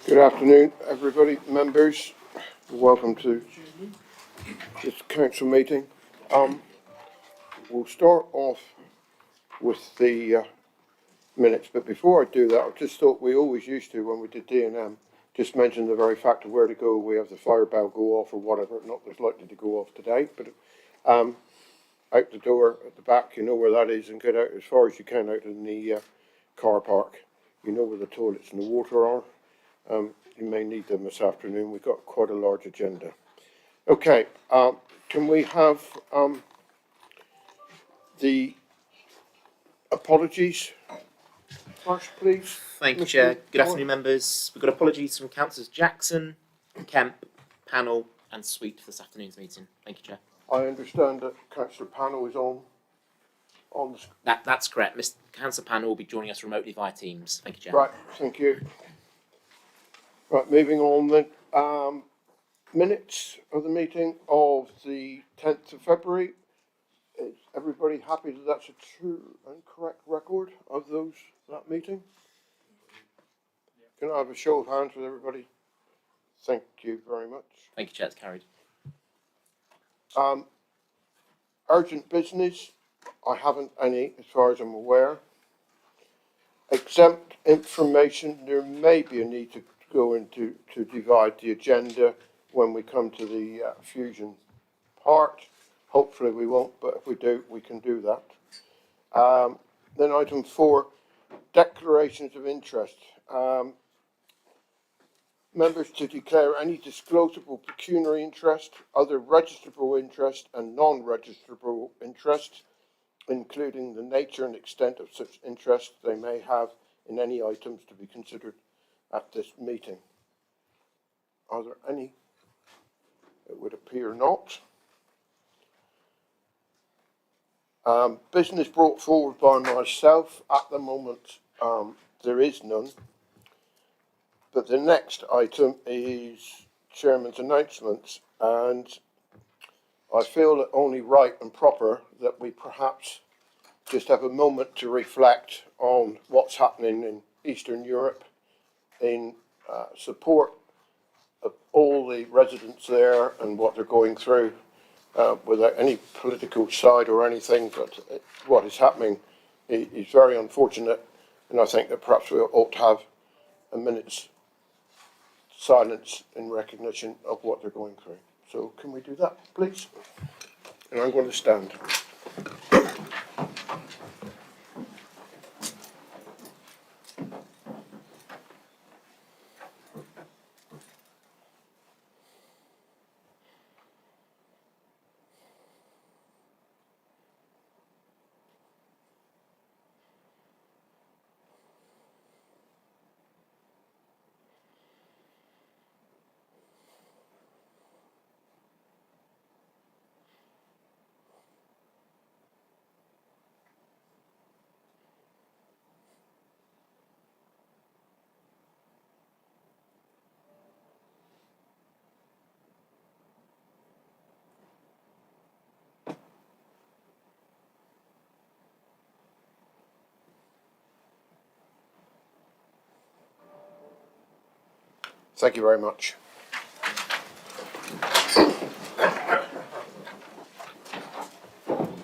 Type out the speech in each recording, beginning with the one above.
Good afternoon, everybody, members. Welcome to this council meeting. We'll start off with the minutes, but before I do that, I just thought we always used to, when we did D&M, just mention the very fact of where to go. We have the fire bell go off or whatever, not that's likely to go off today, but out the door at the back, you know where that is, and get out as far as you can out in the car park. You know where the toilets and the water are. You may need them this afternoon. We've got quite a large agenda. Okay, can we have the apologies first, please? Thank you, Chair. Good afternoon, members. We've got apologies from Councillors Jackson, Kemp, Panel and Sweet for this afternoon's meeting. Thank you, Chair. I understand that Councillor Panel is on the... That's correct. Mr. Councillor Panel will be joining us remotely via Teams. Thank you, Chair. Right, thank you. Right, moving on then. Minutes of the meeting of the 10th of February. Is everybody happy that that's a true and correct record of that meeting? Can I have a show of hands with everybody? Thank you very much. Thank you, Chair. It's carried. Urgent business, I haven't any as far as I'm aware. Exempt information, there may be a need to go into to divide the agenda when we come to the fusion part. Hopefully we won't, but if we do, we can do that. Then item 4, declarations of interest. Members to declare any disclosable pecuniary interest, other registrable interest and non-registrable interest, including the nature and extent of such interest they may have in any items to be considered at this meeting. Are there any? It would appear not. Business brought forward by myself. At the moment, there is none. But the next item is Chairman's announcements, and I feel it only right and proper that we perhaps just have a moment to reflect on what's happening in Eastern Europe in support of all the residents there and what they're going through without any political side or anything, but what is happening is very unfortunate, and I think that perhaps we ought to have a minute's silence in recognition of what they're going through. So can we do that, please? And I'm going to stand. Thank you very much.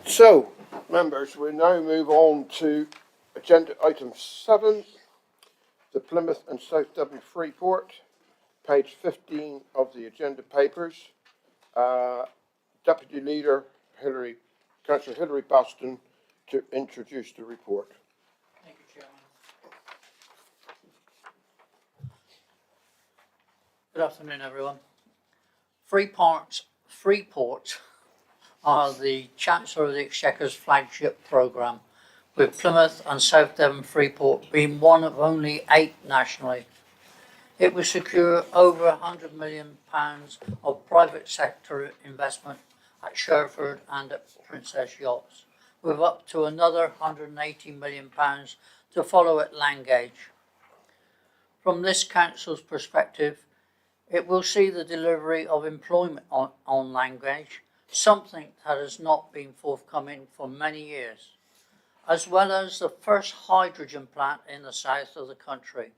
So, members, we now move on to agenda item 7, the Plymouth and South Devon Freeport, page 15 of the agenda papers. Deputy Leader Councillor Hilary Baston to introduce the report. Thank you, Chairman. Good afternoon, everyone. Freeport are the Chancellor of the Exchequer's flagship programme, with Plymouth and South Devon Freeport being one of only 8 nationally. It will secure over £100 million of private sector investment at Sherford and at Princess Yachts, with up to another £180 million to follow at Langage. From this council's perspective, it will see the delivery of employment on Langage, something that has not been forthcoming for many years, as well as the first hydrogen plant in the south of the country,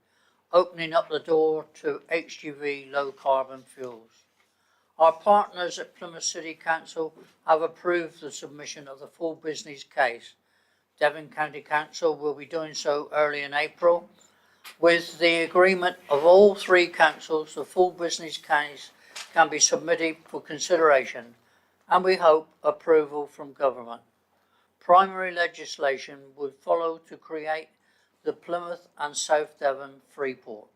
opening up the door to HGV low carbon fuels. Our partners at Plymouth City Council have approved the submission of the full business case. Devon County Council will be doing so early in April. With the agreement of all three councils, the full business case can be submitted for consideration and we hope approval from government. Primary legislation would follow to create the Plymouth and South Devon Freeport.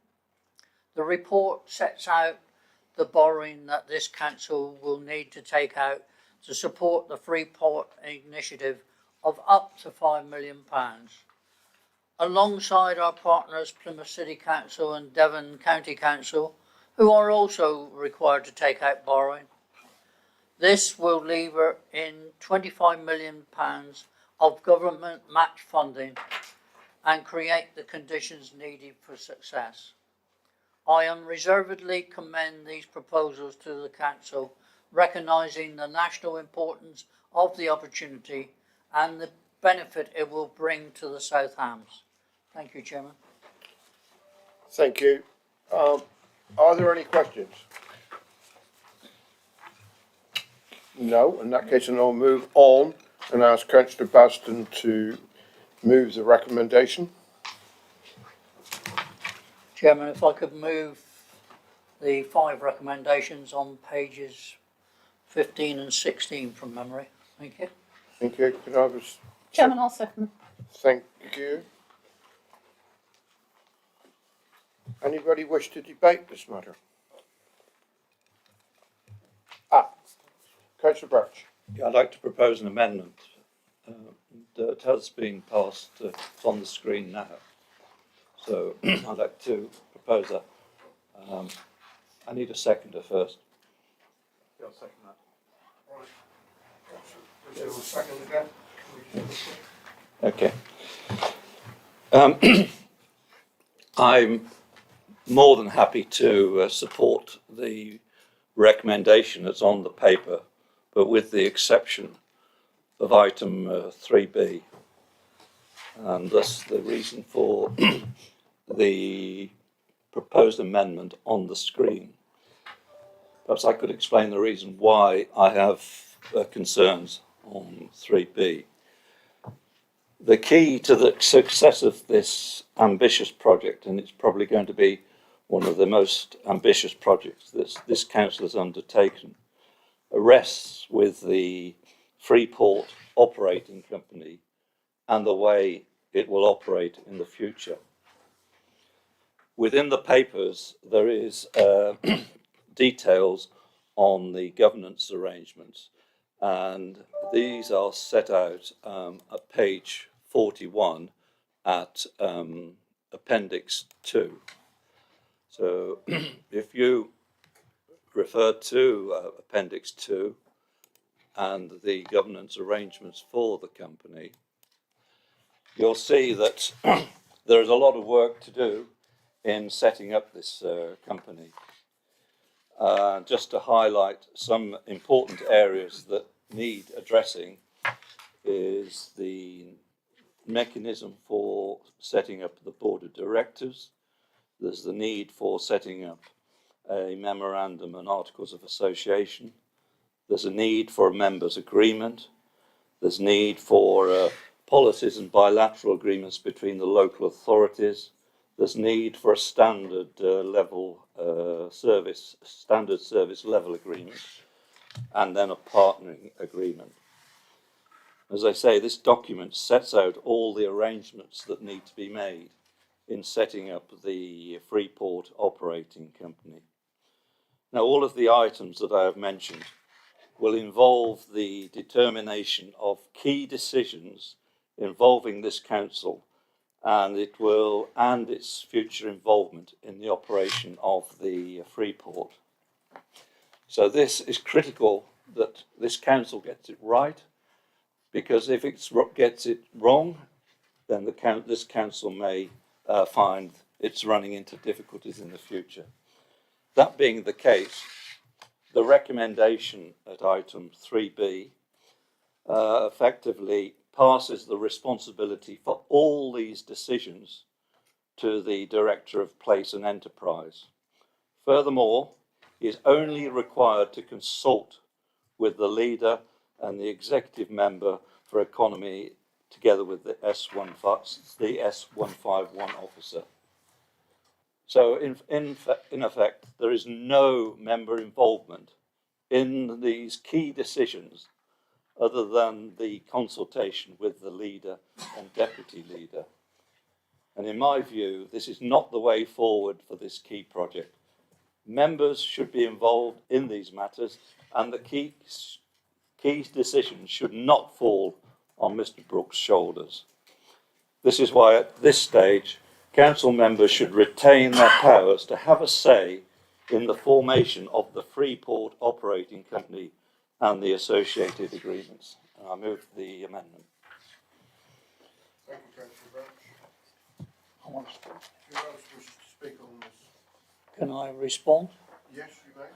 The report sets out the borrowing that this council will need to take out to support the Freeport initiative of up to £5 million. Alongside our partners Plymouth City Council and Devon County Council, who are also required to take out borrowing. This will lever in £25 million of government match funding and create the conditions needed for success. I unreservedly commend these proposals to the Council, recognising the national importance of the opportunity and the benefit it will bring to the South Hams. Thank you, Chairman. Thank you. Are there any questions? No, in that case, then I'll move on and ask Councillor Baston to move the recommendation. Chairman, if I could move the 5 recommendations on pages 15 and 16 from memory. Thank you. Thank you. Could I have a Chairman, I'll second. thank you. Anybody wish to debate this matter? Councillor Birch. Yeah, I'd like to propose an amendment. It has been passed, it's on the screen now. So I'd like to propose that. I need a seconder first. I'll second that. Okay. I'm more than happy to support the recommendation that's on the paper, but with the exception of item 3B. And thus the reason for the proposed amendment on the screen. Perhaps I could explain the reason why I have concerns on 3B. The key to the success of this ambitious project, and it's probably going to be one of the most ambitious projects that this council has undertaken, rests with the Freeport operating company and the way it will operate in the future. Within the papers, there is details on the governance arrangements, and these are set out at page 41 at Appendix 2. So if you refer to Appendix 2 and the governance arrangements for the company, you'll see that there is a lot of work to do in setting up this company. Just to highlight some important areas that need addressing is the mechanism for setting up the board of directors. There's the need for setting up a memorandum and articles of association. There's a need for a members' agreement. There's need for policies and bilateral agreements between the local authorities. There's need for a standard service level agreement, and then a partnering agreement. As I say, this document sets out all the arrangements that need to be made in setting up the Freeport operating company. Now, all of the items that I have mentioned will involve the determination of key decisions involving this council and its future involvement in the operation of the Freeport. So this is critical that this council gets it right, because if it gets it wrong, then this council may find it's running into difficulties in the future. That being the case, the recommendation at item 3B effectively passes the responsibility for all these decisions to the Director of Place and Enterprise. Furthermore, he is only required to consult with the leader and the executive member for economy together with the S151 officer. So in effect, there is no member involvement in these key decisions other than the consultation with the leader and deputy leader. And in my view, this is not the way forward for this key project. Members should be involved in these matters, and the key decisions should not fall on Mr. Brooks' shoulders. This is why at this stage, council members should retain their powers to have a say in the formation of the Freeport Operating Company and the associated agreements. And I move the amendment. Thank you, Councillor Birch. I want to- Who else wishes to speak on this? Can I respond? Yes, you may.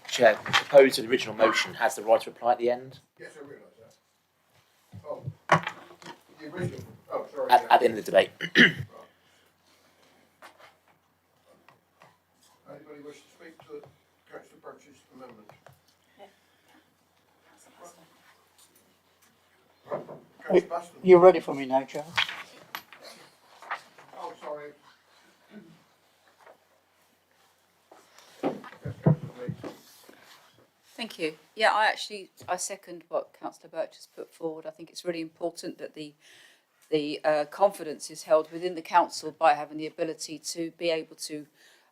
Chair, proposed to the original motion has the right to reply at the end. Yes, I realise that. Oh, the original. Oh, sorry. At the end of the debate. Anybody wish to speak to Councillor Birch's amendment? Councillor Baston. You ready for me now, Chair? Oh, sorry. Yes, Councillor Lee. Thank you. Yeah, I second what Councillor Birch has put forward. I think it's really important that the confidence is held within the council by having the ability to be able to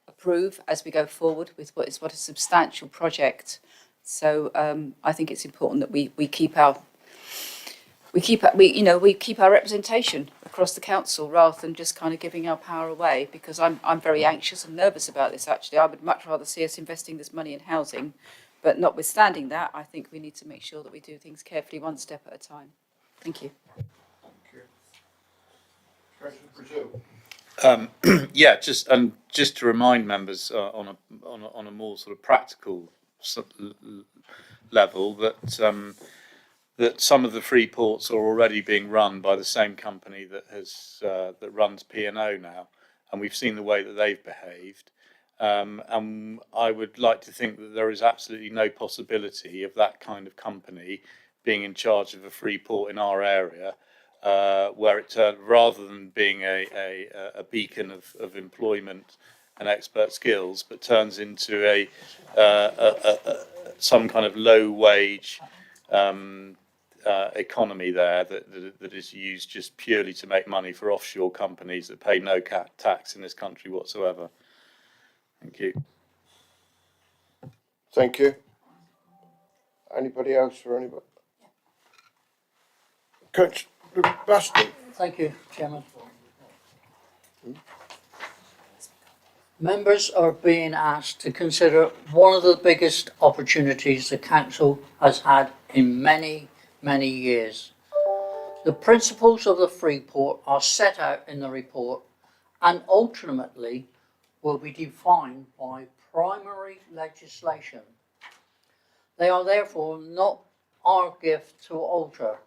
approve as we go forward with what is a substantial project. So I think it's important that we keep our representation across the council rather than just kind of giving our power away, because I'm very anxious and nervous about this actually. I would much rather see us investing this money in housing, but notwithstanding that, I think we need to make sure that we do things carefully, one step at a time. Thank you. Thank you. Councillor Brazil. Yeah, just to remind members on a more sort of practical level that some of the free ports are already being run by the same company that runs P&O now, and we've seen the way that they've behaved. And I would like to think that there is absolutely no possibility of that kind of company being in charge of a free port in our area, where it turned, rather than being a beacon of employment and expert skills, but turns into some kind of low wage economy there that is used just purely to make money for offshore companies that pay no tax in this country whatsoever. Thank you. Thank you. Anybody else or anybody? Councillor Baston. Thank you, Chairman. Members are being asked to consider one of the biggest opportunities the council has had in many, many years. The principles of the Freeport are set out in the report and ultimately will be defined by primary legislation. They are therefore not our gift to alter.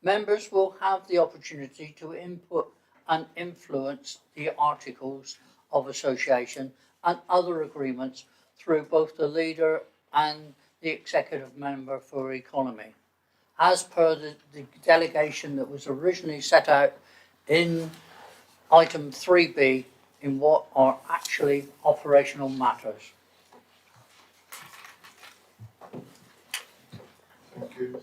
Members will have the opportunity to input and influence the articles of association and other agreements through both the leader and the executive member for economy, as per the delegation that was originally set out in item 3B in what are actually operational matters. Thank you.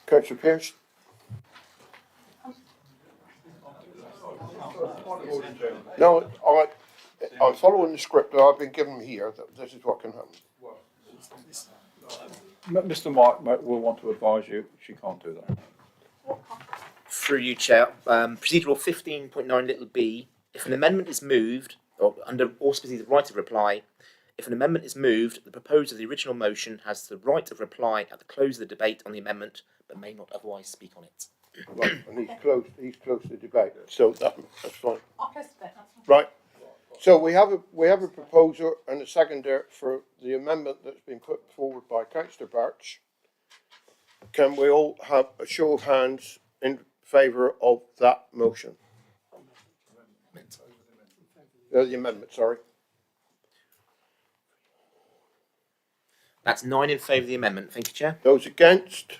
Councillor Pearce. No, I'm following the script that I've been given here, that this is what can happen. Mr. White will want to advise you she can't do that. Through you, Chair. Procedural 15.9 little b. If an amendment is moved, or under auspices of right of reply, if an amendment is moved, the proposer of the original motion has the right of reply at the close of the debate on the amendment, but may not otherwise speak on it. Right, and he's close to the debate, so that's fine. Right, so we have a proposer and a seconder for the amendment that's been put forward by Councillor Birch. Can we all have a show of hands in favour of that motion? The amendment, sorry. That's 9 in favour of the amendment. Thank you, Chair. Those against?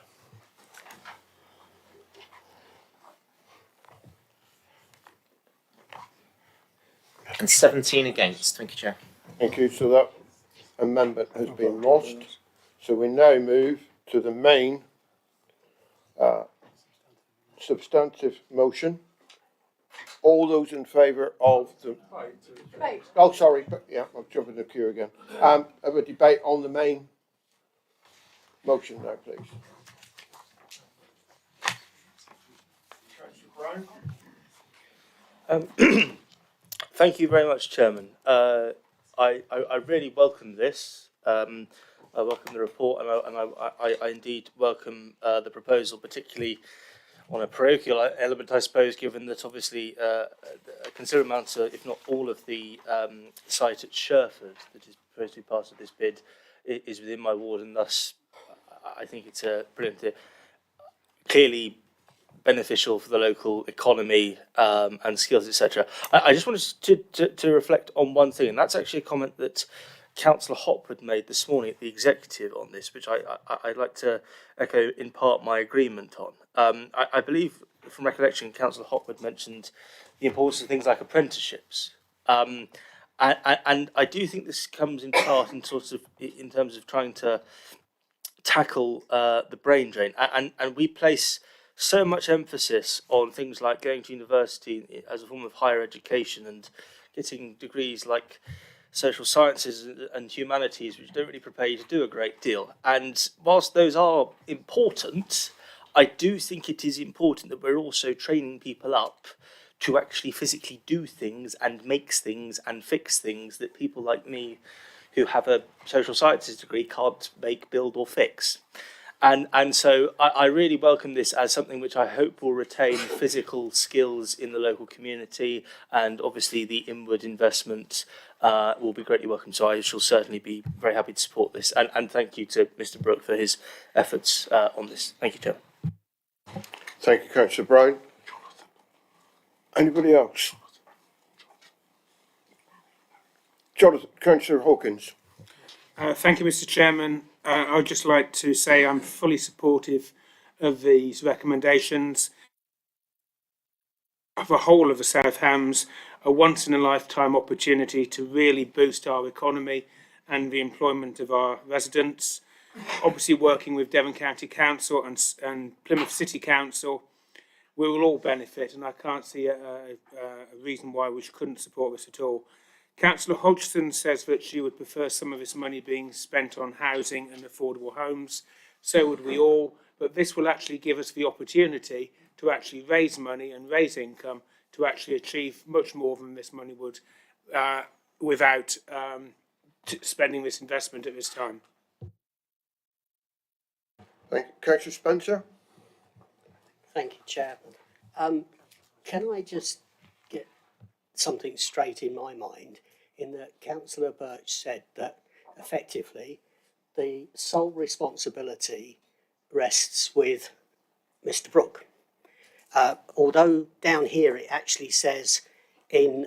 And 17 against. Thank you, Chair. Thank you. So that amendment has been lost. So we now move to the main substantive motion. All those in favour of the... Oh, sorry. Yeah, I'm jumping the queue again. Have a debate on the main motion now, please. Thank you very much, Chairman. I really welcome this. I welcome the report, and I indeed welcome the proposal, particularly on a parochial element, I suppose, given that obviously a considerable amount, if not all, of the site at Sherford that is supposed to be part of this bid is within my ward, and thus I think it's a brilliant, clearly beneficial for the local economy and skills, etc. I just wanted to reflect on one thing, and that's actually a comment that Councillor Hopwood made this morning at the executive on this, which I'd like to echo in part my agreement on. I believe, from recollection, Councillor Hopwood mentioned the importance of things like apprenticeships. And I do think this comes in part in terms of trying to tackle the brain drain. And we place so much emphasis on things like going to university as a form of higher education and getting degrees like social sciences and humanities, which don't really prepare you to do a great deal. And whilst those are important, I do think it is important that we're also training people up to actually physically do things and make things and fix things that people like me who have a social sciences degree can't make, build or fix. And so I really welcome this as something which I hope will retain physical skills in the local community, and obviously the inward investment will be greatly welcome. So I shall certainly be very happy to support this. And thank you to Mr. Brooke for his efforts on this. Thank you, Chairman. Thank you, Councillor Brown. Anybody else? Jonathan, Councillor Hawkins. Thank you, Mr. Chairman. I would just like to say I'm fully supportive of these recommendations. Of the whole of the South Hams, a once-in-a-lifetime opportunity to really boost our economy and the employment of our residents. Obviously, working with Devon County Council and Plymouth City Council, we will all benefit, and I can't see a reason why we couldn't support this at all. Councillor Hodgson says that she would prefer some of this money being spent on housing and affordable homes. So would we all, but this will actually give us the opportunity to actually raise money and raise income to actually achieve much more than this money would without spending this investment at this time. Thank you. Councillor Spencer. Thank you, Chairman. Can I just get something straight in my mind, in that Councillor Birch said that effectively the sole responsibility rests with Mr. Brooke. Although down here it actually says in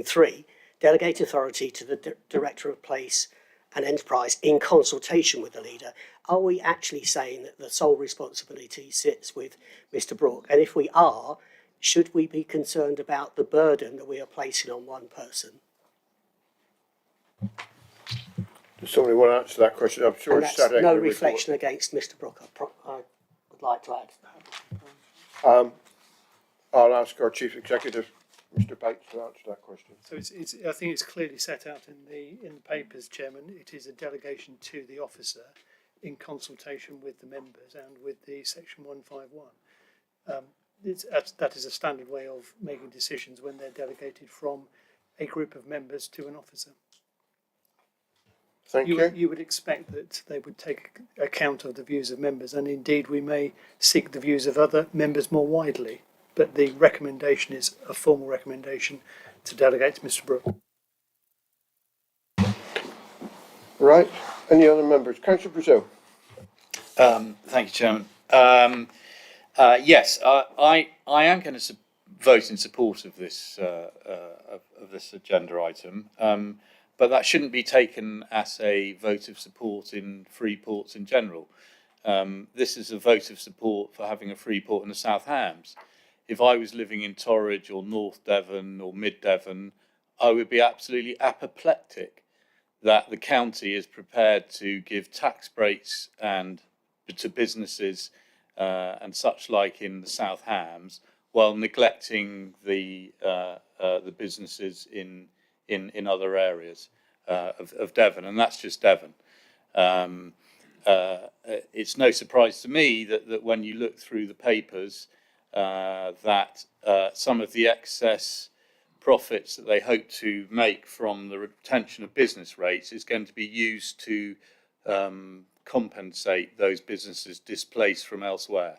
3, delegate authority to the Director of Police and Enterprise in consultation with the leader. Are we actually saying that the sole responsibility sits with Mr. Brooke? And if we are, should we be concerned about the burden that we are placing on one person? Does somebody want to answer that question? I'm sure And it's that's set out no in the reflection against Mr. Brooke, I would like to add. I'll ask our Chief Executive, Mr. Bates, to answer that question. So it's I think it's clearly set out in the papers, Chairman. It is a delegation to the officer in consultation with the members and with the Section 151. That is a standard way of making decisions when they're delegated from a group of members to an officer. Thank you. You would expect that they would take account of the views of members, and indeed we may seek the views of other members more widely. But the recommendation is a formal recommendation to delegate to Mr. Brooke. Right. Any other members? Councillor Brazil. Thank you, Chairman. Yes, I am going to vote in support of this agenda item, but that shouldn't be taken as a vote of support in free ports in general. This is a vote of support for having a free port in the South Hams. If I was living in Torridge or North Devon or Mid Devon, I would be absolutely apoplectic that the county is prepared to give tax breaks and to businesses and such like in the South Hams, while neglecting the businesses in other areas of Devon, and that's just Devon. It's no surprise to me that when you look through the papers, that some of the excess profits that they hope to make from the retention of business rates is going to be used to compensate those businesses displaced from elsewhere.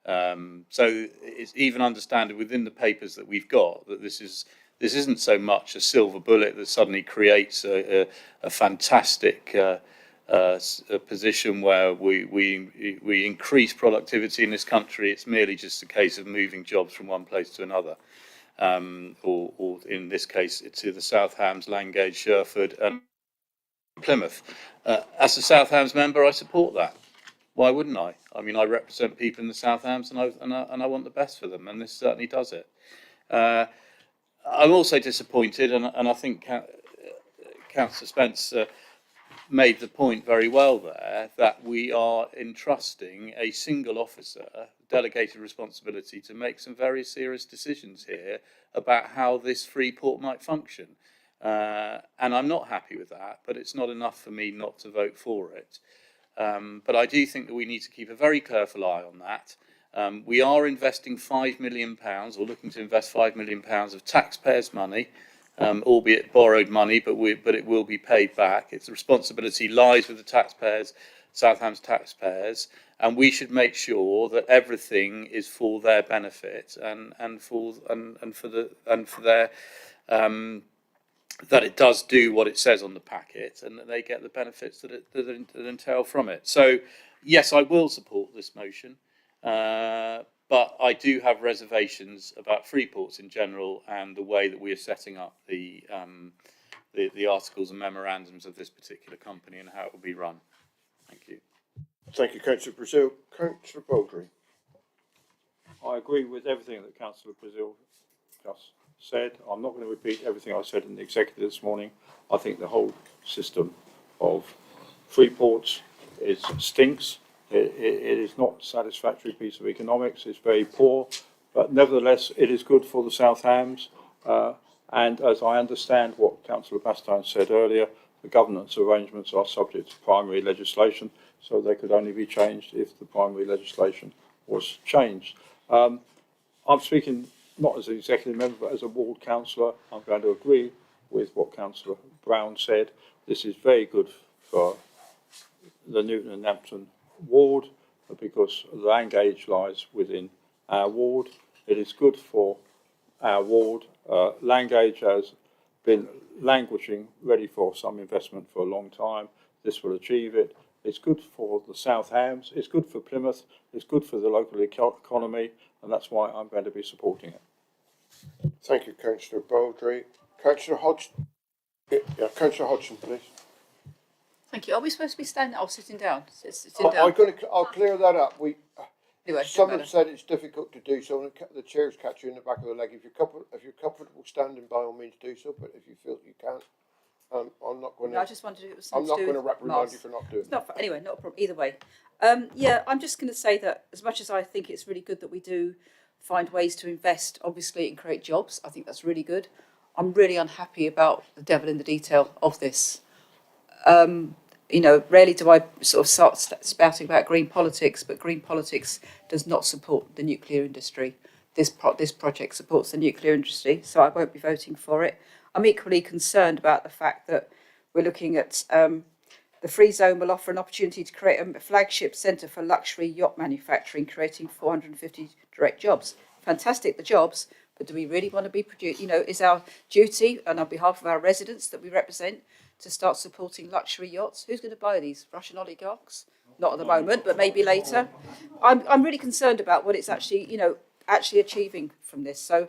So it's even understandable within the papers that we've got that this isn't so much a silver bullet that suddenly creates a fantastic a position where we increase productivity in this country. It's merely just a case of moving jobs from one place to another, or in this case, to the South Hams, Langage, Sherford, and Plymouth. As a South Hams member, I support that. Why wouldn't I? I mean, I represent people in the South Hams, and I want the best for them, and this certainly does it. I'm also disappointed, and I think Councillor Spence made the point very well there, that we are entrusting a single officer delegated responsibility to make some very serious decisions here about how this free port might function. And I'm not happy with that, but it's not enough for me not to vote for it. But I do think that we need to keep a very careful eye on that. We are investing £5 million, or looking to invest £5 million of taxpayers' money, albeit borrowed money, but it will be paid back. Its responsibility lies with the taxpayers, South Hams taxpayers, and we should make sure that everything is for their benefit and for their that it does do what it says on the packet, and that they get the benefits that entail from it. So, yes, I will support this motion, but I do have reservations about free ports in general and the way that we are setting up the articles and memorandums of this particular company and how it will be run. Thank you. Thank you, Councillor Brazil. Councillor Baldry. I agree with everything that Councillor Brazil just said. I'm not going to repeat everything I said in the executive this morning. I think the whole system of free ports stinks. It is not a satisfactory piece of economics. It's very poor, but nevertheless, it is good for the South Hams. And as I understand what Councillor Bastine said earlier, the governance arrangements are subject to primary legislation, so they could only be changed if the primary legislation was changed. I'm speaking not as an executive member, but as a ward councillor. I'm going to agree with what Councillor Brown said. This is very good for the Newton and Nampton ward, because Langage lies within our ward. It is good for our ward. Langage has been languishing, ready for some investment for a long time. This will achieve it. It's good for the South Hams. It's good for Plymouth. It's good for the local economy, and that's why I'm going to be supporting it. Thank you, Councillor Baldry. Councillor Hodgson. Yeah, Councillor Hodgson, please. Thank you. Are we supposed to be standing or sitting down? Sitting down. I'll clear that up. Anyway, some have said it's difficult to do so, and the chairs catch you in the back of the leg. If you're comfortable standing, by all means do so. But if you feel you can't, I'm not going to. No, I just wondered if it was I'm something not to do going to with reprimand Mars. you for not doing it. Anyway, not a problem. Either way, yeah, I'm just going to say that as much as I think it's really good that we do find ways to invest, obviously, and create jobs, I think that's really good. I'm really unhappy about the devil in the detail of this. You know, rarely do I sort of start spouting about green politics, but green politics does not support the nuclear industry. This project supports the nuclear industry, so I won't be voting for it. I'm equally concerned about the fact that we're looking at the free zone will offer an opportunity to create a flagship centre for luxury yacht manufacturing, creating 450 direct jobs. Fantastic, the jobs, but do we really want to be producing? You know, is our duty, and on behalf of our residents that we represent, to start supporting luxury yachts? Who's going to buy these? Russian oligarchs? not at the moment, but maybe later. I'm really concerned about what it's actually, actually achieving from this. So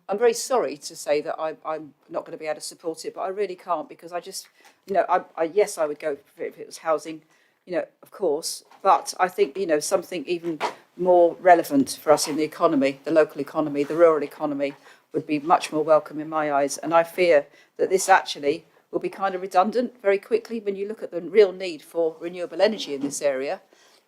I'm very sorry to say that I'm not going to be able to support it, but I really can't, because I just, yes, I would go for it if it was housing, of course, but I think, something even more relevant for us in the economy, the local economy, the rural economy, would be much more welcome in my eyes. And I fear that this actually will be kind of redundant very quickly when you look at the real need for renewable energy in this area,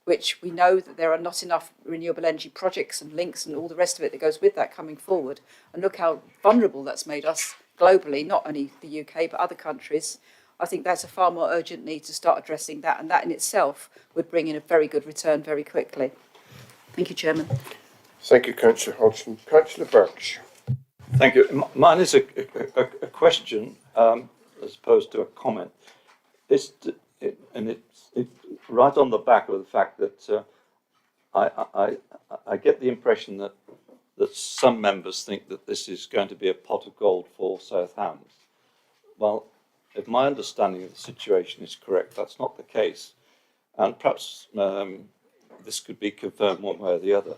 which we know that there are not enough renewable energy projects and links and all the rest of it that goes with that coming forward. And look how vulnerable that's made us globally, not only the UK, but other countries. I think that's a far more urgent need to start addressing that, and that in itself would bring in a very good return very quickly. Thank you, Chairman. Thank you, Councillor Hodgson. Councillor Birch. Thank you. Mine is a question as opposed to a comment. It's right on the back of the fact that I get the impression that some members think that this is going to be a pot of gold for South Hams. Well, if my understanding of the situation is correct, that's not the case. And perhaps this could be confirmed one way or the other.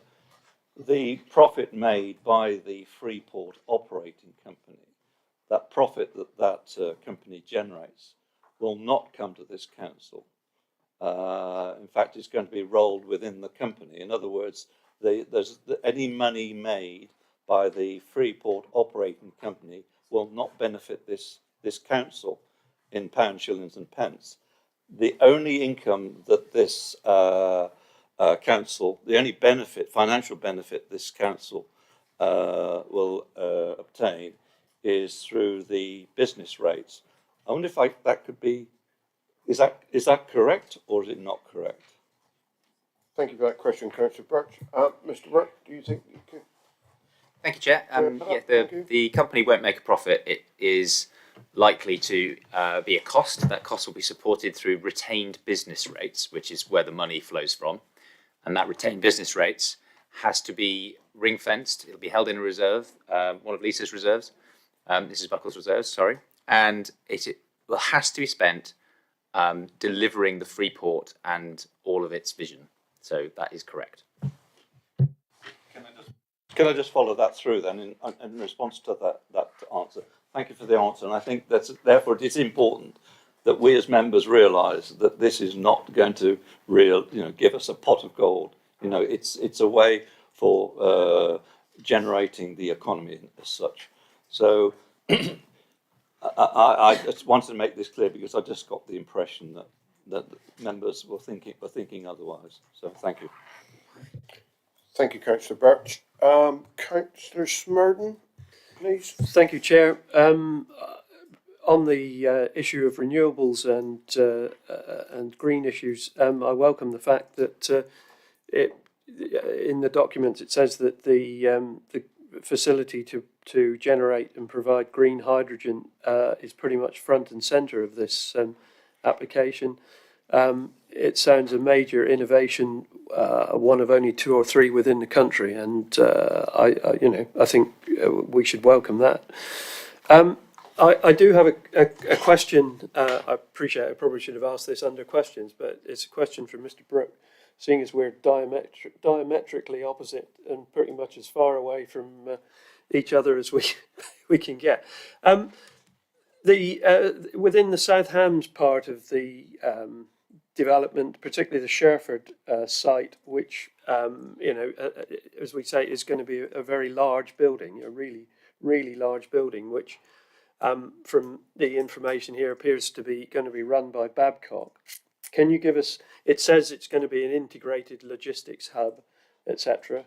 The profit made by the Freeport operating company, that profit that company generates, will not come to this council. In fact, it's going to be rolled within the company. In other words, any money made by the Freeport operating company will not benefit this council in pounds, shillings and pence. The only income that this council, the only financial benefit this council will obtain is through the business rates. I wonder if that could be, is that correct or is it not correct? Thank you for that question, Councillor Birch. Mr. Burke, do you think you could? Thank you, Chair. The company won't make a profit. It is likely to be a cost. That cost will be supported through retained business rates, which is where the money flows from. And that retained business rates has to be ring-fenced. It'll be held in a reserve, one of Lisa's reserves, Mrs. Buckle's reserves, sorry. And it has to be spent delivering the Freeport and all of its vision. So that is correct. Can I just follow that through then in response to that answer? Thank you for the answer. And I think therefore it is important that we as members realise that this is not going to give us a pot of gold. It's a way for generating the economy as such. So I just wanted to make this clear because I just got the impression that members were thinking otherwise. So thank you. Thank you, Councillor Birch. Councillor Smurden, please. Thank you, Chair. On the issue of renewables and green issues, I welcome the fact that in the document it says that the facility to generate and provide green hydrogen is pretty much front and centre of this application. It sounds a major innovation, one of only 2 or 3 within the country, and I think we should welcome that. I do have a question. I appreciate I probably should have asked this under questions, but it's a question from Mr. Brooke, seeing as we're diametrically opposite and pretty much as far away from each other as we can get. Within the South Hams part of the development, particularly the Sherford site, which as we say is going to be a very large building, a really large building, which from the information here appears to be going to be run by Babcock. Can you give us? It says it's going to be an integrated logistics hub, etc.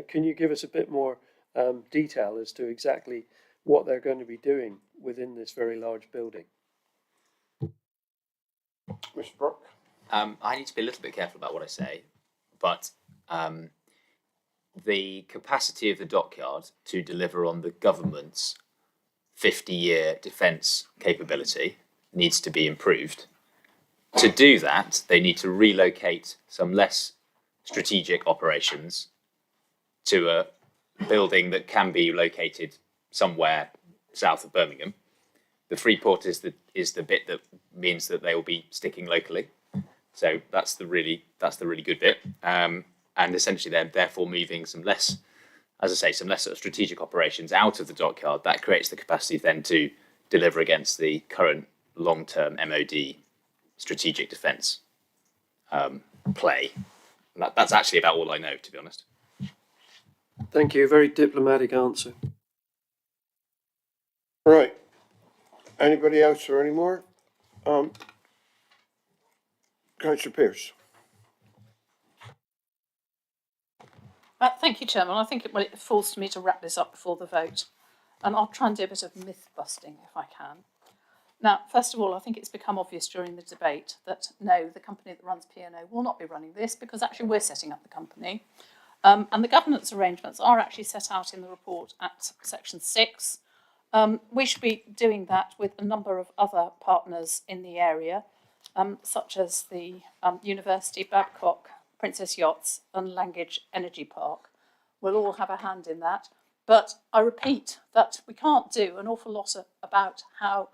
Can you give us a bit more detail as to exactly what they're going to be doing within this very large building? Mr. Brooke? I need to be a little bit careful about what I say, but the capacity of the dockyard to deliver on the government's 50-year defence capability needs to be improved. To do that, they need to relocate some less strategic operations to a building that can be located somewhere south of Birmingham. The Freeport is the bit that means that they will be sticking locally. So that's the really good bit. And essentially they're therefore moving some less, as I say, some less sort of strategic operations out of the dockyard. That creates the capacity then to deliver against the current long-term MOD strategic defence play. And that's actually about all I know, to be honest. Thank you. Very diplomatic answer. Right. Anybody else or any more? Councillor Pearce. Thank you, Chairman. I think it falls to me to wrap this up before the vote. And I'll try and do a bit of myth busting if I can. Now, first of all, I think it's become obvious during the debate that no, the company that runs P&O will not be running this because actually we're setting up the company. And the governance arrangements are actually set out in the report at section 6. We should be doing that with a number of other partners in the area, such as the University, Babcock, Princess Yachts and Langage Energy Park. We'll all have a hand in that. But I repeat that we can't do an awful lot about how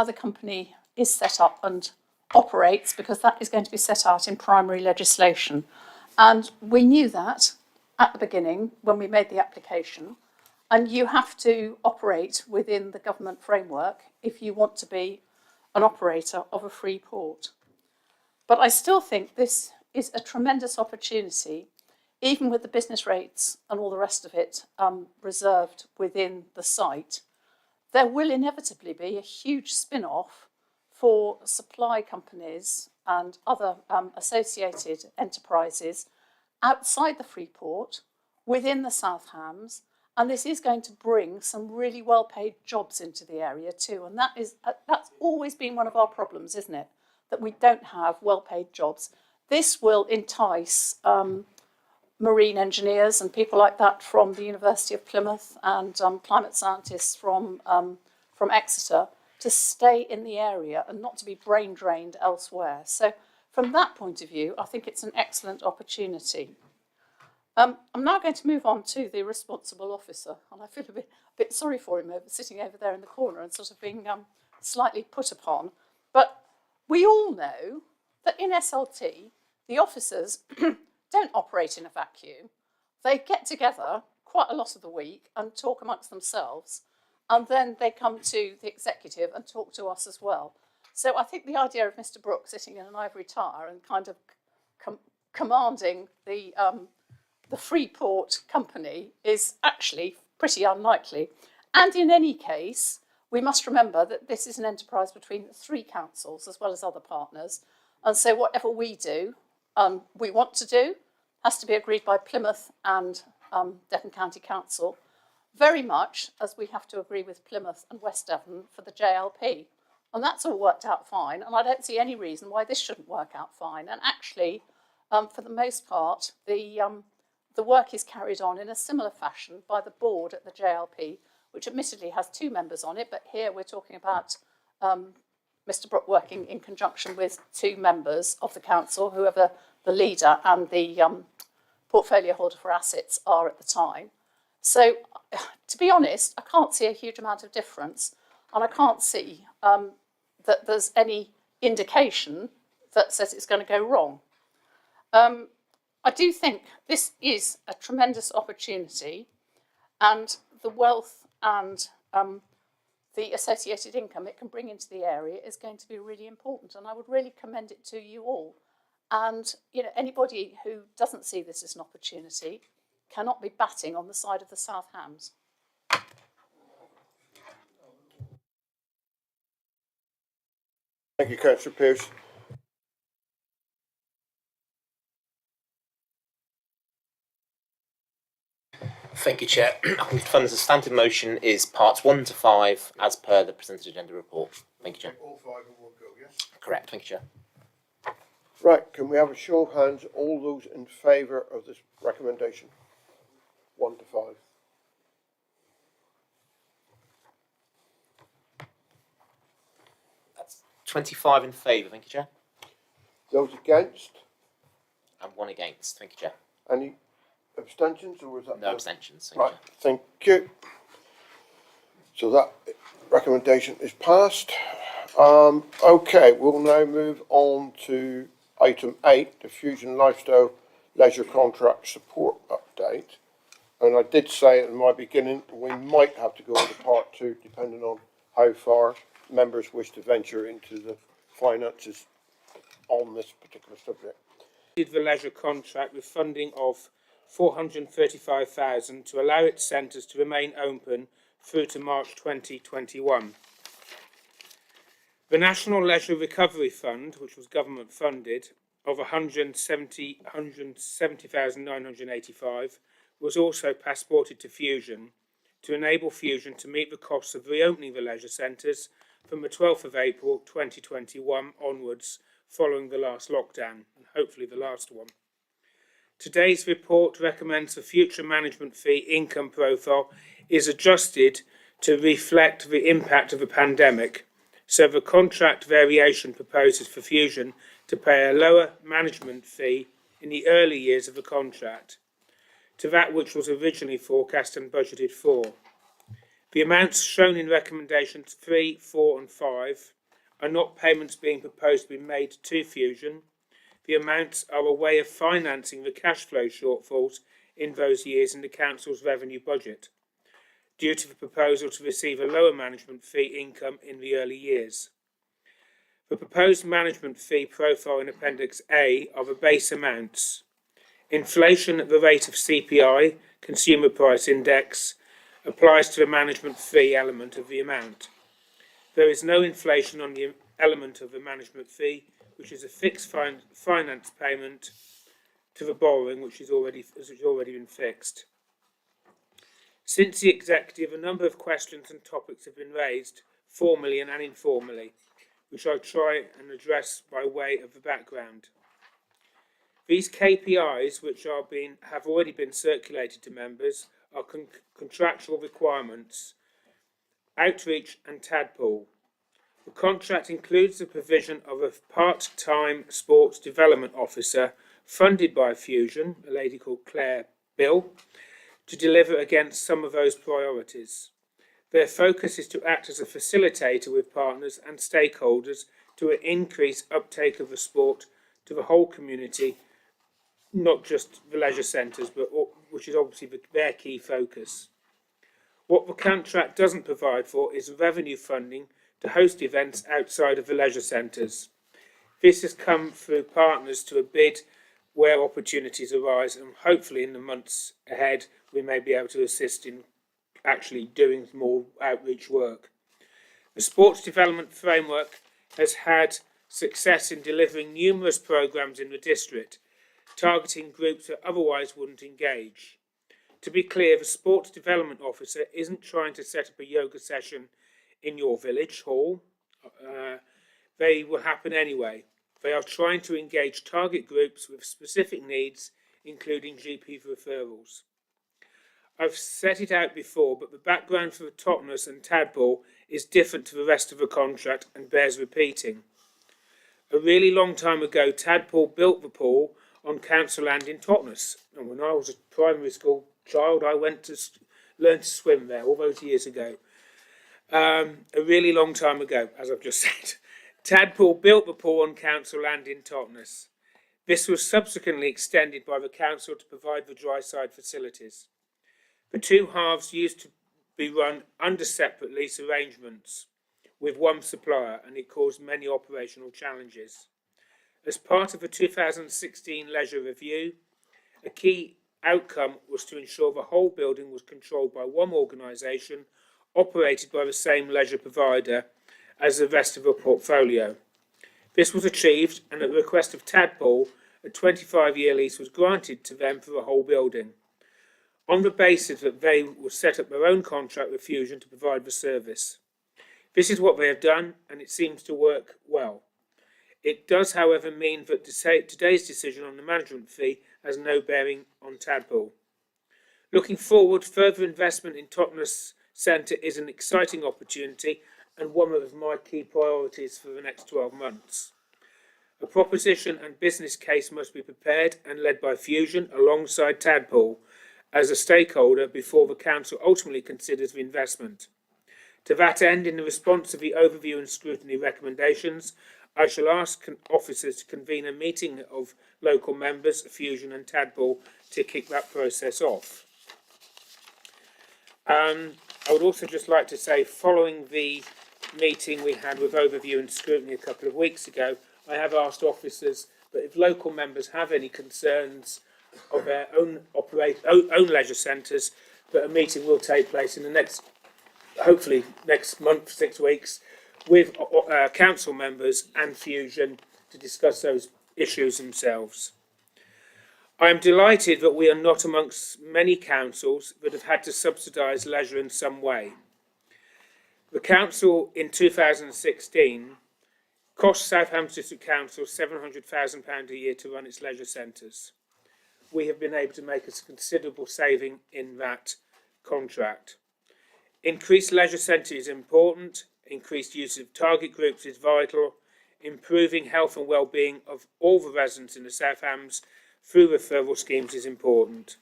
the company is set up and operates, because that is going to be set out in primary legislation. And we knew that at the beginning when we made the application. And you have to operate within the government framework if you want to be an operator of a free port. But I still think this is a tremendous opportunity, even with the business rates and all the rest of it reserved within the site. There will inevitably be a huge spin-off for supply companies and other associated enterprises outside the free port, within the South Hams, and this is going to bring some really well-paid jobs into the area too. And that's always been one of our problems, isn't it? That we don't have well-paid jobs. This will entice marine engineers and people like that from the University of Plymouth and climate scientists from Exeter to stay in the area and not to be brain drained elsewhere. So from that point of view, I think it's an excellent opportunity. I'm now going to move on to the responsible officer, and I feel a bit sorry for him sitting over there in the corner and sort of being slightly put upon. But we all know that in SLT, the officers don't operate in a vacuum. They get together quite a lot of the week and talk amongst themselves, and then they come to the executive and talk to us as well. So I think the idea of Mr. Brooke sitting in an ivory tower and kind of commanding the Freeport company is actually pretty unlikely. And in any case, we must remember that this is an enterprise between 3 councils as well as other partners. And so whatever we do, we want to do, has to be agreed by Plymouth and Devon County Council, very much as we have to agree with Plymouth and West Devon for the JLP. And that's all worked out fine. And I don't see any reason why this shouldn't work out fine. And actually, for the most part, the work is carried on in a similar fashion by the board at the JLP, which admittedly has 2 members on it, but here we're talking about Mr. Brooke working in conjunction with 2 members of the council, whoever the leader and the portfolio holder for assets are at the time. So, to be honest, I can't see a huge amount of difference, and I can't see that there's any indication that says it's going to go wrong. I do think this is a tremendous opportunity, and the wealth and the associated income it can bring into the area is going to be really important, and I would really commend it to you all. And anybody who doesn't see this as an opportunity cannot be batting on the side of the South Hams. Thank you, Councillor Pearce. Thank you, Chair. I can confirm the substantive motion is parts 1 to 5 as per the presented agenda report. Thank you, Chair. All 5 in one go, yes? Correct. Thank you, Chair. Right, can we have a show of hands, all those in favour of this recommendation? 1 to 5. That's 25 in favour. Thank you, Chair. Those against? And 1 against. Thank you, Chair. Any abstentions, or was that? No abstentions. Thank Right, you, Chair. thank you. So that recommendation is passed. Okay, we'll now move on to item 8, Diffusion Lifestyle Leisure Contract Support Update. And I did say at my beginning we might have to go into part 2 depending on how far members wish to venture into the finances on this particular subject. The leisure contract with funding of £435,000 to allow its centres to remain open through to March 2021. The National Leisure Recovery Fund, which was government funded, of £170,985, was also passported to Fusion to enable Fusion to meet the costs of reopening the leisure centres from the 12th of April 2021 onwards, following the last lockdown, and hopefully the last one. Today's report recommends the future management fee income profile is adjusted to reflect the impact of the pandemic, so the contract variation proposes for Fusion to pay a lower management fee in the early years of the contract to that which was originally forecast and budgeted for. The amounts shown in recommendations 3, 4 and 5 are not payments being proposed to be made to Fusion. The amounts are a way of financing the cash flow shortfalls in those years in the Council's revenue budget, due to the proposal to receive a lower management fee income in the early years. The proposed management fee profile in Appendix A are the base amounts. Inflation at the rate of CPI, Consumer Price Index, applies to the management fee element of the amount. There is no inflation on the element of the management fee, which is a fixed finance payment to the borrowing, which has already been fixed. Since the executive, a number of questions and topics have been raised, formally and informally, which I'll try and address by way of the background. These KPIs, which have already been circulated to members, are contractual requirements, outreach and tadpole. The contract includes the provision of a part-time sports development officer funded by Fusion, a lady called Claire Bill, to deliver against some of those priorities. Their focus is to act as a facilitator with partners and stakeholders to increase uptake of the sport to the whole community, not just the leisure centres, but which is obviously their key focus. What the contract doesn't provide for is revenue funding to host events outside of the leisure centres. This has come through partners to a bid where opportunities arise, and hopefully in the months ahead we may be able to assist in actually doing more outreach work. The Sports Development Framework has had success in delivering numerous programmes in the district, targeting groups that otherwise wouldn't engage. To be clear, the Sports Development Officer isn't trying to set up a yoga session in your village hall. They will happen anyway. They are trying to engage target groups with specific needs, including GP referrals. I've set it out before, but the background for the Totnes and Tadpole is different to the rest of the contract and bears repeating. A really long time ago, Tadpole built the pool on council land in Totnes, and when I was a primary school child, I went to learn to swim there all those years ago. A really long time ago, as I've just said. Tadpole built the pool on council land in Totnes. This was subsequently extended by the council to provide the dry side facilities. The two halves used to be run under separate lease arrangements with one supplier, and it caused many operational challenges. As part of the 2016 Leisure Review, a key outcome was to ensure the whole building was controlled by one organisation operated by the same leisure provider as the rest of the portfolio. This was achieved, and at the request of Tadpole, a 25-year lease was granted to them for the whole building, on the basis that they will set up their own contract with Fusion to provide the service. This is what they have done, and it seems to work well. It does, however, mean that today's decision on the management fee has no bearing on Tadpole. Looking forward, further investment in Totnes Centre is an exciting opportunity and one of my key priorities for the next 12 months. A proposition and business case must be prepared and led by Fusion alongside Tadpole as a stakeholder before the Council ultimately considers the investment. To that end, in the response to the overview and scrutiny recommendations, I shall ask officers to convene a meeting of local members, Fusion and Tadpole, to kick that process off. I would also just like to say, following the meeting we had with Overview and Scrutiny a couple of weeks ago, I have asked officers that if local members have any concerns of their own leisure centres, that a meeting will take place in the next, hopefully next month, 6 weeks, with council members and Fusion to discuss those issues themselves. I am delighted that we are not amongst many councils that have had to subsidise leisure in some way. The council in 2016 cost Southampton District Council £700,000 a year to run its leisure centres. We have been able to make a considerable saving in that contract. Increased leisure centre is important, increased use of target groups is vital, improving health and well-being of all the residents in the South Hams through referral schemes is important.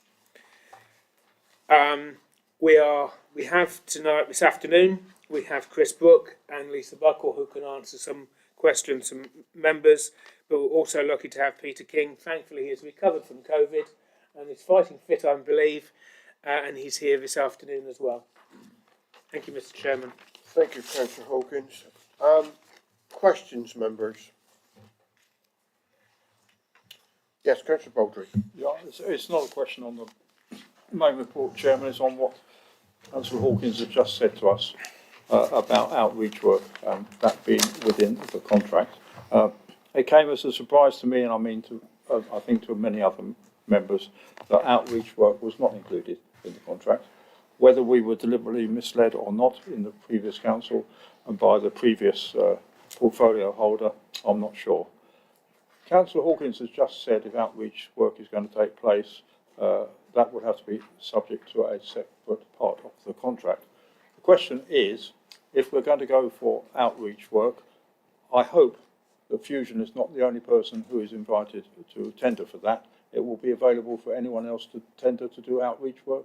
We have tonight, this afternoon, we have Chris Brooke and Lisa Buckle who can answer some questions from members, but we're also lucky to have Peter King. Thankfully, he has recovered from COVID and is fighting fit, I believe, and he's here this afternoon as well. Thank you, Mr. Chairman. Thank you, Councillor Hawkins. Questions, members? Yes, Councillor Baldry. Yeah, it's not a question on the main report, Chairman, it's on what Councillor Hawkins has just said to us about outreach work, that being within the contract. It came as a surprise to me, and I mean to, I think to many other members, that outreach work was not included in the contract. Whether we were deliberately misled or not in the previous council and by the previous portfolio holder, I'm not sure. Councillor Hawkins has just said if outreach work is going to take place, that would have to be subject to a separate part of the contract. The question is, if we're going to go for outreach work, I hope that Fusion is not the only person who is invited to tender for that. It will be available for anyone else to tender to do outreach work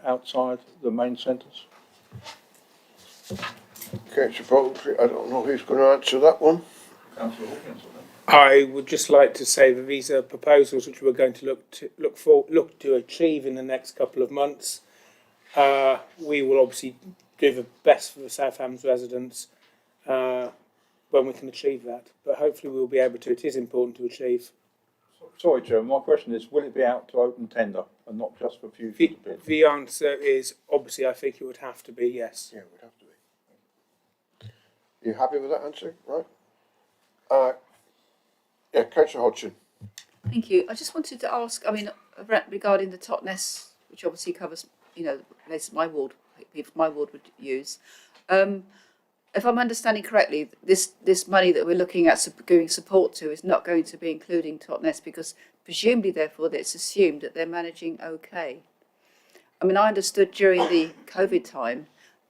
outside the main centres. Councillor Baldry, I don't know who's going to answer that one. Councillor Hawkins. I would just like to say that these are proposals which we're going to look to achieve in the next couple of months. We will obviously do the best for the South Hams residents when we can achieve that, but hopefully we will be able to. It is important to achieve. Sorry, Chairman, my question is, will it be out to open tender and not just for Fusion to bid? The answer is, obviously, I think it would have to be yes. Yeah, it would have to be. You happy with that answer? Right. Yeah, Councillor Hodgson. Thank you. I just wanted to ask, I mean, regarding the Totnes, which obviously covers, you know, places my ward would use. If I'm understanding correctly, this money that we're looking at giving support to is not going to be including Totnes because presumably, therefore, it's assumed that they're managing okay. I mean, I understood during the COVID time,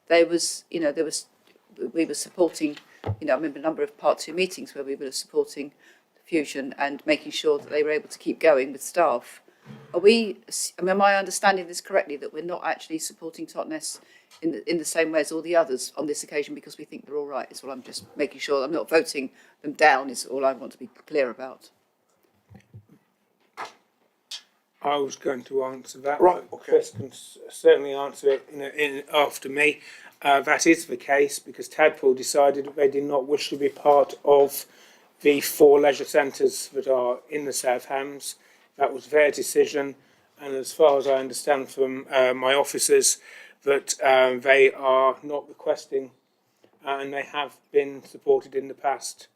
we were supporting, you know, I remember a number of Part 2 meetings where we were supporting Fusion and making sure that they were able to keep going with staff. Am I understanding this correctly, that we're not actually supporting Totnes in the same way as all the others on this occasion because we think they're all right? Is what I'm just making sure. I'm not voting them down, is all I want to be clear about. I was going to answer that. Right, okay. Chris can certainly answer it after me. That is the case because Tadpole decided that they did not wish to be part of the 4 leisure centres that are in the South Hams. That was their decision, and as far as I understand from my officers, that they are not requesting, and they have been supported in the past.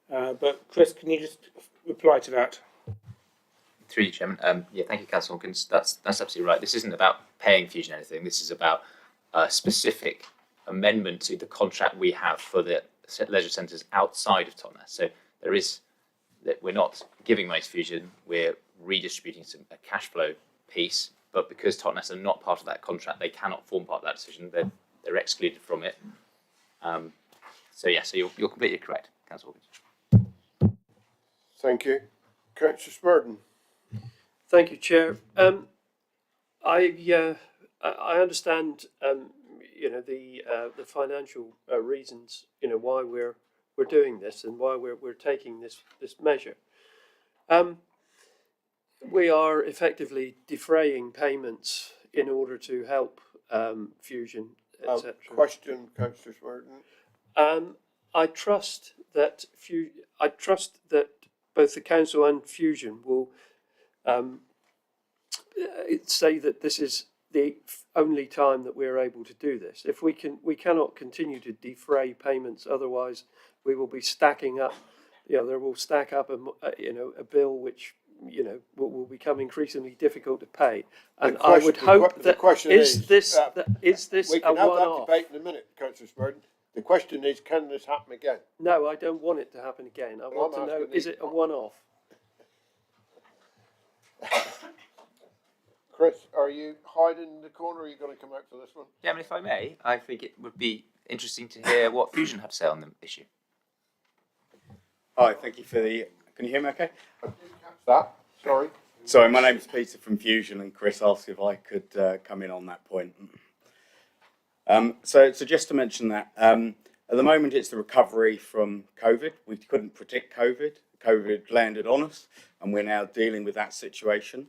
But Chris, can you just reply to that? Through you, Chairman. Yeah, thank you, Councillor Hawkins. That's absolutely right. This isn't about paying Fusion anything. This is about a specific amendment to the contract we have for the leisure centres outside of Totnes. So we're not giving money to Fusion. We're redistributing a cash flow piece, but because Totnes are not part of that contract, they cannot form part of that decision. They're excluded from it. So you're completely correct, Councillor Hawkins. Thank you. Councillor Spurden. Thank you, Chair. I understand, the financial reasons, why we're we're doing this and why we're taking this measure. We are effectively defraying payments in order to help Fusion, etc. Question, Councillor Smartin. I trust that both the council and Fusion will say that this is the only time that we're able to do this. If we cannot continue to defray payments, otherwise we will be stacking up. There will stack up a bill which will become increasingly difficult to pay. And I would hope that is this a we can have that one-off? debate in a minute, Councillor Smartin. The question is, can this happen again? No, I don't want it to happen again. I want to know, is it a one-off? Chris, are you hiding in the corner, or are you going to come out for this one? Yeah, I mean, if I may, I think it would be interesting to hear what Fusion have to say on the issue. Hi, thank you for the... Can you hear me okay? That, sorry. Sorry, my name's Peter from Fusion, and Chris asked if I could come in on that point. So just to mention that, at the moment it's the recovery from COVID. We couldn't predict COVID. COVID landed on us, and we're now dealing with that situation.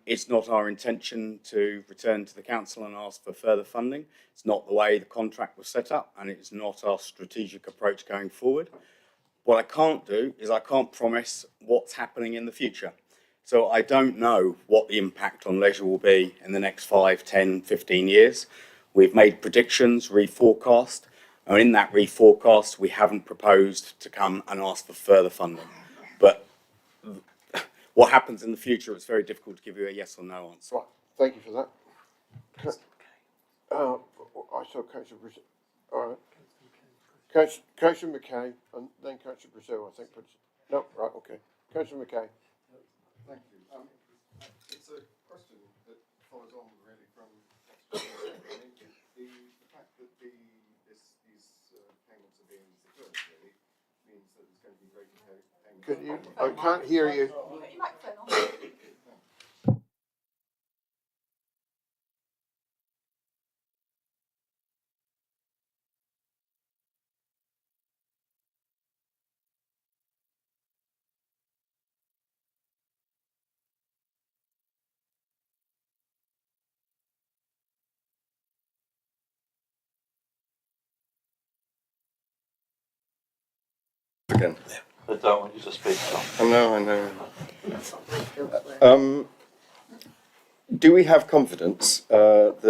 It's not our intention to return to the council and ask for further funding. It's not the way the contract was set up, and it's not our strategic approach going forward. What I can't do is I can't promise what's happening in the future. So I don't know what the impact on leisure will be in the next 5, 10, 15 years. We've made predictions, reforecast, and in that reforecast we haven't proposed to come and ask for further funding. But what happens in the future, it's very difficult to give you a yes or no answer. Right, thank you for that. I saw Councillor Brazil. All right. Councillor McKay, and then Councillor Brazil, I think. No, right, okay. Councillor McKay. Thank you. It's a question that follows on really from the fact that these payments are being deferred really means that there's going to be greater payments. Can you? I can't hear you. Again. I don't want you to speak. I know. Do we have confidence that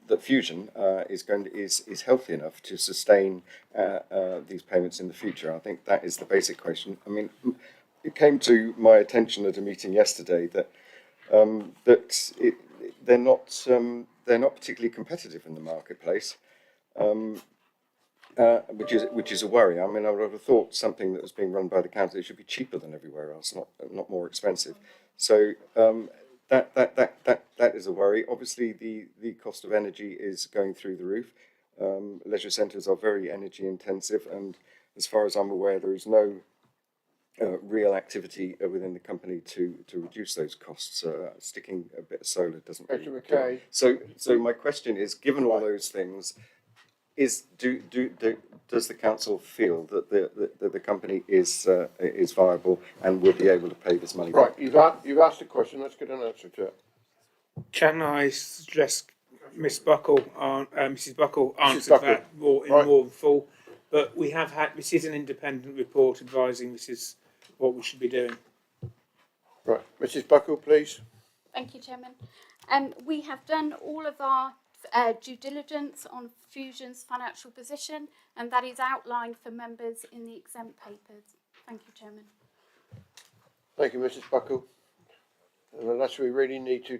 that Fusion is healthy enough to sustain these payments in the future? I think that is the basic question. I mean, it came to my attention at a meeting yesterday that they're not particularly competitive in the marketplace. Which is a worry. I mean, I would have thought something that was being run by the council, it should be cheaper than everywhere else, not more expensive. So that is a worry. Obviously, the cost of energy is going through the roof. Leisure centres are very energy intensive, and as far as I'm aware, there is no real activity within the company to reduce those costs. Sticking a bit of solar doesn't really do it. So my question is, given all those things, does the council feel that the company is viable and will be able to pay this money back? Right, you've asked a question. Let's get an answer to it. Can I suggest Mrs. Buckle answer that more full? But we have had, this is an independent report advising this is what we should be doing. Right, Mrs. Buckle, please. Thank you, Chairman. We have done all of our due diligence on Fusion's financial position, and that is outlined for members in the exempt papers. Thank you, Chairman. Thank you, Mrs. Buckle. And unless we really need to,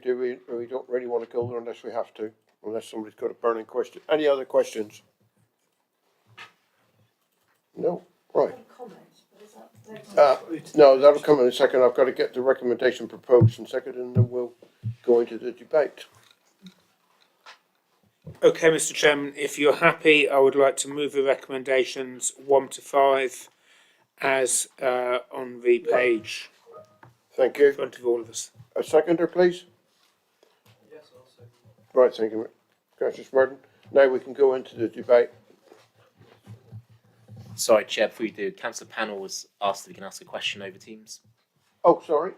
we don't really want to go there unless we have to, unless somebody's got a burning question. Any other questions? No? Right. No, that'll come in a second. I've got to get the recommendation proposed in second, and then we'll go into the debate. Okay, Mr. Chairman, if you're happy, I would like to move the recommendations 1 to 5 as on the page. Thank you. In front of all of us. A seconder, please. Yes, I'll second. Right, thank you, Councillor Smartin. Now we can go into the debate. Sorry, Chair, before you do, Councillor Panel was asked if he can ask a question over Teams. Oh, sorry.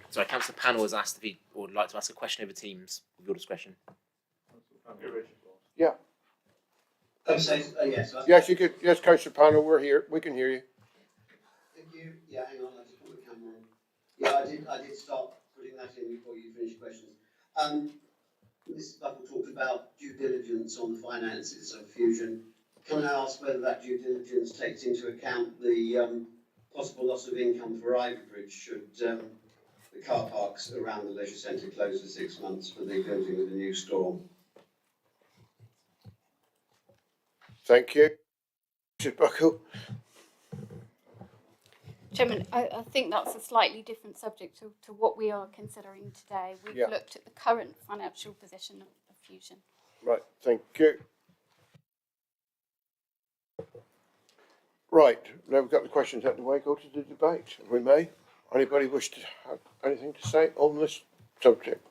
Sorry, Councillor Panel was asked if he would like to ask a question over Teams, with your discretion. Yeah. Yes. Yes, you could. Yes, Councillor Panel, we're here. We can hear you. Thank you. Yeah, hang on, I just put the camera on. Yeah, I did start putting that in before you finished questions. Mr. Buckle talked about due diligence on the finances of Fusion. Can I ask whether that due diligence takes into account the possible loss of income for Ivybridge should the car parks around the leisure centre close for 6 months for the building of the new store? Thank you. Mr. Buckle. Chairman, I think that's a slightly different subject to what we are considering today. We've looked at the current financial position of Fusion. Right, thank you. Right, now we've got the questions out of the way, go to the debate, if we may. Anybody wish to have anything to say on this subject?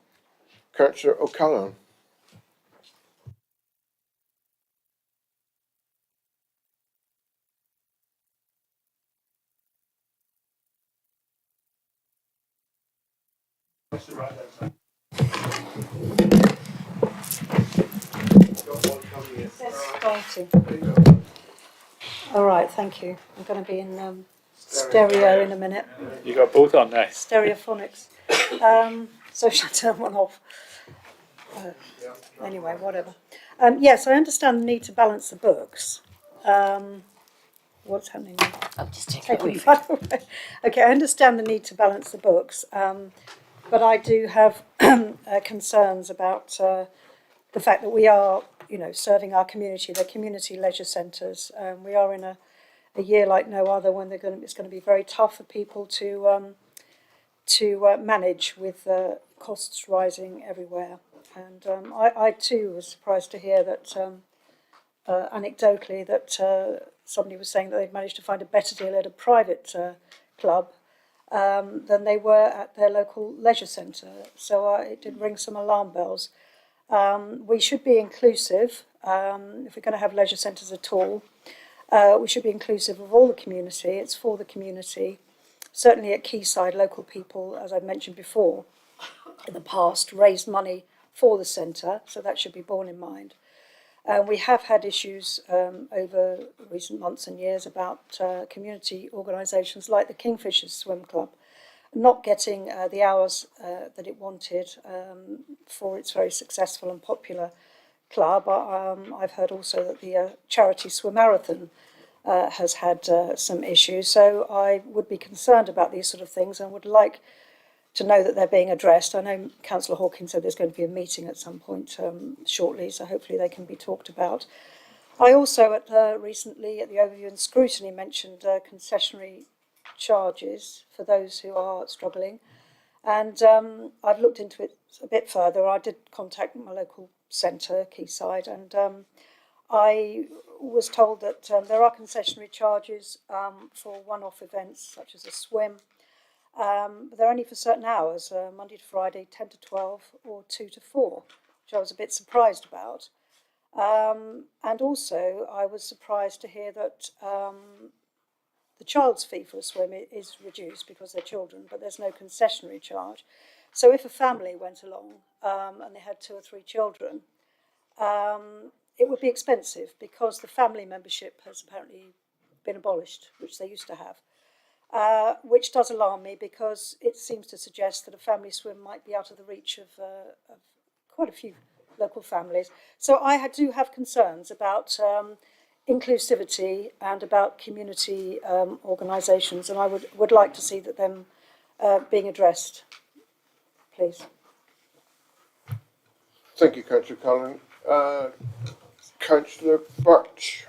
Councillor O'Callaghan. All right, thank you. I'm going to be in stereo in a minute. You got both on there. Stereophonics. So should I turn one off? Anyway, whatever. Yes, I understand the need to balance the books. What's happening now? I'll just take it away. Okay, I understand the need to balance the books, but I do have concerns about the fact that we are, serving our community, the community leisure centres. We are in a year like no other when it's going to be very tough for people to manage with costs rising everywhere. And I too was surprised to hear that anecdotally that somebody was saying that they'd managed to find a better deal at a private club than they were at their local leisure centre. So it did ring some alarm bells. We should be inclusive if we're going to have leisure centres at all. We should be inclusive of all the community. It's for the community. Certainly at Quayside, local people, as I've mentioned before, in the past, raised money for the centre, so that should be borne in mind. We have had issues over recent months and years about community organisations like the Kingfishers Swim Club not getting the hours that it wanted for its very successful and popular club. I've heard also that the charity swim marathon has had some issues, so I would be concerned about these sort of things and would like to know that they're being addressed. I know Councillor Hawkins said there's going to be a meeting at some point shortly, so hopefully they can be talked about. I also recently at the overview and scrutiny mentioned concessionary charges for those who are struggling, and I've looked into it a bit further. I did contact my local centre, Quayside, and I was told that there are concessionary charges for one-off events such as a swim, but they're only for certain hours, Monday to Friday, 10 to 12 or 2 to 4, which I was a bit surprised about. And also I was surprised to hear that the child's fee for a swim is reduced because they're children, but there's no concessionary charge. So if a family went along and they had 2 or 3 children, it would be expensive because the family membership has apparently been abolished, which they used to have. Which does alarm me because it seems to suggest that a family swim might be out of the reach of quite a few local families. So I do have concerns about inclusivity and about community organisations, and I would like to see that them being addressed, please. Thank you, Councillor Cullen. Councillor Birch.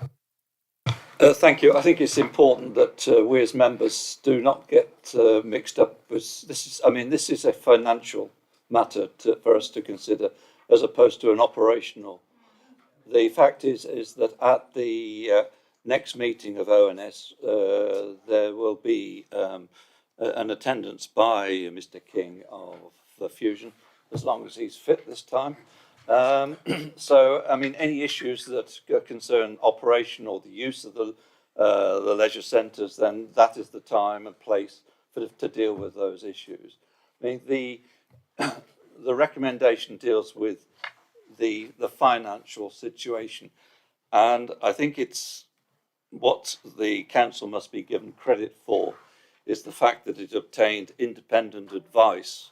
Thank you. I think it's important that we as members do not get mixed up with this. This is a financial matter for us to consider as opposed to an operational. The fact is that at the next meeting of ONS, there will be an attendance by Mr. King of the Fusion, as long as he's fit this time. So, any issues that concern operation or the use of the the leisure centres, then that is the time and place to deal with those issues. I mean, the recommendation deals with the financial situation, and I think it's what the council must be given credit for is the fact that it obtained independent advice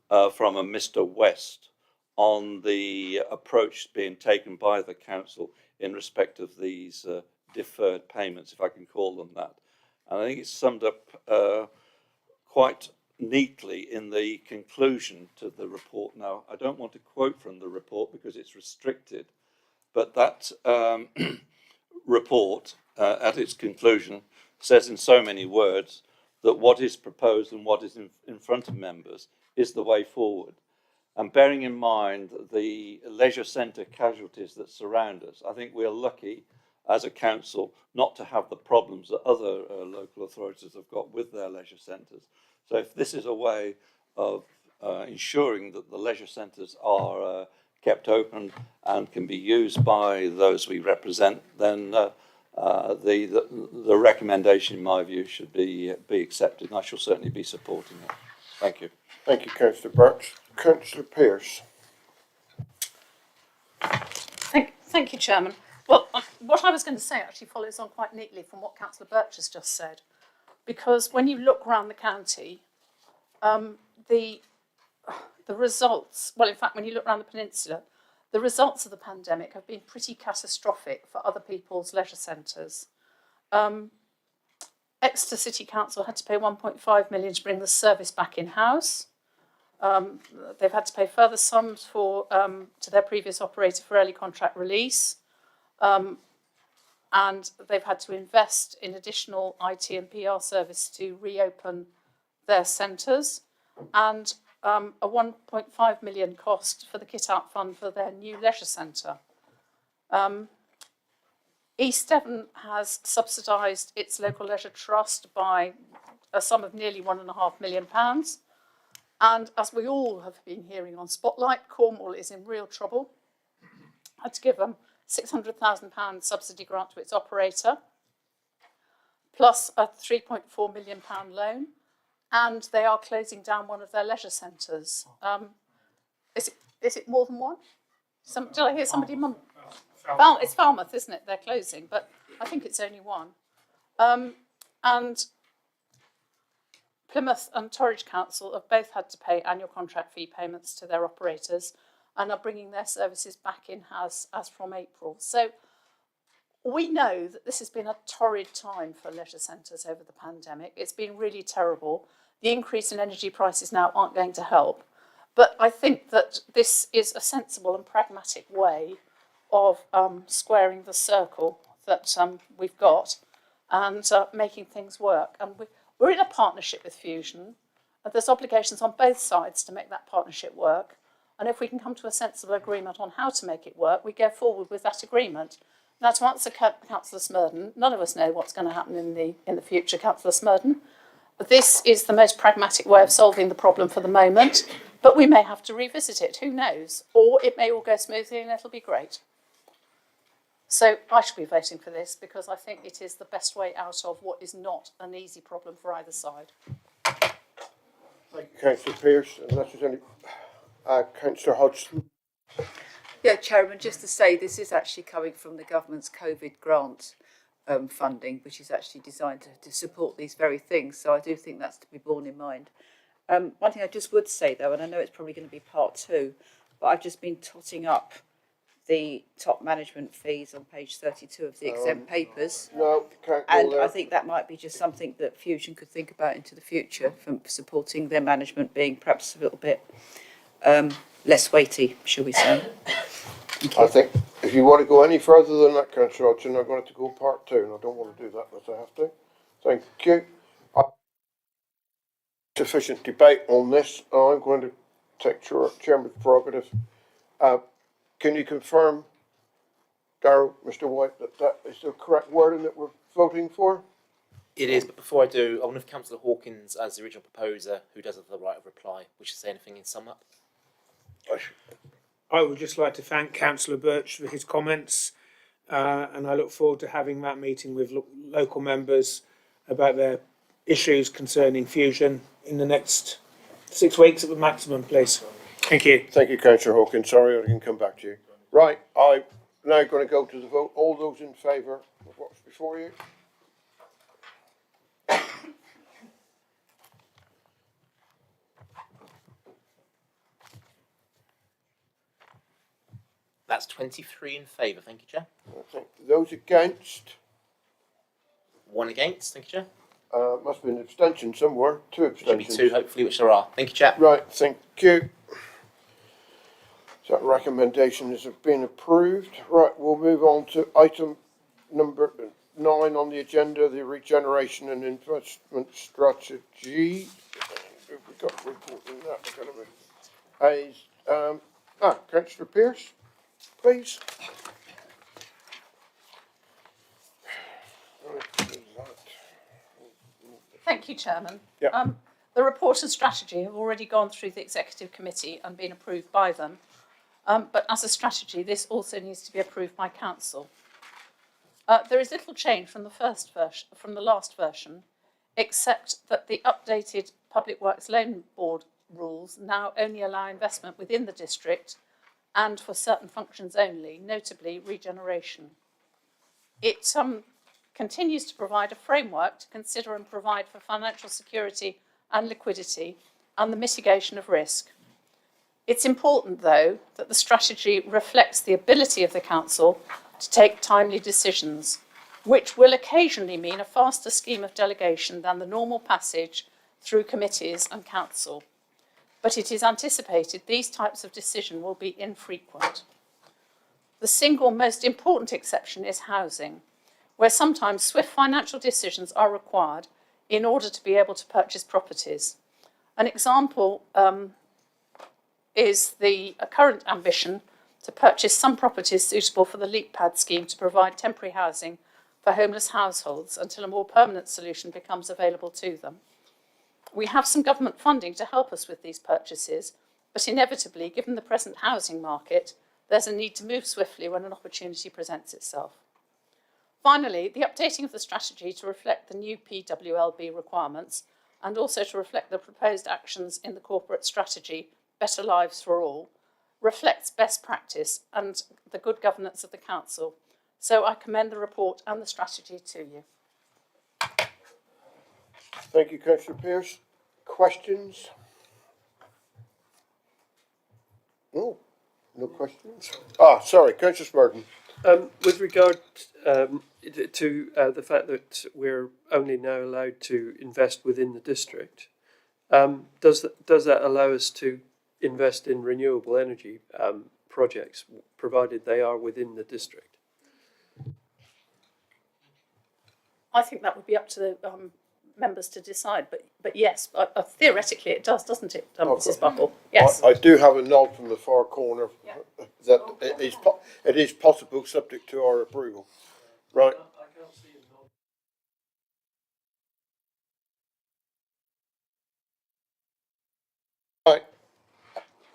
from a Mr. West on the approach being taken by the council in respect of these deferred payments, if I can call them that. And I think it's summed up quite neatly in the conclusion to the report. Now, I don't want to quote from the report because it's restricted, but that report at its conclusion says in so many words that what is proposed and what is in front of members is the way forward. And bearing in mind the leisure centre casualties that surround us, I think we're lucky as a council not to have the problems that other local authorities have got with their leisure centres. So if this is a way of ensuring that the leisure centres are kept open and can be used by those we represent, then the recommendation, in my view, should be accepted, and I shall certainly be supporting it. Thank you. Thank you, Councillor Birch. Councillor Pearce. Thank you, Chairman. Well, what I was going to say actually follows on quite neatly from what Councillor Birch has just said, because when you look around the county, the results, well, in fact, when you look around the peninsula, the results of the pandemic have been pretty catastrophic for other people's leisure centres. Exeter City Council had to pay 1.5 million to bring the service back in-house. They've had to pay further sums to their previous operator for early contract release. And they've had to invest in additional IT and PR service to reopen their centres, and a 1.5 million cost for the kit out fund for their new leisure centre. East Devon has subsidised its local leisure trust by a sum of nearly £1.5 million. And as we all have been hearing on Spotlight, Cornwall is in real trouble. I had to give them £600,000 subsidy grant to its operator, plus a £3.4 million loan, and they are closing down one of their leisure centres. Is it more than one? Did I hear somebody? It's Falmouth, isn't it? They're closing, but I think it's only one. And Plymouth and Torridge Council have both had to pay annual contract fee payments to their operators and are bringing their services back in-house as from April. So we know that this has been a torrid time for leisure centres over the pandemic. It's been really terrible. The increase in energy prices now aren't going to help. But I think that this is a sensible and pragmatic way of squaring the circle that we've got and making things work. And we're in a partnership with Fusion, and there's obligations on both sides to make that partnership work. And if we can come to a sensible agreement on how to make it work, we go forward with that agreement. Now, to answer Councillor Smurden, none of us know what's going to happen in the future, Councillor Smurden. But this is the most pragmatic way of solving the problem for the moment, but we may have to revisit it, who knows? Or it may all go smoothly and it'll be great. So I shall be voting for this because I think it is the best way out of what is not an easy problem for either side. Thank you, Councillor Pearce. Unless there's any... Councillor Hodgson. Yeah, Chairman, just to say this is actually coming from the government's COVID grant funding, which is actually designed to support these very things. So I do think that's to be borne in mind. One thing I just would say, though, and I know it's probably going to be part two, but I've just been totting up the top management fees on page 32 of the exempt papers. No, can't go and there. I think that might be just something that Fusion could think about into the future for supporting their management being perhaps a little bit less weighty, shall we say. I think if you want to go any further than that, Councillor Hodgson, I'm going to have to go part two, and I don't want to do that unless I have to. Thank you. Sufficient debate on this. I'm going to take Chairman's prerogative. Can you confirm, Darryl, Mr. White, that that is the correct wording that we're voting for? It is, but before I do, I wonder if Councillor Hawkins, as the original proposer, who does have the right of reply, wishes to say anything in sum up? I would just like to thank Councillor Birch for his comments. and I look forward to having that meeting with local members about their issues concerning fusion in the next 6 weeks at the maximum, please. Thank you. Thank you, Councillor Hawkins. Sorry I can come back to you. Right, I'm now going to go to the vote. All those in favour of what's before you? That's 23 in favour, thank you, Chair. Those against? 1 against, thank you, Chair. Must be an abstention somewhere. 2 abstentions. Should be 2, hopefully, which there are. Thank you, Chair. Right, thank you. So that recommendation has been approved. Right, we'll move on to item number 9 on the agenda, the regeneration and investment strategy. We've got a report in that. Councillor Pearce, please. Thank you, Chairman. Yeah. The report and strategy have already gone through the Executive Committee and been approved by them. But as a strategy, this also needs to be approved by Council. There is little change from the last version, except that the updated Public Works Loan Board rules now only allow investment within the district and for certain functions only, notably regeneration. It continues to provide a framework to consider and provide for financial security and liquidity and the mitigation of risk. It's important, though, that the strategy reflects the ability of the Council to take timely decisions, which will occasionally mean a faster scheme of delegation than the normal passage through committees and Council. But it is anticipated these types of decision will be infrequent. The single most important exception is housing, where sometimes swift financial decisions are required in order to be able to purchase properties. An example is the current ambition to purchase some properties suitable for the LEAP pad scheme to provide temporary housing for homeless households until a more permanent solution becomes available to them. We have some government funding to help us with these purchases, but inevitably, given the present housing market, there's a need to move swiftly when an opportunity presents itself. Finally, the updating of the strategy to reflect the new PWLB requirements and also to reflect the proposed actions in the corporate strategy, Better Lives for All, reflects best practice and the good governance of the Council. So I commend the report and the strategy to you. Thank you, Councillor Pearce. Questions? No, no questions. Sorry, Councillor Smurden. With regard to the fact that we're only now allowed to invest within the district, does that allow us to invest in renewable energy projects, provided they are within the district? I think that would be up to the members to decide, but yes, theoretically it does, doesn't it, Mrs. Buckle? Yes. I do have a nod from the far corner that it is possible, subject to our approval. Right. Right.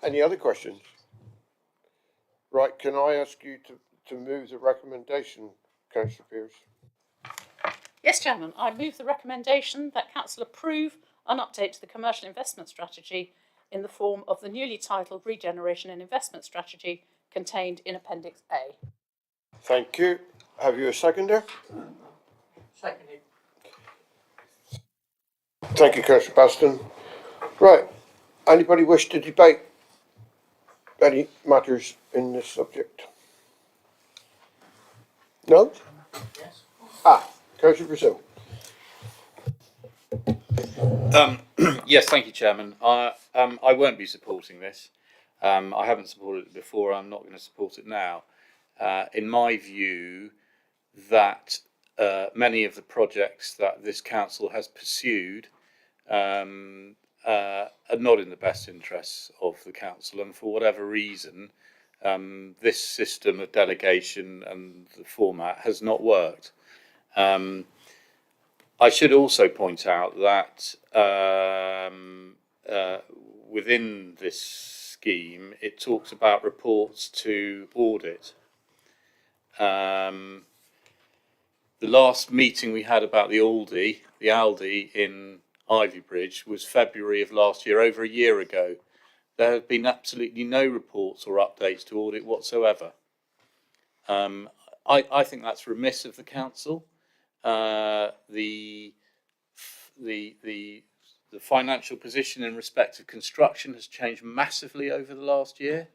Any other questions? Right. Can I ask you to move the recommendation, Councillor Pearce? Yes, Chairman, I move the recommendation that Council approve an update to the commercial investment strategy in the form of the newly titled Regeneration and Investment Strategy contained in Appendix A. Thank you. Have you a seconder? Seconded. Thank you, Councillor Baston. Right. Anybody wish to debate any matters in this subject? No? Yes. Councillor Brazil. Yes, thank you, Chairman. I won't be supporting this. I haven't supported it before. I'm not going to support it now. In my view, that many of the projects that this council has pursued are not in the best interests of the council, and for whatever reason, this system of delegation and the format has not worked. I should also point out that within this scheme, it talks about reports to audit. The last meeting we had about the Aldi in Ivybridge was February of last year, over a year ago. There have been absolutely no reports or updates to audit whatsoever. I think that's remiss of the council. The financial position in respect of construction has changed massively over the last year,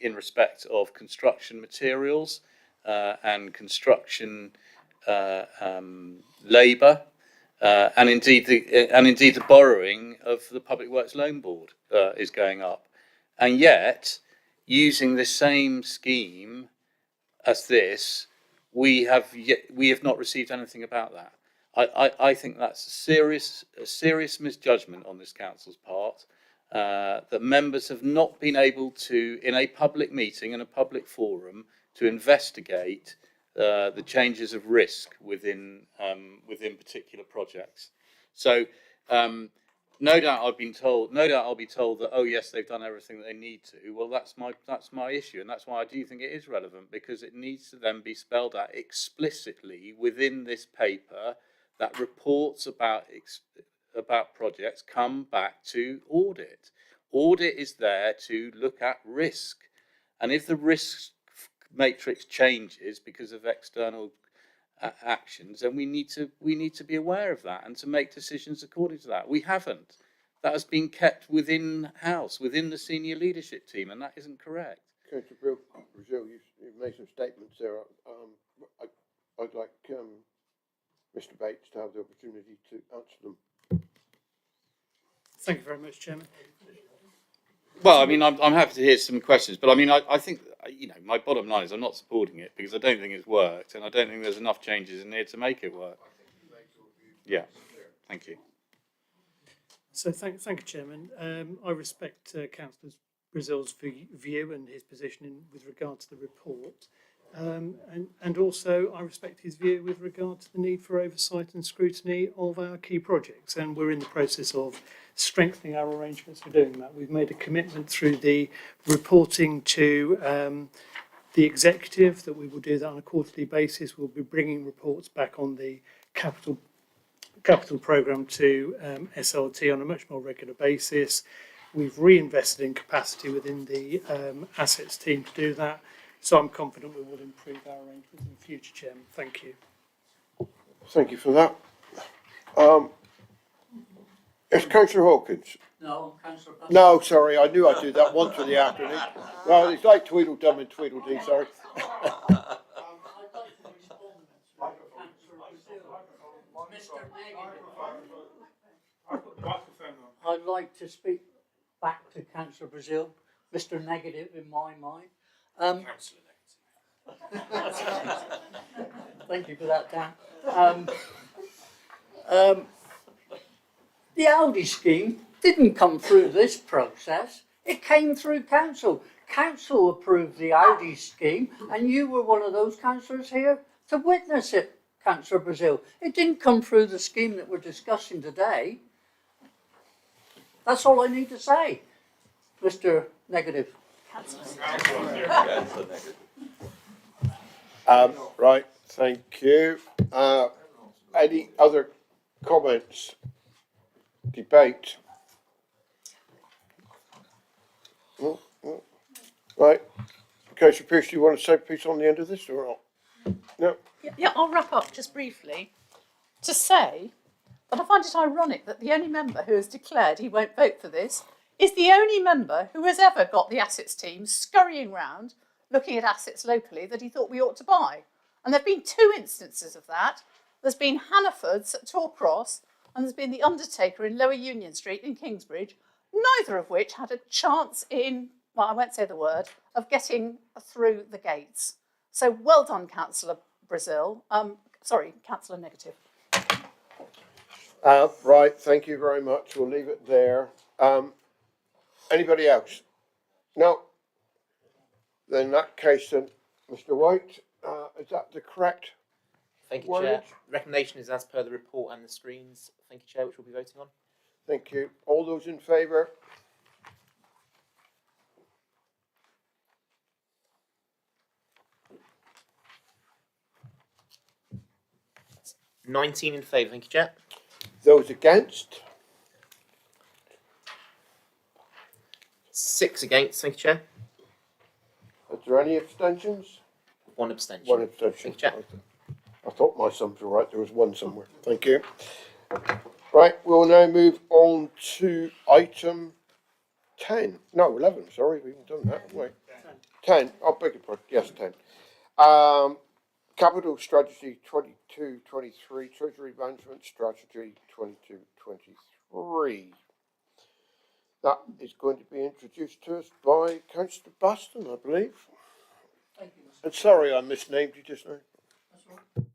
in respect of construction materials and construction labour, and indeed the borrowing of the Public Works Loan Board is going up, and yet using the same scheme as this, we have not received anything about that. I think that's a serious misjudgment on this council's part. That members have not been able to, in a public meeting, in a public forum, to investigate the changes of risk within particular projects. So no doubt I'll be told that, oh yes, they've done everything that they need to. Well, that's my issue, and that's why I do think it is relevant, because it needs to then be spelled out explicitly within this paper that reports about projects come back to audit. Audit is there to look at risk, and if the risk matrix changes because of external actions, then we need to be aware of that and to make decisions according to that. We haven't. That has been kept within house, within the senior leadership team, and that isn't correct. Councillor Brazil, you've made some statements there. I'd like Mr. Bates to have the opportunity to answer them. Thank you very much, Chairman. Well, I mean, I'm happy to hear some questions, but I mean, I think, my bottom line is I'm not supporting it because I don't think it's worked, and I don't think there's enough changes in here to make it work. Yeah, thank you. So thank you, Chairman. I respect Councillor Brazil's view and his position with regard to the report. And also I respect his view with regard to the need for oversight and scrutiny of our key projects, and we're in the process of strengthening our arrangements for doing that. We've made a commitment through the reporting to the executive that we will do that on a quarterly basis. We'll be bringing reports back on the capital programme to SLT on a much more regular basis. We've reinvested in capacity within the assets team to do that. So I'm confident we will improve our arrangements in the future, Chairman. Thank you. Thank you for that. Yes, Councillor Hawkins. No, Councillor. No, sorry, I knew I'd do that once in the afternoon. Well, it's like Tweedledum and Tweedledee, sorry. I'd like to speak back to Councillor Brazil, Mr. Negative in my mind. Councillor Negative. Thank you for that, Dan. The Aldi scheme didn't come through this process. It came through council. Council approved the Aldi scheme, and you were one of those councillors here to witness it, Councillor Brazil. It didn't come through the scheme that we're discussing today. That's all I need to say, Mr. Negative. Right, thank you. Any other comments? Debate? Right. Councillor Pearce, do you want to say a piece on the end of this or not? No? Yeah, I'll wrap up just briefly to say that I find it ironic that the only member who has declared he won't vote for this is the only member who has ever got the assets team scurrying round looking at assets locally that he thought we ought to buy. And there have been two instances of that. There's been Hannaford's at Torcross, and there's been the Undertaker in Lower Union Street in Kingsbridge, neither of which had a chance in, well, I won't say the word, of getting through the gates. So well done, Councillor Brazil. Councillor Negative. Right, thank you very much. We'll leave it there. Anybody else? No? Then in that case, then, Mr. White, is that the correct Thank you, wordage? Chair. The recommendation is as per the report and the screens. Thank you, Chair, which we'll be voting on. Thank you. All those in favour? $19 in favour, thank you, Chair. Those against? 6 against, thank you, Chair. Are there any abstentions? 1 abstention. One abstention. Thank you, Chair. I thought my sums were right. There was one somewhere. Thank you. Right, we'll now move on to item 10. No, 11. Sorry, we haven't done that, haven't we? 10. Oh, beg your pardon. Yes, 10. Capital Strategy 22-23, Treasury Management Strategy 22-23. That is going to be introduced to us by Councillor Baston, I believe. Thank you, Mr. And sorry I misnamed you just now. That's all right.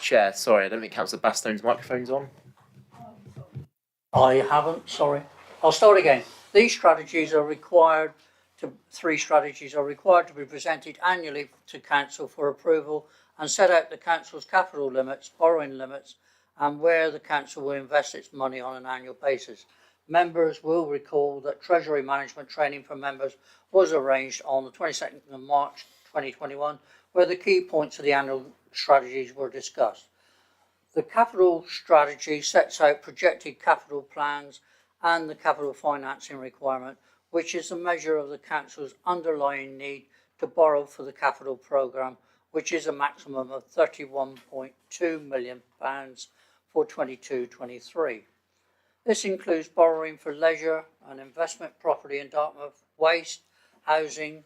Chair, sorry, I don't think Councillor Bastone's microphone's on. I haven't, sorry. I'll start again. These strategies are required to, 3 strategies are required to be presented annually to Council for approval and set out the Council's capital limits, borrowing limits, and where the Council will invest its money on an annual basis. Members will recall that Treasury Management training for members was arranged on the 22nd of March 2021, where the key points of the annual strategies were discussed. The capital strategy sets out projected capital plans and the capital financing requirement, which is a measure of the Council's underlying need to borrow for the capital programme, which is a maximum of £31.2 million for 22-23. This includes borrowing for leisure and investment property in Dartmouth, waste, housing,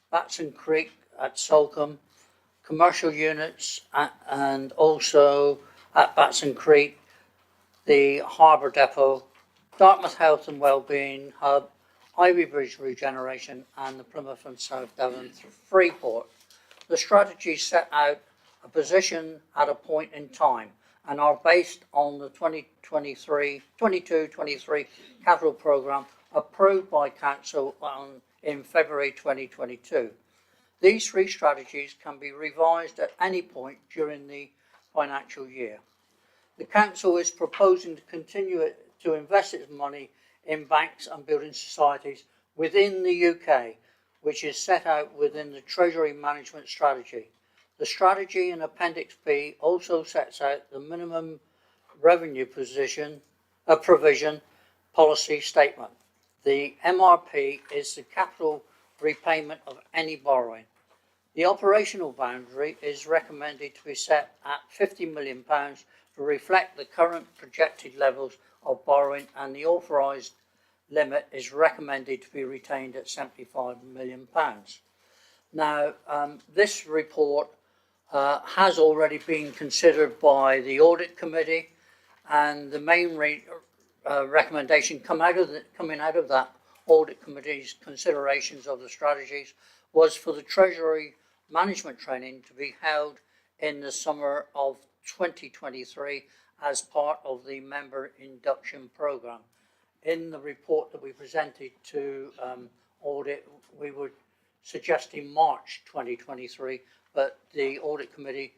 Batson Creek at Salcombe, commercial units, and also at Batson Creek, the Harbour Depot, Dartmouth Health and Wellbeing Hub, Ivy Bridge Regeneration, and the Plymouth and South Devon Freeport. The strategies set out a position at a point in time and are based on the 22-23 capital programme approved by Council in February 2022. These 3 strategies can be revised at any point during the financial year. The Council is proposing to continue to invest its money in banks and building societies within the UK, which is set out within the Treasury Management Strategy. The strategy in Appendix B also sets out the minimum revenue provision policy statement. The MRP is the capital repayment of any borrowing. The operational boundary is recommended to be set at £50 million to reflect the current projected levels of borrowing, and the authorised limit is recommended to be retained at £75 million. Now, this report has already been considered by the Audit Committee, and the main recommendation coming out of that Audit Committee's considerations of the strategies was for the Treasury Management training to be held in the summer of 2023 as part of the member induction programme. In the report that we presented to Audit, we were suggesting March 2023, but the Audit Committee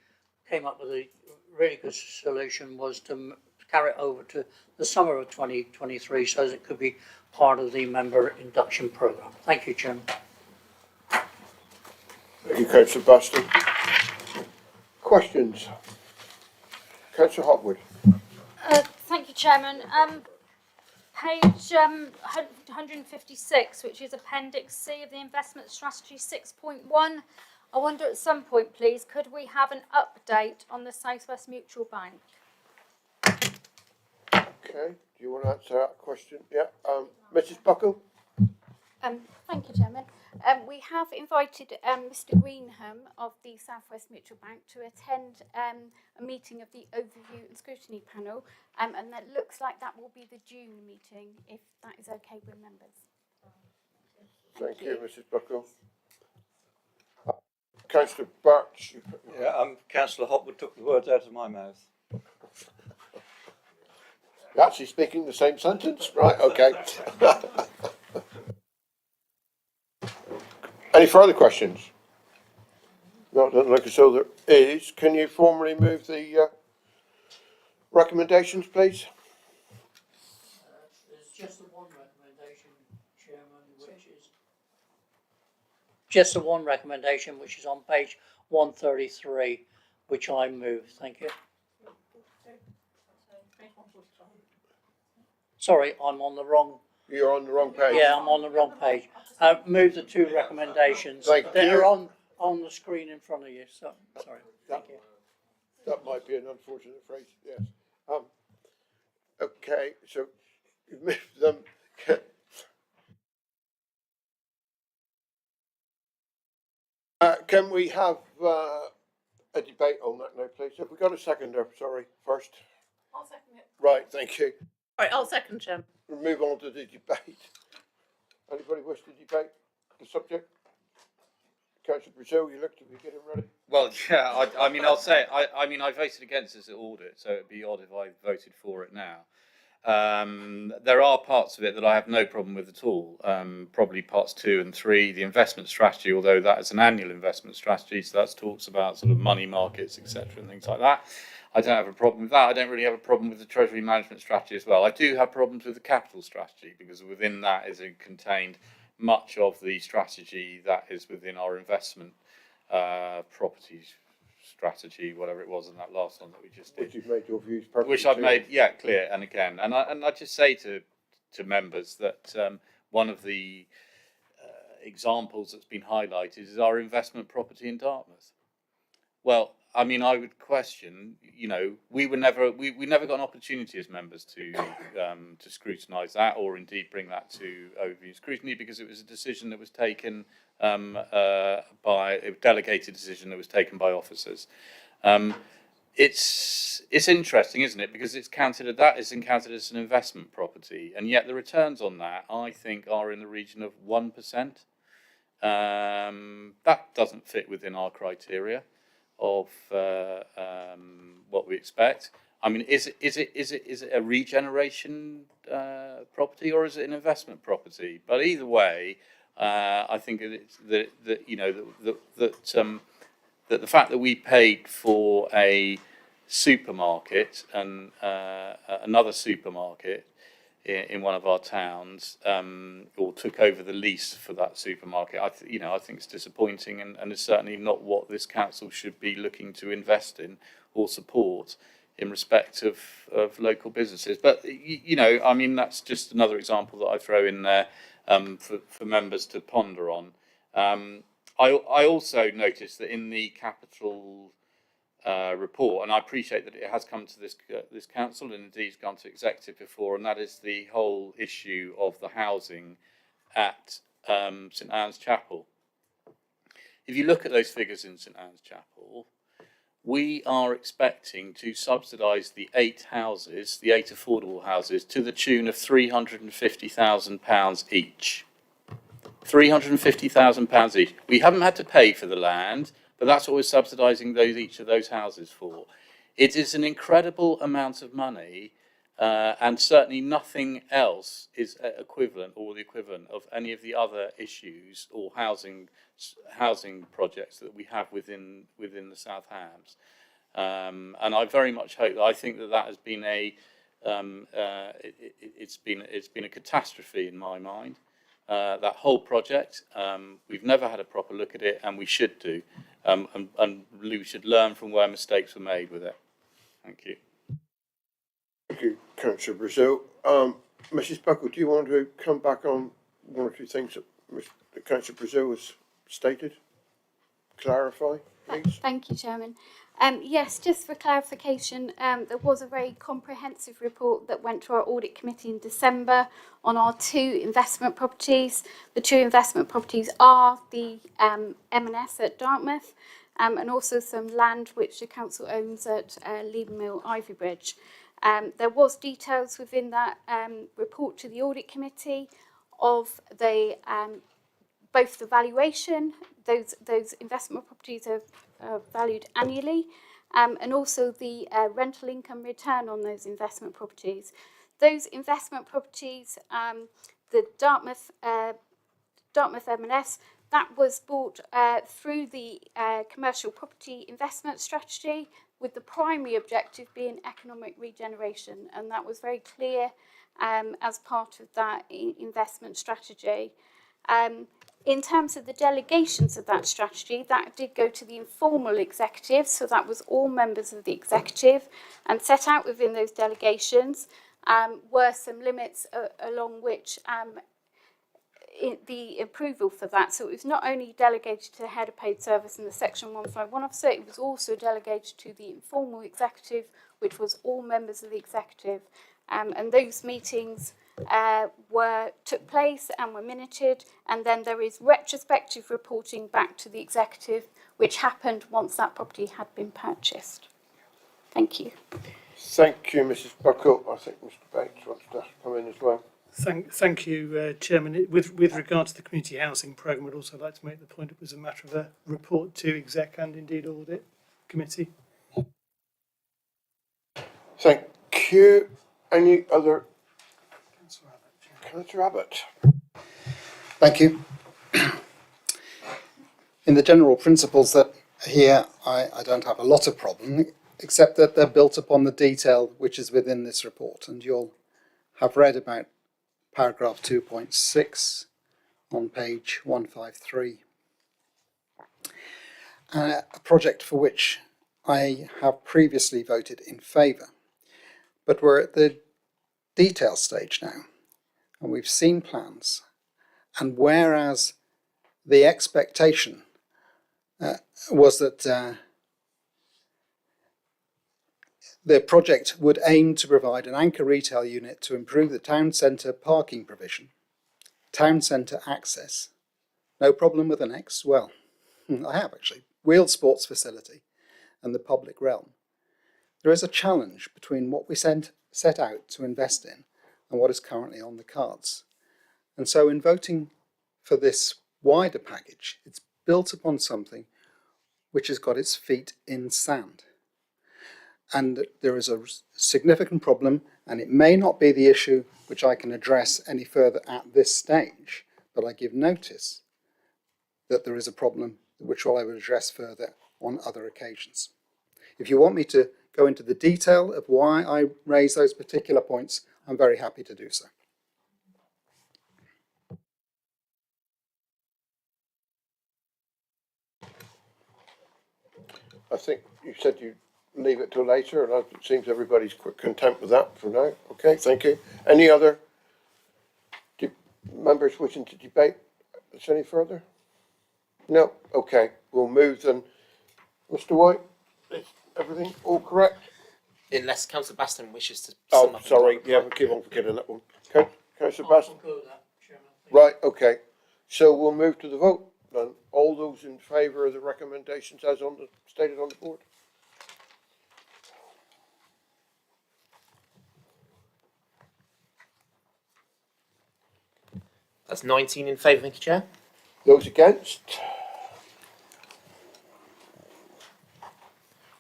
came up with a really good solution, was to carry it over to the summer of 2023 so that it could be part of the member induction programme. Thank you, Chairman. Thank you, Councillor Baston. Questions? Councillor Hopwood. Thank you, Chairman. Page 156, which is Appendix C of the Investment Strategy 6.1. I wonder at some point, please, could we have an update on the South West Mutual Bank? Okay, do you want to answer that question? Yeah, Mrs. Buckle? Thank you, Chairman. We have invited Mr. Greenham of the South West Mutual Bank to attend a meeting of the Overview and Scrutiny Panel, and that looks like that will be the June meeting, if that is okay with members. Thank you, Mrs. Buckle. Councillor Birch. Yeah, Councillor Hopwood took the words out of my mouth. You're actually speaking the same sentence? Right, okay. Any further questions? No, doesn't look as though there is. Can you formally move the recommendations, please? There's just the one recommendation, Chairman, which is just the one recommendation, which is on page 133, which I move. Thank you. Sorry, I'm on the wrong. You're on the wrong page. Yeah, I'm on the wrong page. Move the two recommendations that are on the screen in front of you. So, sorry. Thank you. That might be an unfortunate phrase, yes. Okay, so you've moved them. Can we have a debate on that now, please? Have we got a seconder? Sorry, first. I'll second it. Right, thank you. Right, I'll second, Chairman. We'll move on to the debate. Anybody wish to debate the subject? Councillor Brazil, you look to be getting ready. Well, yeah, I mean, I'll say, I mean, I voted against this audit, so it'd be odd if I voted for it now. There are parts of it that I have no problem with at all. Probably parts 2 and 3, the investment strategy, although that is an annual investment strategy, so that talks about sort of money markets, etc., and things like that. I don't have a problem with that. I don't really have a problem with the treasury management strategy as well. I do have problems with the capital strategy, because within that is contained much of the strategy that is within our investment property strategy, whatever it was in that last one that we just did. Which you've made your views perfectly Which I've clear. made, yeah, clear and again. And I just say to members that one of the examples that's been highlighted is our investment property in Dartmouth. Well, I mean, I would question, you know, we never got an opportunity as members to scrutinise that, or indeed bring that to overview scrutiny, because it was a decision that was taken by a delegated decision that was taken by officers. It's interesting, isn't it? Because it's counted as an investment property, and yet the returns on that, I think, are in the region of 1%. That doesn't fit within our criteria of what we expect. I mean, is it a regeneration property, or is it an investment property? But either way, I think it's that the fact that we paid for a supermarket and another supermarket in one of our towns, or took over the lease for that supermarket, I think it's disappointing, and is certainly not what this council should be looking to invest in or support in respect of local businesses. But I mean, that's just another example that I throw in there for members to ponder on. I also noticed that in the capital report, and I appreciate that it has come to this council and indeed it's gone to executive before, and that is the whole issue of the housing at St Anne's Chapel. If you look at those figures in St Anne's Chapel, we are expecting to subsidise the 8 houses, the 8 affordable houses, to the tune of £350,000 each. £350,000 each. We haven't had to pay for the land, but that's what we're subsidising each of those houses for. It is an incredible amount of money, and certainly nothing else is equivalent or the equivalent of any of the other issues or housing projects that we have within the South Hams. And I very much hope. I think that has been it's been a catastrophe in my mind. That whole project, we've never had a proper look at it, and we should do. And we should learn from where mistakes were made with it. Thank you. Thank you, Councillor Brazil. Mrs. Buckle, do you want to come back on one or two things that Councillor Brazil has stated? clarify, please? Thank you, Chairman. Yes, just for clarification, there was a very comprehensive report that went to our audit committee in December on our 2 investment properties. The 2 investment properties are the M&S at Dartmouth and also some land which the council owns at Leaden Mill, Ivybridge. There was details within that report to the audit committee of the both the valuation, those investment properties are valued annually, and also the rental income return on those investment properties. Those investment properties, the Dartmouth M&S, that was bought through the commercial property investment strategy, with the primary objective being economic regeneration, and that was very clear as part of that investment strategy. In terms of the delegations of that strategy, that did go to the informal executive, so that was all members of the executive, and set out within those delegations were some limits along which the approval for that. So it was not only delegated to the head of paid service and the Section 151 officer, it was also delegated to the informal executive, which was all members of the executive. And those meetings took place and were minuted, and then there is retrospective reporting back to the executive, which happened once that property had been purchased. Thank you. Thank you, Mrs. Buckle. I think Mr. Bates wants to come in as well. Thank you, Chairman. With regard to the community housing programme, I'd also like to make the point it was a matter of a report to exec and indeed audit committee. Thank you. Any other? Councillor Abbott. Thank you. In the general principles that are here, I don't have a lot of problem, except that they're built upon the detail which is within this report, and you'll have read about paragraph 2.6 on page 153. A project for which I have previously voted in favour, but we're at the detail stage now, and we've seen plans, and whereas the expectation was that the project would aim to provide an anchor retail unit to improve the town centre parking provision, town centre access, no problem with the next, well, I have actually, wheeled sports facility and the public realm. There is a challenge between what we set out to invest in and what is currently on the cards. And so in voting for this wider package, it's built upon something which has got its feet in sand. And there is a significant problem, and it may not be the issue which I can address any further at this stage, but I give notice that there is a problem which I will address further on other occasions. If you want me to go into the detail of why I raise those particular points, I'm very happy to do so. I think you said you'd leave it till later, and it seems everybody's quite content with that for now. Okay, thank you. Any other members wishing to debate this any further? No? Okay, we'll move then. Mr. White, is everything all correct? Unless Councillor Baston wishes to. Oh, sorry, yeah, we'll keep on forgetting that one. Okay, Councillor Baston? Right, okay. So we'll move to the vote then. All those in favour of the recommendations as stated on the board? That's 19 in favour, thank you, Chair. Those against?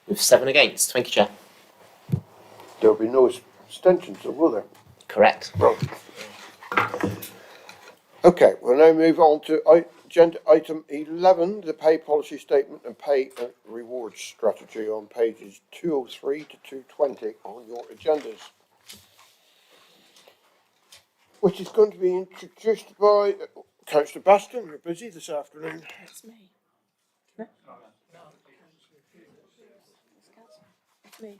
With 7 against, thank you, Chair. There'll be no abstentions, will there? Correct. Right. Okay, we'll now move on to agenda item 11, the pay policy statement and pay and rewards strategy on pages 203 to 220 on your agendas, which is going to be introduced by Councillor Baston. You're busy this afternoon. It's me. No. It's me.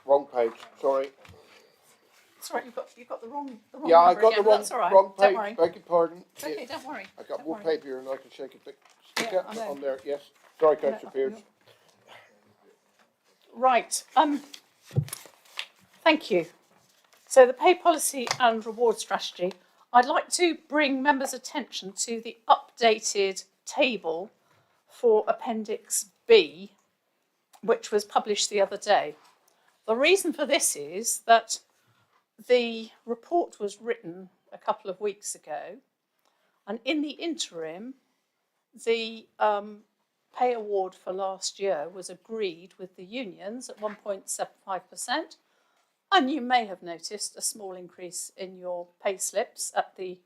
Wrong page, sorry. It's right, you've got the wrong Yeah, I number got again, the wrong, that's all right. wrong Don't page, worry. beg your pardon. It's okay, don't worry. I got Don't more worry. paper here and I can shake it. get I that know. on there, yes. Sorry, Councillor Pearce. Right. Thank you. So the pay policy and reward strategy, I'd like to bring members' attention to the updated table for Appendix B, which was published the other day. The reason for this is that the report was written a couple of weeks ago, and in the interim, the pay award for last year was agreed with the unions at 1.75%. And you may have noticed a small increase in your pay slips at the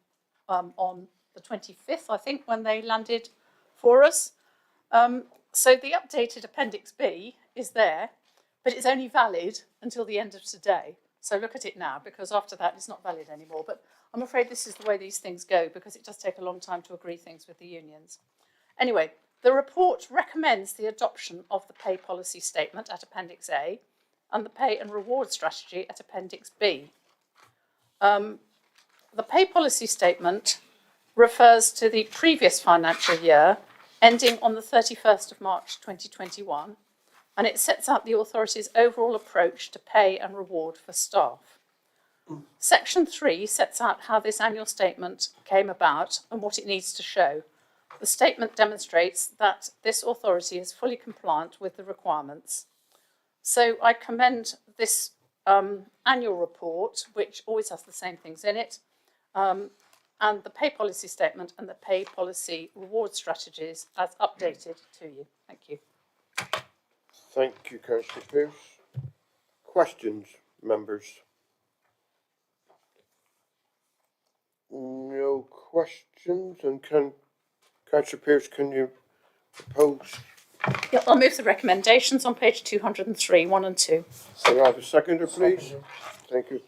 on the 25th, I think, when they landed for us. So the updated Appendix B is there, but it's only valid until the end of today. So look at it now, because after that it's not valid anymore. But I'm afraid this is the way these things go, because it does take a long time to agree things with the unions. Anyway, the report recommends the adoption of the pay policy statement at Appendix A and the pay and reward strategy at Appendix B. The pay policy statement refers to the previous financial year ending on the 31st of March 2021, and it sets out the authority's overall approach to pay and reward for staff. Section 3 sets out how this annual statement came about and what it needs to show. The statement demonstrates that this authority is fully compliant with the requirements. So I commend this annual report, which always has the same things in it, and the pay policy statement and the pay policy reward strategies as updated to you. Thank you. Thank you, Councillor Pearce. Questions, members? No questions, and Councillor Pearce, can you propose? Yeah, I'll move the recommendations on page 203, 1 and 2. Can I have a seconder, please? Thank you.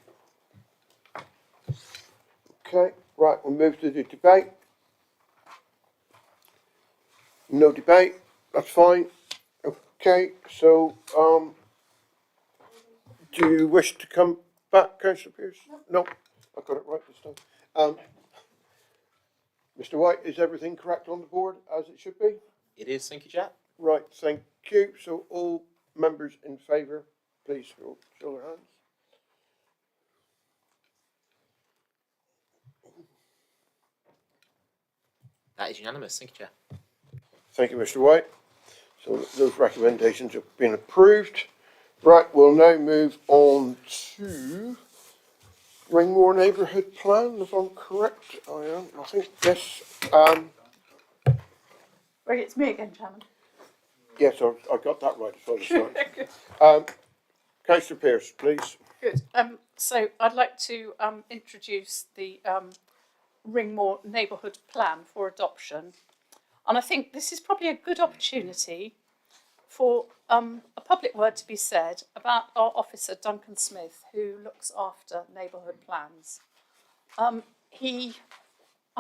Okay, right, we'll move to the debate. No debate, that's fine. Okay, so, do you wish to come back, Councillor Pearce? No, I got it right this time. Mr. White, is everything correct on the board as it should be? It is, thank you, Jack. Right, thank you. So all members in favour, please show their hands. That is unanimous, thank you, Chair. Thank you, Mr. White. So those recommendations have been approved. Right, we'll now move on to Ringmore Neighbourhood Plan, if I'm correct. I am, I think, yes. Right, it's me again, Chairman. Yes, I got that right as well this time. Councillor Pearce, please. Good. So I'd like to introduce the Ringmore Neighbourhood Plan for adoption. And I think this is probably a good opportunity for a public word to be said about our officer, Duncan Smith, who looks after neighbourhood plans. I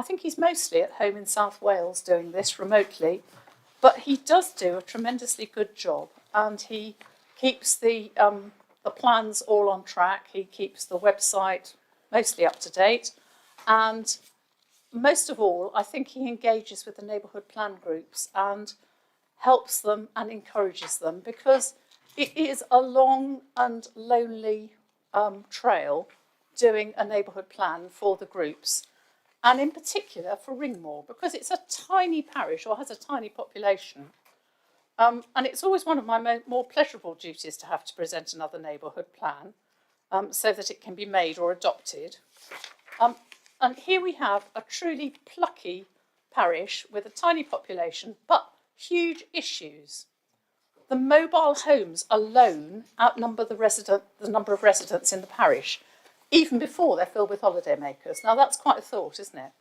think he's mostly at home in South Wales doing this remotely, but he does do a tremendously good job, and he keeps the plans all on track. He keeps the website mostly up to date, and most of all, I think he engages with the neighbourhood plan groups and helps them and encourages them, because it is a long and lonely trail doing a neighbourhood plan for the groups, and in particular for Ringmore, because it's a tiny parish or has a tiny population. And it's always one of my more pleasurable duties to have to present another neighbourhood plan so that it can be made or adopted. And here we have a truly plucky parish with a tiny population, but huge issues. The mobile homes alone outnumber the number of residents in the parish, even before they're filled with holidaymakers. Now that's quite a thought, isn't it?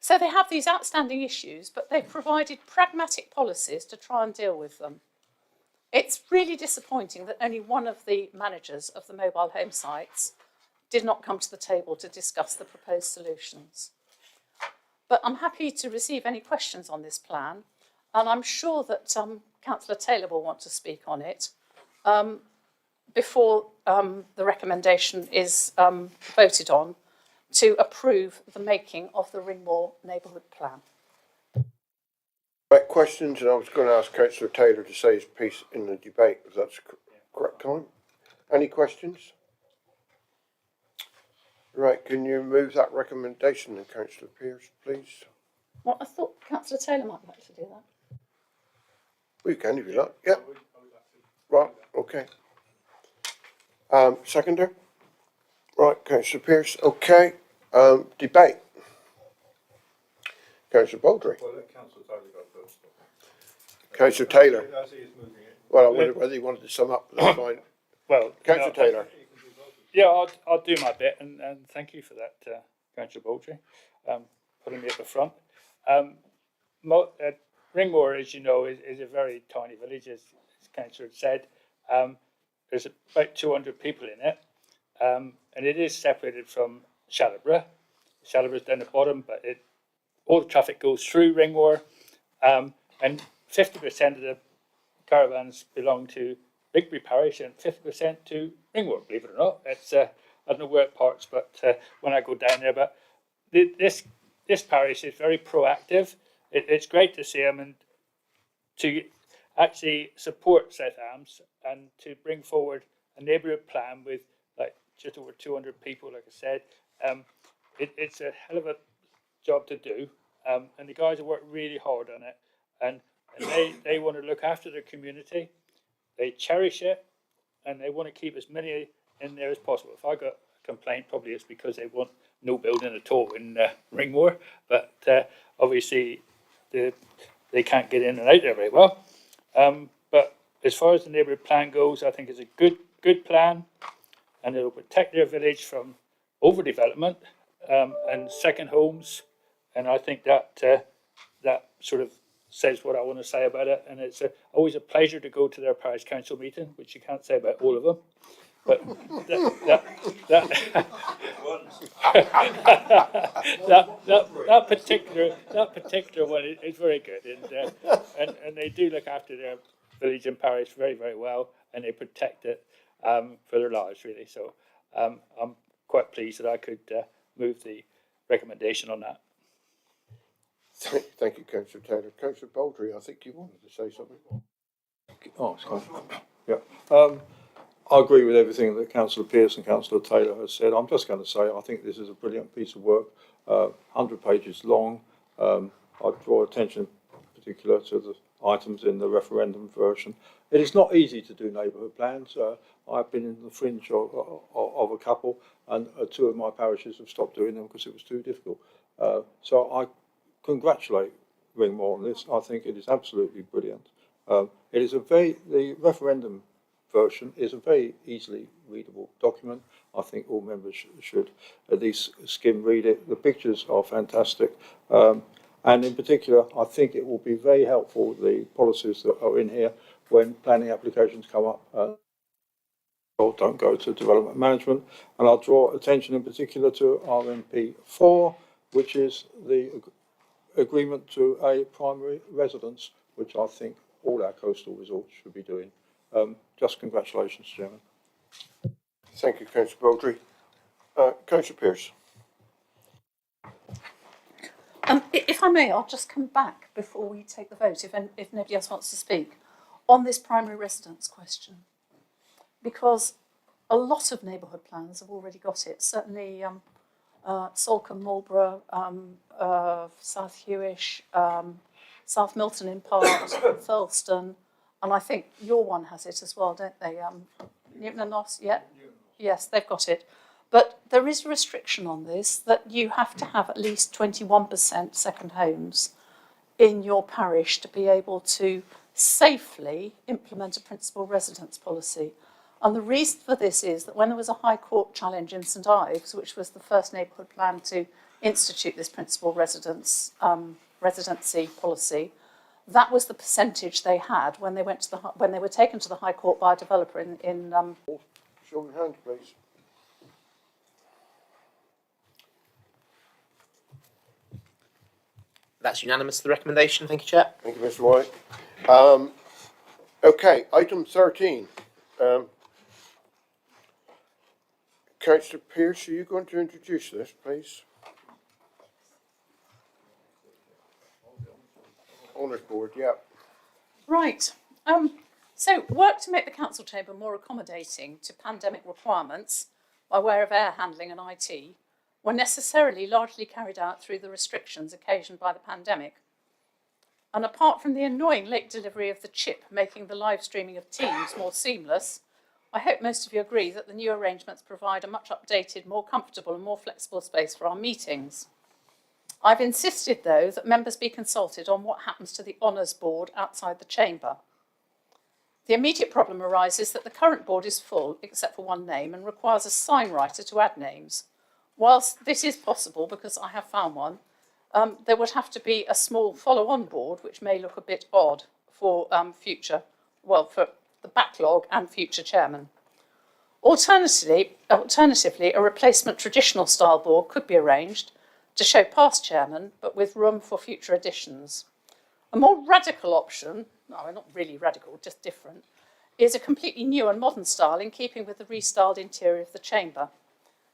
So they have these outstanding issues, but they've provided pragmatic policies to try and deal with them. It's really disappointing that only one of the managers of the mobile home sites did not come to the table to discuss the proposed solutions. But I'm happy to receive any questions on this plan, and I'm sure that Councillor Taylor will want to speak on it before the recommendation is voted on to approve the making of the Ringmore Neighbourhood Plan. Right, questions, and I was going to ask Councillor Taylor to say his piece in the debate, if that's correct time. Any questions? Right, can you move that recommendation then, Councillor Pearce, please? Well, I thought Councillor Taylor might like to do that. We can if you like. Yep. Right, okay. Seconder? Right, Councillor Pearce, okay. Debate. Councillor Baldry. Well, let Councillor Taylor go first. Councillor Taylor. As he is moving it. Well, I wondered whether you wanted to sum up, but that's fine. Well, Councillor Taylor. Yeah, I'll do my bit, and thank you for that, Councillor Baldry, putting me at the front. Ringmore, as you know, is a very tiny village, as Councillor had said. There's about 200 people in it, and it is separated from Shallowborough. Shallowborough's down the bottom, but all the traffic goes through Ringmore, and 50% of the caravans belong to Rigby Parish and 50% to Ringmore, believe it or not. It's I don't know where it parks, but when I go down there, but this parish is very proactive. It's great to see them and to actually support South Hams and to bring forward a neighbourhood plan with like just over 200 people, like I said. It's a hell of a job to do, and the guys have worked really hard on it, and they want to look after their community. They cherish it, and they want to keep as many in there as possible. If I got a complaint, probably it's because they want no building at all in Ringmore, but obviously they can't get in and out there very well. But as far as the neighbourhood plan goes, I think it's a good plan, and it'll protect their village from overdevelopment and second homes, and I think that that sort of says what I want to say about it. And it's always a pleasure to go to their parish council meeting, which you can't say about all of them, but that particular one is very good, and they do look after their village and parish very, very well, and they protect it for their lives, really. So I'm quite pleased that I could move the recommendation on that. Thank you, Councillor Taylor. Councillor Baldry, I think you wanted to say something. Oh, sorry. Yeah. I agree with everything that Councillor Pearce and Councillor Taylor has said. I'm just going to say I think this is a brilliant piece of work, 100 pages long. I draw attention in particular to the items in the referendum version. It is not easy to do neighbourhood plans. I've been in the fringe of a couple, and two of my parishes have stopped doing them because it was too difficult. So I congratulate Ringmore on this. I think it is absolutely brilliant. It is the referendum version is a very easily readable document. I think all members should at least skim read it. The pictures are fantastic. And in particular, I think it will be very helpful, the policies that are in here, when planning applications come up. Or don't go to development management. And I'll draw attention in particular to RMP 4, which is the agreement to a primary residence, which I think all our coastal resorts should be doing. Just congratulations, Chairman. Thank you, Councillor Baldry. Councillor Pearce. If I may, I'll just come back before we take the vote, if nobody else wants to speak, on this primary residence question. Because a lot of neighbourhood plans have already got it. Certainly Salcombe, Marlborough, South Hewish, South Milton in part, Thurleston, and I think your one has it as well, don't they? Newton and Noss, yeah? Yes, they've got it. But there is a restriction on this, that you have to have at least 21% second homes in your parish to be able to safely implement a principal residence policy. And the reason for this is that when there was a High Court challenge in St Ives, which was the first neighbourhood plan to institute this principal residency policy, that was the percentage they had when they went to when they were taken to the High Court by a developer in Show of hands, please. That's unanimous, the recommendation. Thank you, Chair. Thank you, Mr. White. Okay, item 13. Councillor Pearce, are you going to introduce this, please? Owners board, yeah. Right. So work to make the council chamber more accommodating to pandemic requirements by way of air handling and IT were necessarily largely carried out through the restrictions occasioned by the pandemic. And apart from the annoying late delivery of the chip making the live streaming of Teams more seamless, I hope most of you agree that the new arrangements provide a much updated, more comfortable and more flexible space for our meetings. I've insisted, though, that members be consulted on what happens to the honours board outside the chamber. The immediate problem arises that the current board is full, except for one name, and requires a sign writer to add names. Whilst this is possible, because I have found one, there would have to be a small follow-on board, which may look a bit odd for for the backlog and future chairman. Alternatively, a replacement traditional style board could be arranged to show past chairman, but with room for future additions. A more radical option, no, not really radical, just different, is a completely new and modern style in keeping with the restyled interior of the chamber.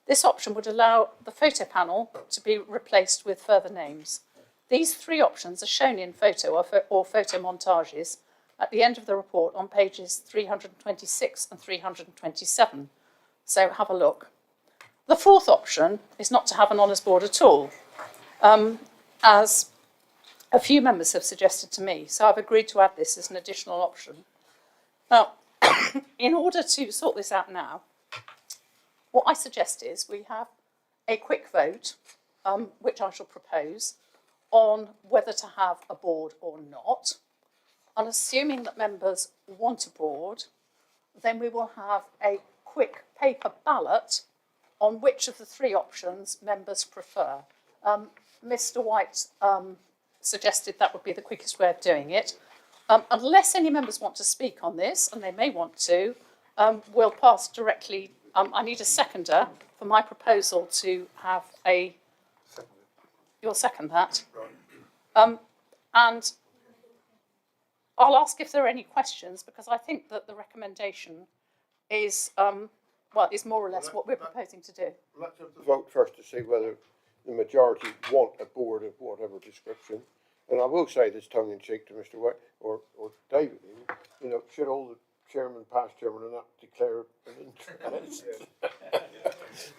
This option would allow the photo panel to be replaced with further names. These three options are shown in photo or photo montages at the end of the report on pages 326 and 327. So have a look. The fourth option is not to have an honours board at all, as a few members have suggested to me, so I've agreed to add this as an additional option. Now, in order to sort this out now, what I suggest is we have a quick vote, which I shall propose, on whether to have a board or not. And assuming that members want a board, then we will have a quick paper ballot on which of the three options members prefer. Mr. White suggested that would be the quickest way of doing it. Unless any members want to speak on this, and they may want to, we'll pass directly. I need a seconder for my proposal to have a. You'll second that. And I'll ask if there are any questions, because I think that the recommendation is, is more or less what we're proposing to do. Let's have the vote first to see whether the majority want a board of whatever description. And I will say this tongue in cheek to Mr. White or David, you know, should all the chairman, past chairman and that declare an interest?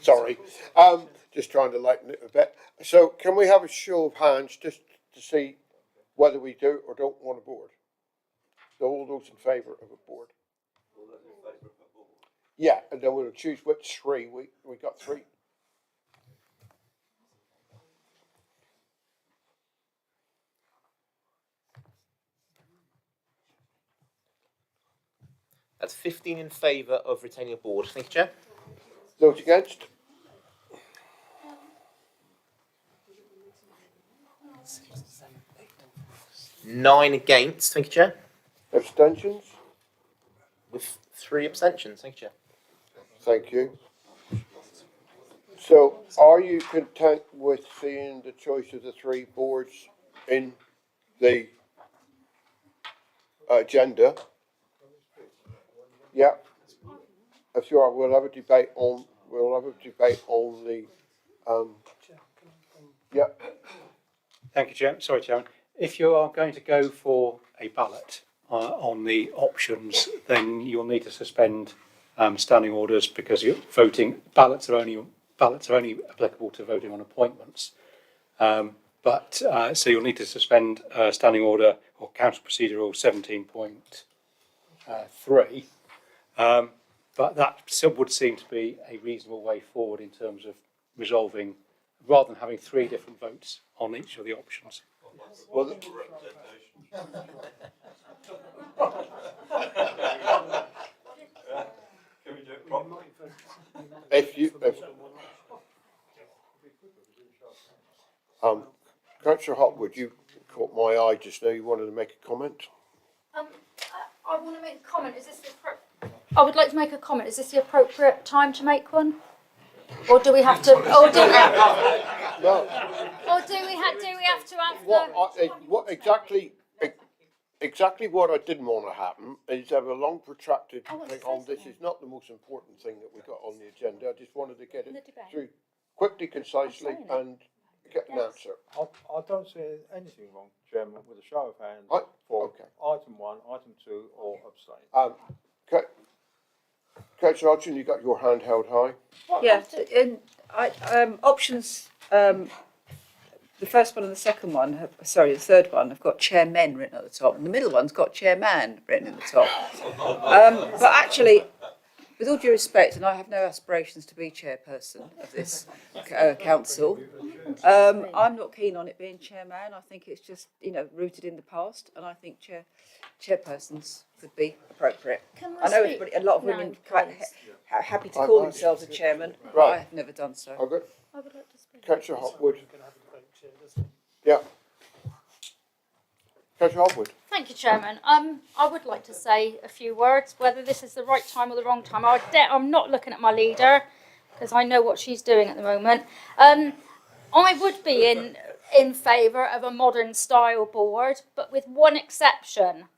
Sorry, just trying to lighten it a bit. So can we have a show of hands just to see whether we do or don't want a board? So all those in favour of a board? Yeah, and then we'll choose which three. We got three. That's 15 in favour of retaining a board. Thank you, Chair. Those against? Nine against. Thank you, Chair. Abstentions? With 3 abstentions. Thank you, Chair. Thank you. So are you content with seeing the choice of the three boards in the agenda? Yeah. If you are, we'll have a debate on the yeah. Thank you, Chairman. Sorry, Chairman. If you are going to go for a ballot on the options, then you'll need to suspend standing orders, because you're voting. Ballots are only applicable to voting on appointments. So you'll need to suspend standing order or council procedural 17.3. But that would seem to be a reasonable way forward in terms of resolving, rather than having 3 different votes on each of the options. Well, Can we do it properly? Councillor Hotwood, you caught my eye just now. You wanted to make a comment. I want to make a comment. I would like to make a comment. Is this the appropriate time to make one? Or do we have to? Or do we have to have Exactly what I didn't want to happen is have a long protracted thing on this. Is not the most important thing that we got on the agenda. I just wanted to get it through quickly, concisely, and No, sir. I don't see anything wrong, Chairman, with a show of hands for item 1, item 2, or abstain. Councillor Hodgson, you got your hand held high. Yeah, options, the first one and the second one, the third one, have got chairmen written at the top, and the middle one's got chairman written at the top. But actually, with all due respect, and I have no aspirations to be chairperson of this council, I'm not keen on it being chairman. I think it's just, rooted in the past, and I think chairpersons would be appropriate. I know a lot of women quite happy to call themselves a chairman, but I have never done so. I would like to speak. Councillor Hopwood. Yeah. Councillor Hopwood. Thank you, Chairman. I would like to say a few words, whether this is the right time or the wrong time. I'm not looking at my leader, because I know what she's doing at the moment. I would be in favour of a modern style board, but with one exception.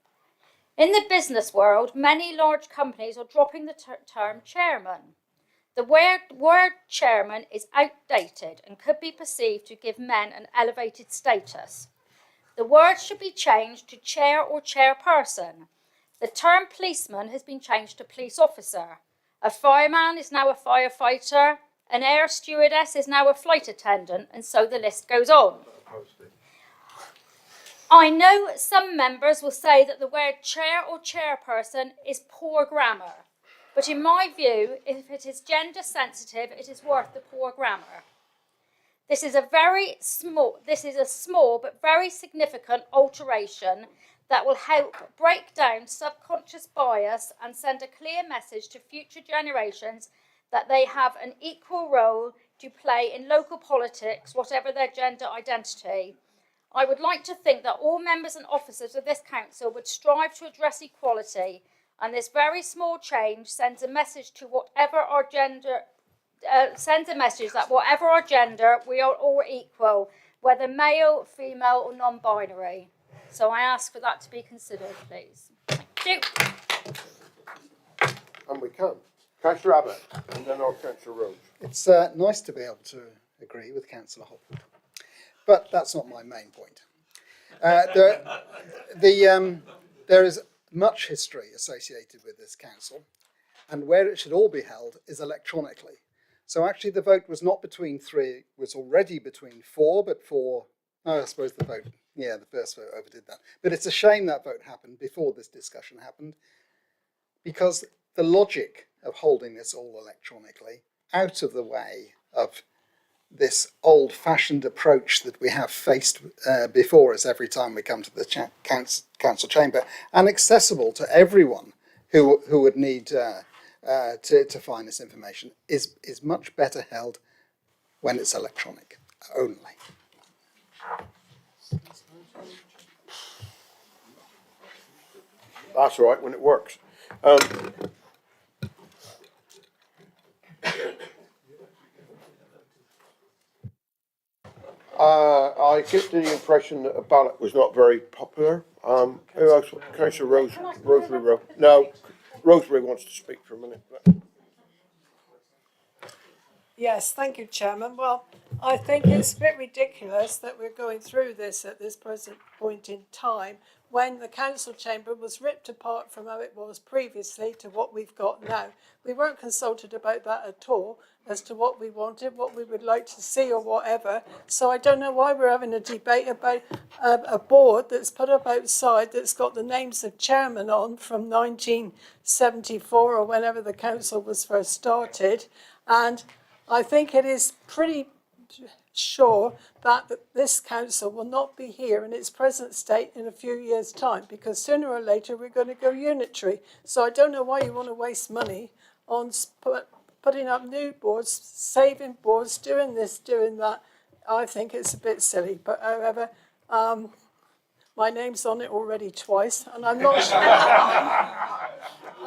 In the business world, many large companies are dropping the term chairman. The word chairman is outdated and could be perceived to give men an elevated status. The word should be changed to chair or chairperson. The term policeman has been changed to police officer. A fireman is now a firefighter. An air stewardess is now a flight attendant, and so the list goes on. I know some members will say that the word chair or chairperson is poor grammar, but in my view, if it is gender sensitive, it is worth the poor grammar. This is a small but very significant alteration that will help break down subconscious bias and send a clear message to future generations that they have an equal role to play in local politics, whatever their gender identity. I would like to think that all members and officers of this council would strive to address equality, and this very small change sends a message to whatever our gender, that whatever our gender, we are all equal, whether male, female or non-binary. So I ask for that to be considered, please. Thank you. And we can. Councillor Abbott, and then I'll Councillor Rose. It's nice to be able to agree with Councillor Hopwood, but that's not my main point. There is much history associated with this council, and where it should all be held is electronically. So actually the vote was not between 3, it was already between 4, but I suppose the first vote overdid that. But it's a shame that vote happened before this discussion happened, because the logic of holding this all electronically, out of the way of this old-fashioned approach that we have faced before us every time we come to the council chamber, and accessible to everyone who would need to find this information, is much better held when it's electronic only. That's all right when it works. I get the impression that a ballot was not very popular. Who else? Councillor Rosemary. No, Rosemary wants to speak for a minute. Yes, thank you, Chairman. Well, I think it's a bit ridiculous that we're going through this at this present point in time when the council chamber was ripped apart from how it was previously to what we've got now. We weren't consulted about that at all as to what we wanted, what we would like to see or whatever. So I don't know why we're having a debate about a board that's put up outside that's got the names of chairmen on from 1974 or whenever the council was first started. And I think it is pretty sure that this council will not be here in its present state in a few years' time, because sooner or later we're going to go unitary. So I don't know why you want to waste money on putting up new boards, saving boards, doing this, doing that. I think it's a bit silly. But however, my name's on it already twice, and I'm not sure.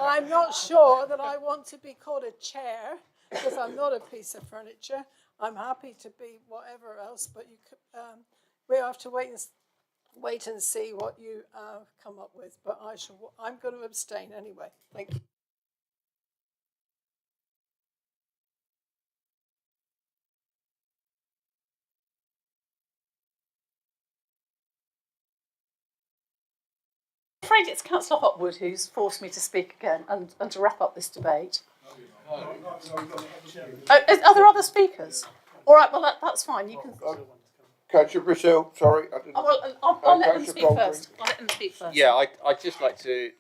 I'm not sure that I want to be called a chair, because I'm not a piece of furniture. I'm happy to be whatever else, but we have to wait and see what you come up with. But I'm going to abstain anyway. Thank you. afraid it's Councillor Hotwood who's forced me to speak again and to wrap up this debate. Are there other speakers? All right, well, that's fine. You can. Councillor Brazil, sorry. I didn't. I'll let them speak first. I'll let them speak first. Yeah, I'd just like to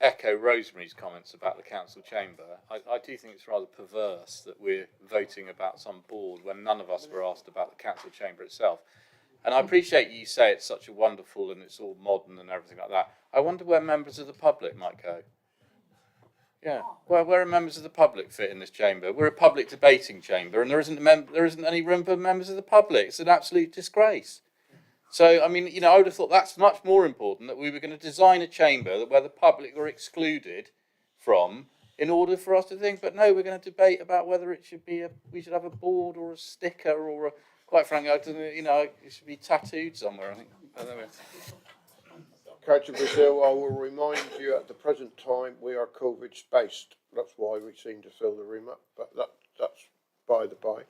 echo Rosemary's comments about the council chamber. I do think it's rather perverse that we're voting about some board when none of us were asked about the council chamber itself. And I appreciate you say it's such a wonderful and it's all modern and everything like that. I wonder where members of the public might go. Yeah, where are members of the public fit in this chamber? We're a public debating chamber, and there isn't any room for members of the public. It's an absolute disgrace. So, I mean, I would have thought that's much more important, that we were going to design a chamber where the public were excluded from in order for us to think, but no, we're going to debate about whether it should be we should have a board or a sticker or quite frankly, it should be tattooed somewhere, I think. Councillor Brazil, I will remind you at the present time we are COVID spaced. That's why we seem to fill the room up, but that's by the by.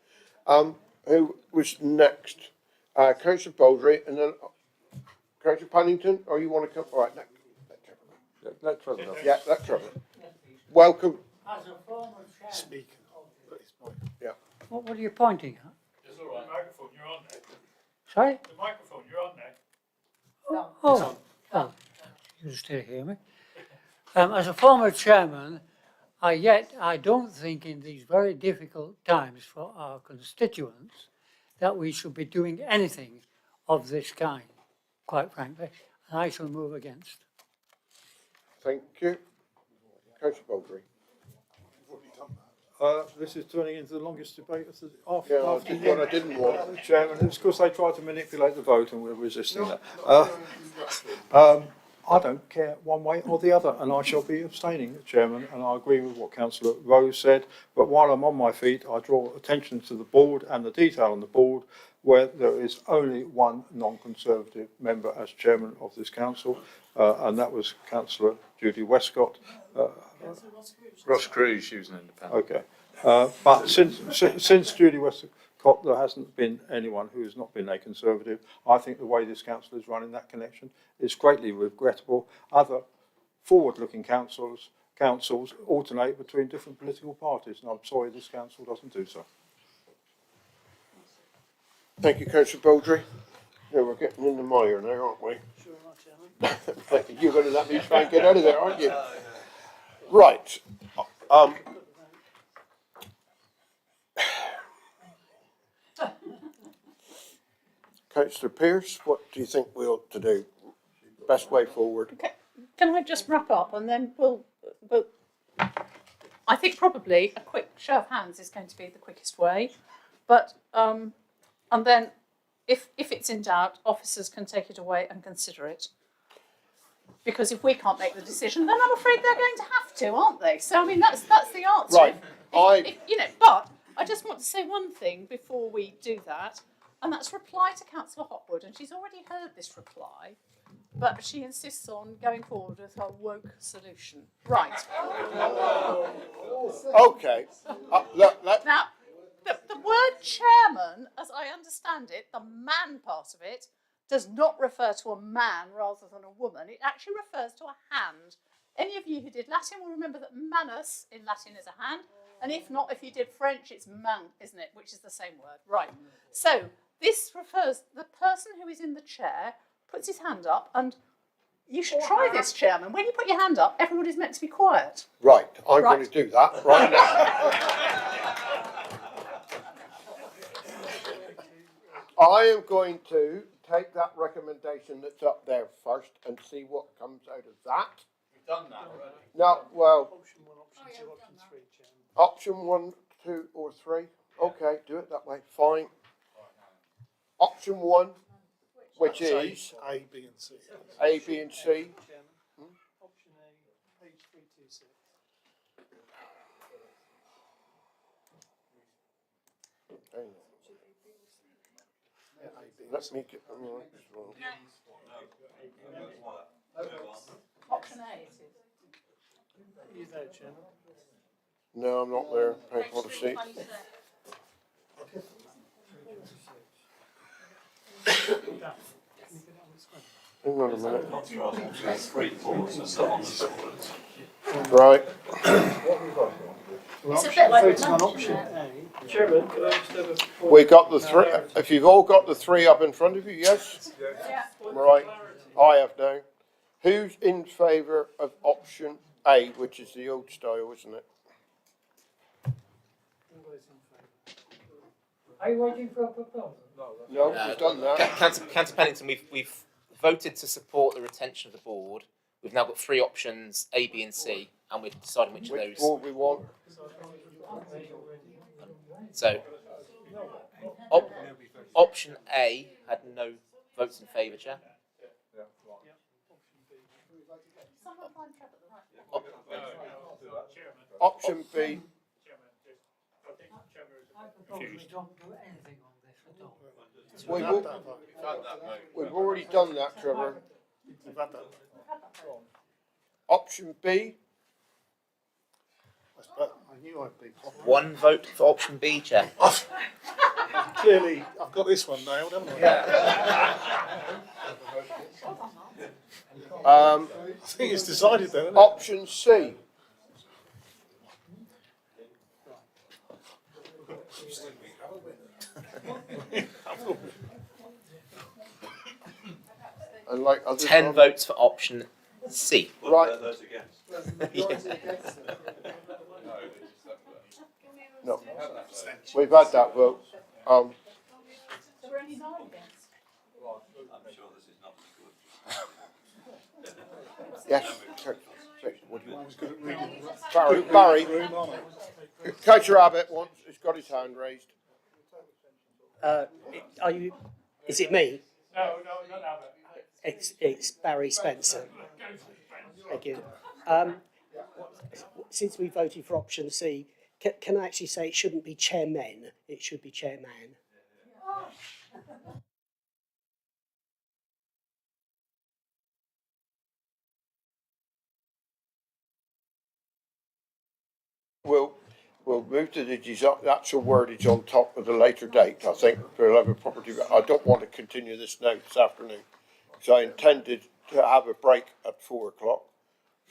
Who was next? Councillor Baldry, and then Councillor Pannington, or you want to come? All right, next. Let Trevor. Yeah, let Trevor. Welcome. As a former speaker. Yeah. What are you pointing at? It's all right. The microphone, you're on there. Sorry? The microphone, you're on there. Oh, you can still hear me. As a former chairman, I don't think in these very difficult times for our constituents that we should be doing anything of this kind, quite frankly, and I shall move against. Thank you. Councillor Baldry. This is turning into the longest debate of the after. Yeah, I didn't want. Chairman, it's because they tried to manipulate the vote and we're resisting that. I don't care one way or the other, and I shall be abstaining, Chairman, and I agree with what Councillor Rose said. But while I'm on my feet, I draw attention to the board and the detail on the board where there is only one non-Conservative member as Chairman of this Council, and that was Councillor Judy Westcott. Ross Cruz, she was an independent. Okay. But since Judy Westcott, there hasn't been anyone who has not been a Conservative. I think the way this council is run in that connection is greatly regrettable. Other forward-looking councils alternate between different political parties, and I'm sorry this council doesn't do so. Thank you, Councillor Baldry. Yeah, we're getting in the mire now, aren't we? Sure, Chairman. Thank you. You're going to let me try and get out of there, aren't you? Right. Councillor Pearce, what do you think we ought to do? Best way forward? Okay. Can I just wrap up and then we'll I think probably a quick show of hands is going to be the quickest way, but and then if it's in doubt, officers can take it away and consider it. Because if we can't make the decision, then I'm afraid they're going to have to, aren't they? So I mean that's the answer. Right. But I just want to say one thing before we do that, and that's reply to Councillor Hotwood, and she's already heard this reply, but she insists on going forward with her woke solution. Right. Okay. Now, the word chairman, as I understand it, the man part of it, does not refer to a man rather than a woman. It actually refers to a hand. Any of you who did Latin will remember that manus in Latin is a hand, and if not, if you did French, it's main, isn't it? Which is the same word. Right. So this refers, the person who is in the chair puts his hand up, and you should try this, Chairman. When you put your hand up, everybody's meant to be quiet. Right. I'm going to do that right now. I am going to take that recommendation that's up there first and see what comes out of that. We've done that already. No, well. Option 1, option 2, option 3, Chairman. Option 1, 2 or 3. Okay, do it that way. Fine. Option 1, which is A, B and C. A, B and C. Option A, page 326. Let me get them right as well. Option A it is. Are you there, Chairman? No, I'm not there. Page policy. Hang on a minute. Three ports are still on the supplement. Right. Well, It's a bit like voting on lunch, option isn't A. Chairman, could I just have a point We got of the three. clarity? If you've all got the three up in front of you, yes? Yeah. Right. I have now. Who's in favour of option A, which is the old style, isn't it? Are you waiting for a proposal? No, we've done that. Councillor Pennington, we've voted to support the retention of the board. We've now got three options, A, B and C, and we're deciding which of Which those. board we want? So, option A had no votes in favour, Chair. Option B. We've already done that, Trevor. Option B. I knew I'd be popular. One vote for option B, Chair. Clearly, I've got this one nailed, haven't I? I think it's decided then, isn't it? Option C. And like others 10 on- votes for option C. Right. Those against. No, we've had that vote. So we're only 9 against. I'm sure this is not good. Yes. What do you want? Barry. Councillor Abbott wants. He's got his hand raised. Are you? Is it me? No, not Abbott. It's Barry Spencer. Thank you. Since we voted for option C, can I actually say it shouldn't be chairmen? It should be chairman. We'll move to the actual wordage on top of the later date. I think we'll have a property. I don't want to continue this now this afternoon, because I intended to have a break at 4 o'clock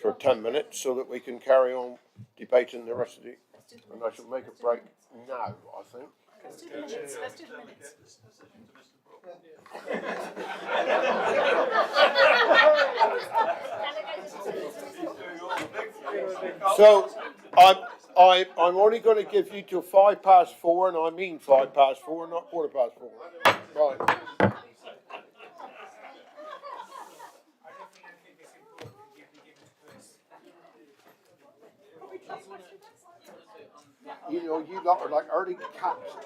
for 10 minutes so that we can carry on debating the rest of the. And I shall make a break now, I think. Let's do the minutes. Let's do the minutes. So I'm only going to give you till 4:05, and I mean 4:05, not 4:15. Right. You know, you lot are like early cats.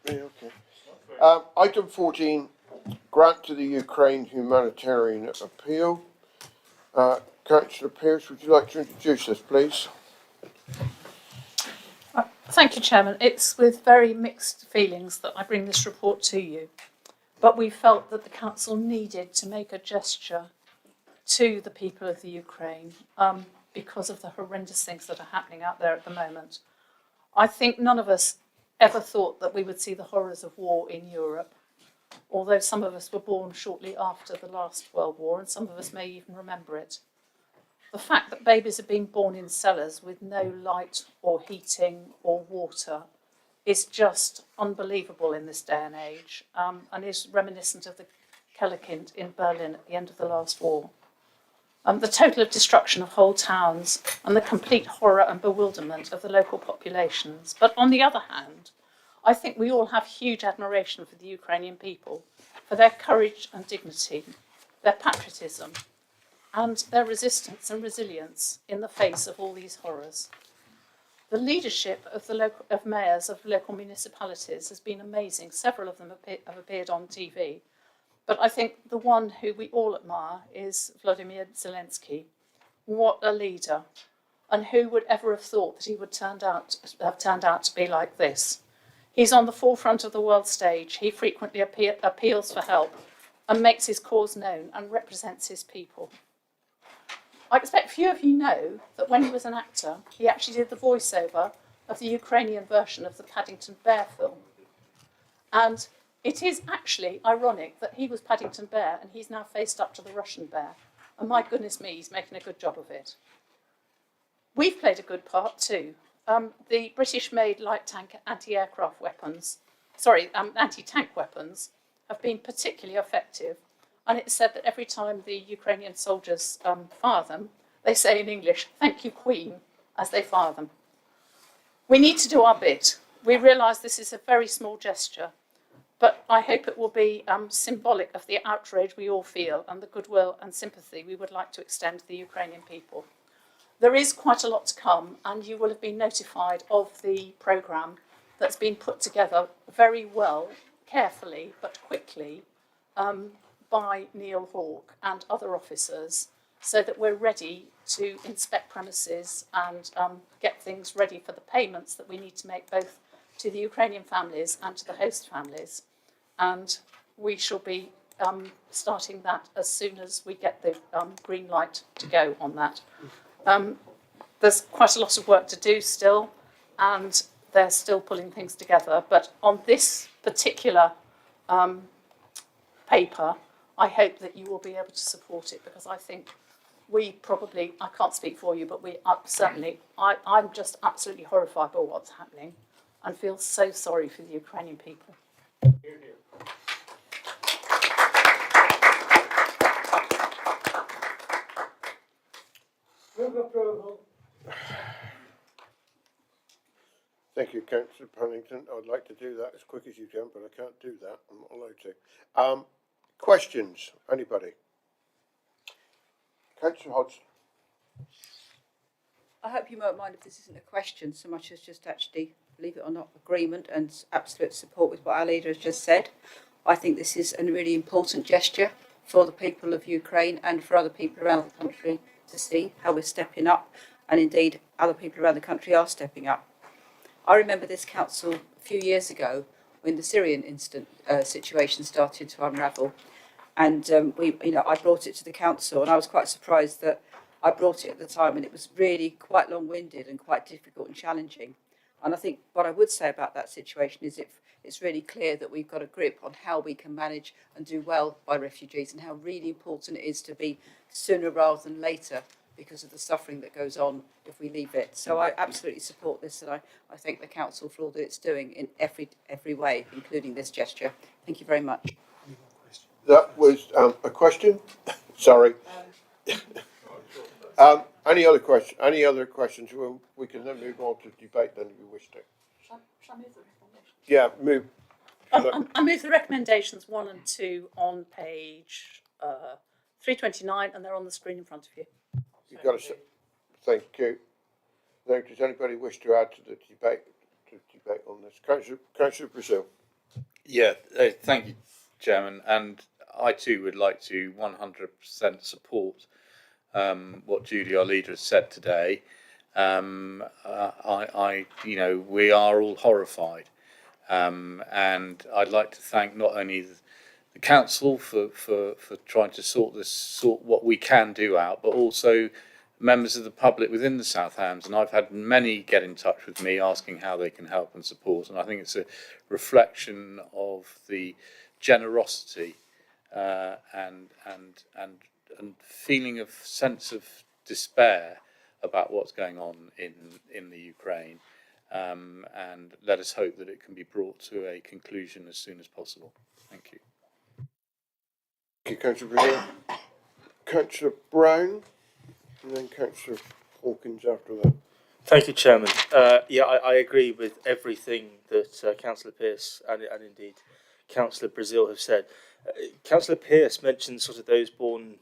Okay. Item 14, grant to the Ukraine humanitarian appeal. Councillor Pearce, would you like to introduce this, please? Thank you, Chairman. It's with very mixed feelings that I bring this report to you. But we felt that the Council needed to make a gesture to the people of the Ukraine because of the horrendous things that are happening out there at the moment. I think none of us ever thought that we would see the horrors of war in Europe, although some of us were born shortly after the last World War and some of us may even remember it. The fact that babies are being born in cellars with no light or heating or water is just unbelievable in this day and age, and is reminiscent of the Kellerkind in Berlin at the end of the last war. The total of destruction of whole towns and the complete horror and bewilderment of the local populations. But on the other hand, I think we all have huge admiration for the Ukrainian people, for their courage and dignity, their patriotism, and their resistance and resilience in the face of all these horrors. The leadership of the mayors of local municipalities has been amazing. Several of them have appeared on TV. But I think the one who we all admire is Vladimir Zielenski. What a leader. And who would ever have thought that he would have turned out to be like this? He's on the forefront of the world stage. He frequently appeals for help and makes his cause known and represents his people. I expect few of you know that when he was an actor, he actually did the voiceover of the Ukrainian version of the Paddington Bear film. And it is actually ironic that he was Paddington Bear and he's now faced up to the Russian bear. And my goodness me, he's making a good job of it. We've played a good part too. The British-made light tank anti-tank weapons have been particularly effective. And it's said that every time the Ukrainian soldiers fire them, they say in English, "Thank you, Queen," as they fire them. We need to do our bit. We realise this is a very small gesture, but I hope it will be symbolic of the outrage we all feel and the goodwill and sympathy we would like to extend to the Ukrainian people. There is quite a lot to come, and you will have been notified of the programme that's been put together very well, carefully, but quickly, by Neil Hawke and other officers, so that we're ready to inspect premises and get things ready for the payments that we need to make both to the Ukrainian families and to the host families. And we shall be starting that as soon as we get the green light to go on that. There's quite a lot of work to do still, and they're still pulling things together. But on this particular paper, I hope that you will be able to support it, because I think we probably, I can't speak for you, but we certainly, I'm just absolutely horrified by what's happening and feel so sorry for the Ukrainian people. Move approval. Thank you, Councillor Pennington. I'd like to do that as quick as you can, but I can't do that. I'm not allowed to. Questions? Anybody? Councillor Hodgson. I hope you won't mind if this isn't a question so much as just actually, believe it or not, agreement and absolute support with what our leader has just said. I think this is a really important gesture for the people of Ukraine and for other people around the country to see how we're stepping up, and indeed other people around the country are stepping up. I remember this council a few years ago when the Syrian situation started to unravel, and I brought it to the council, and I was quite surprised that I brought it at the time, and it was really quite long-winded and quite difficult and challenging. And I think what I would say about that situation is it's really clear that we've got a grip on how we can manage and do well by refugees, and how really important it is to be sooner rather than later, because of the suffering that goes on if we leave it. So I absolutely support this, and I thank the council for all that it's doing in every way, including this gesture. Thank you very much. That was a question. Sorry. Any other questions? Any other questions? Well, we can then move on to debate then if you wish to. Shall I move the recommendations? Yeah, move. I move the recommendations 1 and 2 on page 329, and they're on the screen in front of you. You've got to. Thank you. Now, does anybody wish to add to the debate on this? Councillor Brazil. Yeah, thank you, Chairman. And I too would like to 100% support what Judy, our leader, has said today. We are all horrified. And I'd like to thank not only the council for trying to sort what we can do out, but also members of the public within the South Hams. And I've had many get in touch with me asking how they can help and support. And I think it's a reflection of the generosity and feeling of sense of despair about what's going on in the Ukraine. And let us hope that it can be brought to a conclusion as soon as possible. Thank you. Thank you, Councillor Brazil. Councillor Brown, and then Councillor Hawkins after that. Thank you, Chairman. I agree with everything that Councillor Pearce and indeed Councillor Brazil have said. Councillor Pearce mentioned sort of those born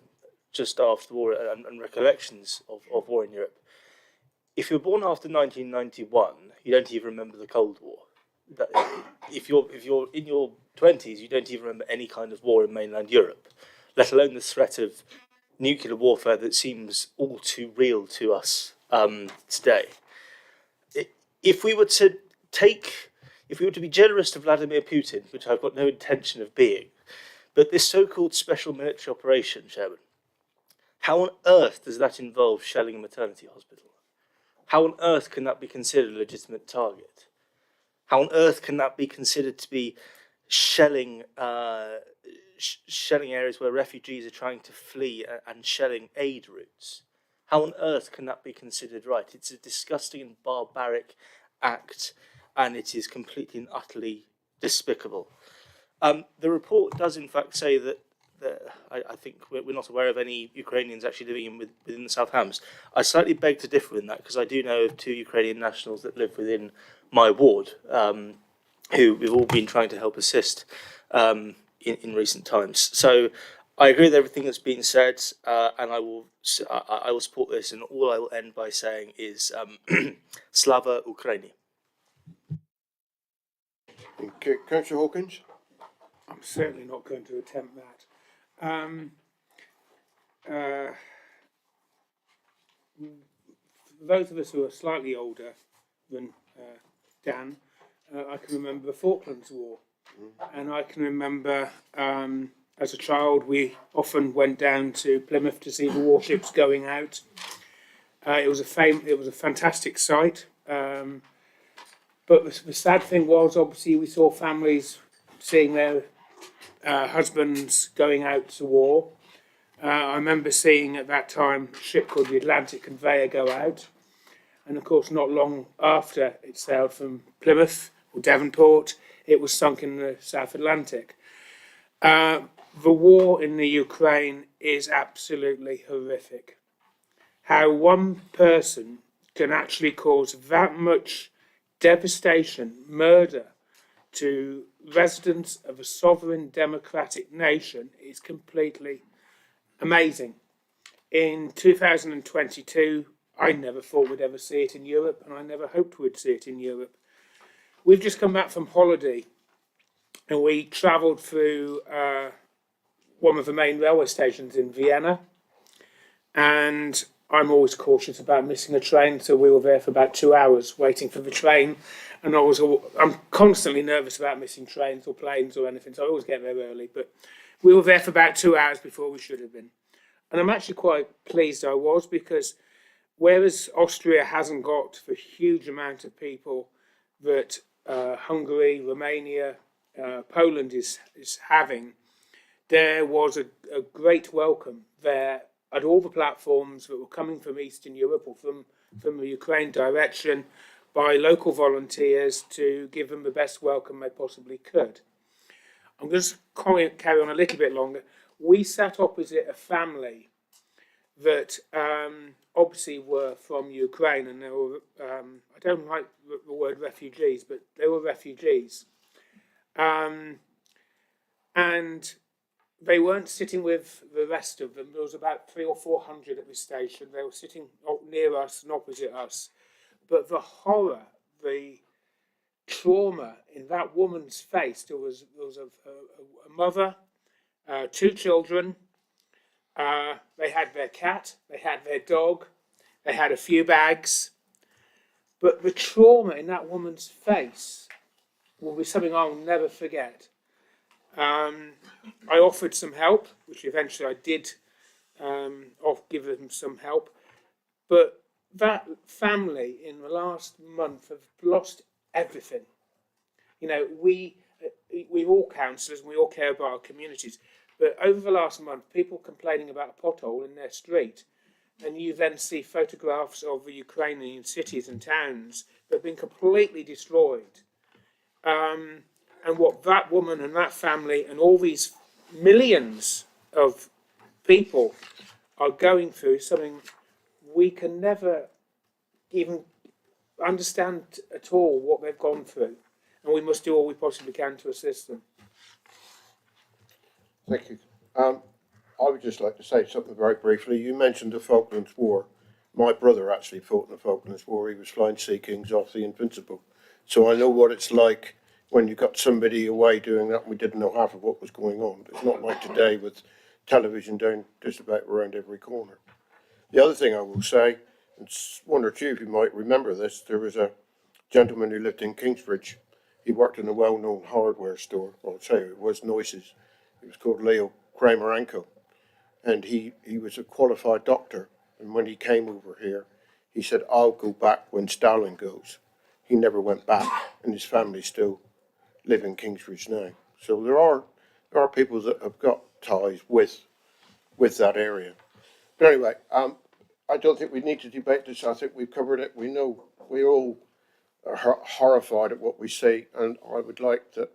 just after the war and recollections of war in Europe. If you're born after 1991, you don't even remember the Cold War. If you're in your 20s, you don't even remember any kind of war in mainland Europe, let alone the threat of nuclear warfare that seems all too real to us today. If we were to be generous to Vladimir Putin, which I've got no intention of being, but this so-called special military operation, Chairman, how on earth does that involve shelling a maternity hospital? How on earth can that be considered a legitimate target? How on earth can that be considered to be shelling areas where refugees are trying to flee and shelling aid routes? How on earth can that be considered right? It's a disgusting and barbaric act, and it is completely and utterly despicable. The report does in fact say that I think we're not aware of any Ukrainians actually living within the South Hams. I slightly beg to differ in that, because I do know of 2 Ukrainian nationals that live within my ward, who we've all been trying to help assist in recent times. So I agree with everything that's been said, and I will support this. And all I will end by saying is Slava Ukraini. Okay, Councillor Hawkins. I'm certainly not going to attempt that. Those of us who are slightly older than Dan, I can remember the Falklands War, and I can remember as a child we often went down to Plymouth to see the warships going out. It was a fantastic sight, but the sad thing was, obviously, we saw families seeing their husbands going out to war. I remember seeing at that time a ship called the Atlantic Conveyor go out, and of course not long after it sailed from Plymouth or Devonport, it was sunk in the South Atlantic. The war in the Ukraine is absolutely horrific. How one person can actually cause that much devastation, murder, to residents of a sovereign democratic nation is completely amazing. In 2022, I never thought we'd ever see it in Europe, and I never hoped we'd see it in Europe. We've just come back from holiday, and we travelled through one of the main railway stations in Vienna, and I'm always cautious about missing a train, so we were there for about 2 hours waiting for the train, and I'm constantly nervous about missing trains or planes or anything, so I always get there early, but we were there for about 2 hours before we should have been. And I'm actually quite pleased I was, because whereas Austria hasn't got the huge amount of people that Hungary, Romania, Poland is having, there was a great welcome there at all the platforms that were coming from Eastern Europe or from the Ukraine direction by local volunteers to give them the best welcome they possibly could. I'm going to carry on a little bit longer. We sat opposite a family that obviously were from Ukraine, and they were, I don't like the word refugees, but they were refugees. And they weren't sitting with the rest of them. There was about 300 or 400 at this station. They were sitting near us and opposite us. But the horror, the trauma in that woman's face. There was a mother, 2 children, they had their cat, they had their dog, they had a few bags. But the trauma in that woman's face will be something I will never forget. I offered some help, which eventually I did give them some help. But that family in the last month have lost everything. You know, we're all councillors and we all care about our communities. But over the last month, people complaining about a pothole in their street, and you then see photographs of the Ukrainian cities and towns that have been completely destroyed. And what that woman and that family and all these millions of people are going through is something we can never even understand at all what they've gone through. And we must do all we possibly can to assist them. Thank you. I would just like to say something very briefly. You mentioned the Falklands War. My brother actually fought in the Falklands War. He was flying Sea Kings off the Invincible. So I know what it's like when you got somebody away doing that and we didn't know half of what was going on. It's not like today with television down just about around every corner. The other thing I will say, and one or two of you might remember this, there was a gentleman who lived in Kingsbridge. He worked in a well-known hardware store. Well, I'll tell you, it was Noyce's. It was called Leo Kramer & Co. And he was a qualified doctor. And when he came over here, he said, I'll go back when Stalin goes. He never went back, and his family still live in Kingsbridge now. So there are people that have got ties with that area. But anyway, I don't think we need to debate this. I think we've covered it. We know we all are horrified at what we see, and I would like that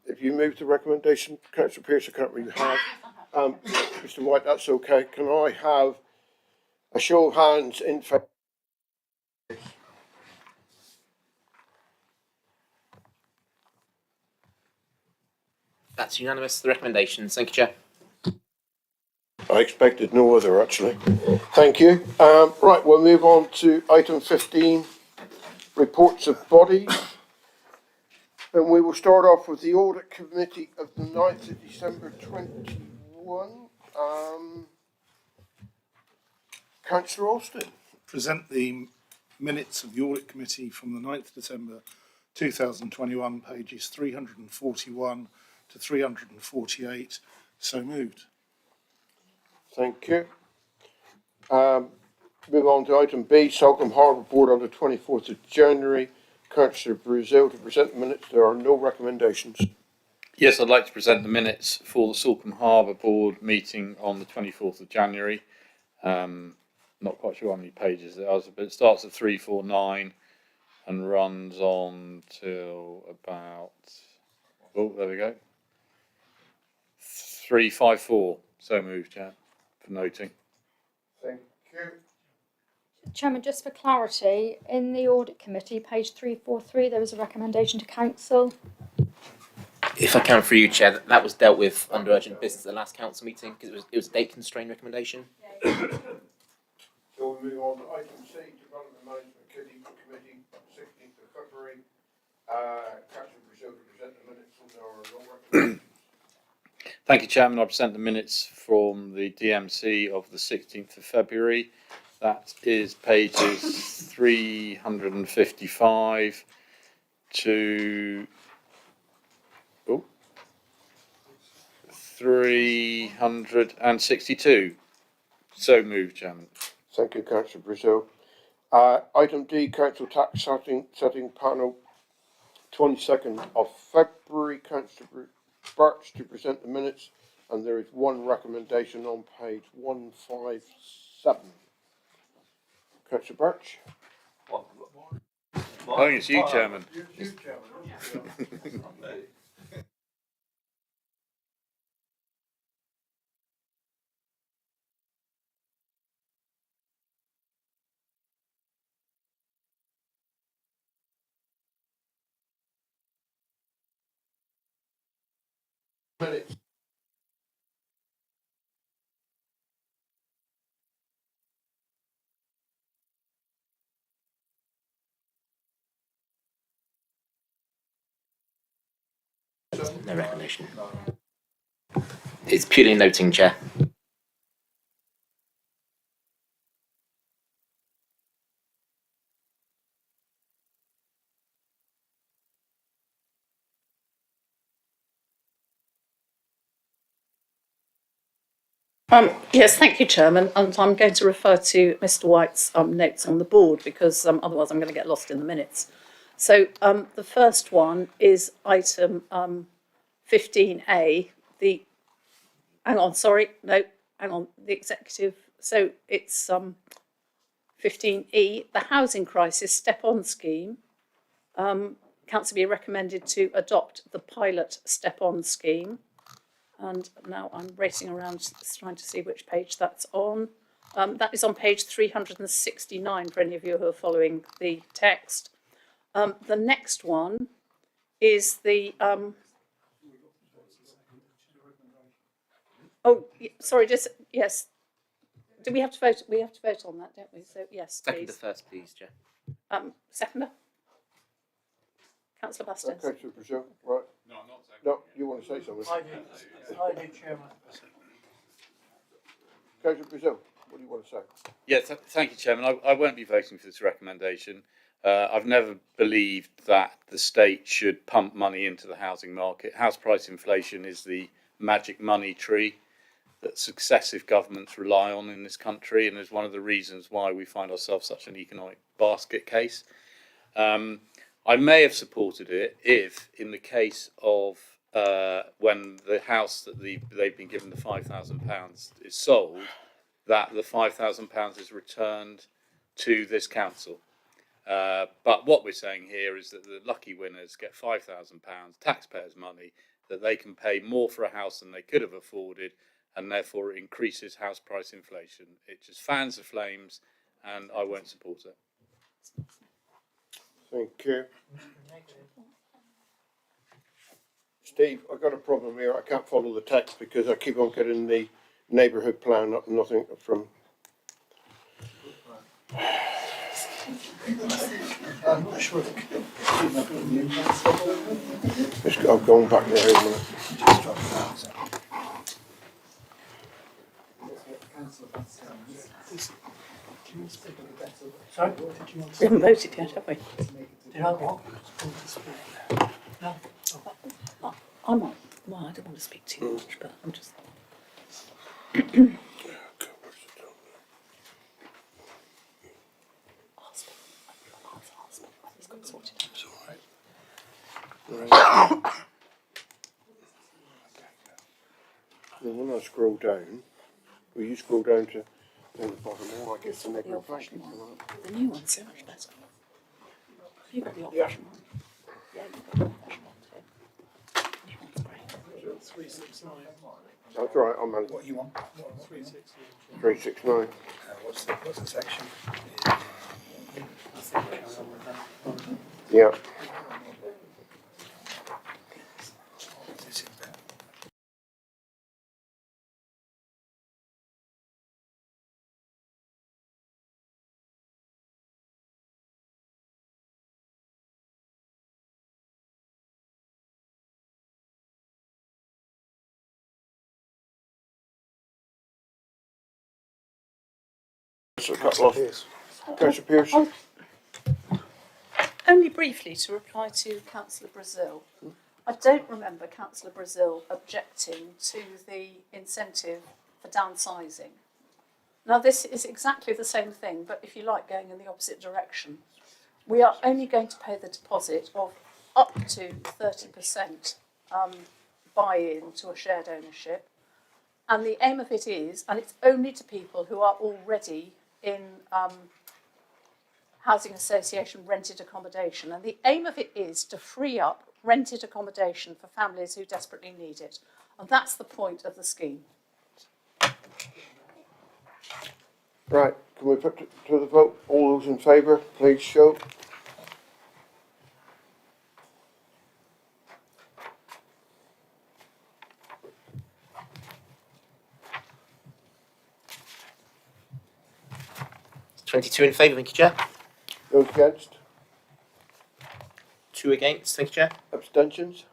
if you move the recommendation, Councillor Pearce, I can't really have. Mr. White, that's okay. Can I have a show of hands in favour? That's unanimous, the recommendations. Thank you, Chair. I expected no other, actually. Thank you. Right, we'll move on to item 15, reports of bodies. And we will start off with the Audit Committee of the 9th of December 21. Councillor Alston. Present the minutes of the Audit Committee from the 9th of December 2021, pages 341 to 348. So moved. Thank you. Move on to item B, Salcombe Harbour Board on the 24th of January. Councillor Brazil to present the minutes. There are no recommendations. Yes, I'd like to present the minutes for the Salcombe Harbour Board meeting on the 24th of January. Not quite sure how many pages it is, but it starts at 349 and runs on till about, oh, there we go, 354. So moved, Chair, for noting. Thank you. Chairman, just for clarity, in the Audit Committee, page 343, there was a recommendation to Council. If I can, for you, Chair, that was dealt with under urgent business at the last council meeting because it was a date constrained recommendation. So we move on to item C, Development Management Committee, 16th of February. Councillor Brazil to present the minutes and there are no recommendations. Thank you, Chairman. I present the minutes from the DMC of the 16th of February. That is pages 355 to 362. So moved, Chairman. Thank you, Councillor Brazil. Item D, Council Tax Setting Panel, 22nd of February. Councillor Birch to present the minutes, and there is one recommendation on page 157. Councillor Birch. I think it's you, Chairman. You, Chairman. Minutes. No recommendation. It's purely noting, Chair. Yes, thank you, Chairman. And I'm going to refer to Mr. White's notes on the board because otherwise I'm going to get lost in the minutes. So the first one is item 15A. The the executive. So it's 15E. The housing crisis step-on scheme. Council be recommended to adopt the pilot step-on scheme. And now I'm racing around trying to see which page that's on. That is on page 369 for any of you who are following the text. The next one is the... yes. Do we have to vote? We have to vote on that, don't we? So, yes, Second please. the first, please, Chair. Seconder? Councillor Bastos. Councillor Brazil, right? No, I'm not saying. No, you want to say something? I did, Chairman. Councillor Brazil, what do you want to say? Yeah, thank you, Chairman. I won't be voting for this recommendation. I've never believed that the state should pump money into the housing market. House price inflation is the magic money tree that successive governments rely on in this country, and is one of the reasons why we find ourselves such an economic basket case. I may have supported it if, in the case of when the house that they've been given the £5,000 is sold, that the £5,000 is returned to this council. But what we're saying here is that the lucky winners get £5,000 taxpayers' money that they can pay more for a house than they could have afforded, and therefore it increases house price inflation. It just fans the flames, and I won't support it. Thank you. Steve, I've got a problem here. I can't follow the text because I keep on getting the neighbourhood plan up, nothing from... I'm sure I'm going back there in a minute. Sorry? We haven't voted yet, have we? Did I what? No. I might. Well, I don't want to speak too much, but I'm just... Then when I scroll down, will you scroll down to the bottom more, I guess the neighbourhood plan. The new one's so much better. You've got the old fashioned one. Yeah, you've got the old fashioned one too. The new one's great. 369. That's all right, I'm on. What you want? 369. 369. What's the section? Yeah. Councillor Pearce. Only briefly to reply to Councillor Brazil. I don't remember Councillor Brazil objecting to the incentive for downsizing. Now this is exactly the same thing, but if you like, going in the opposite direction. We are only going to pay the deposit of up to 30% buy-in to a shared ownership. And the aim of it is, and it's only to people who are already in housing association rented accommodation. And the aim of it is to free up rented accommodation for families who desperately need it. And that's the point of the scheme. Right, can we put to the vote? All those in favour, please show. (22 in favour, thank you, Chair. Those against? 2 against, thank you, Chair. Abstentions?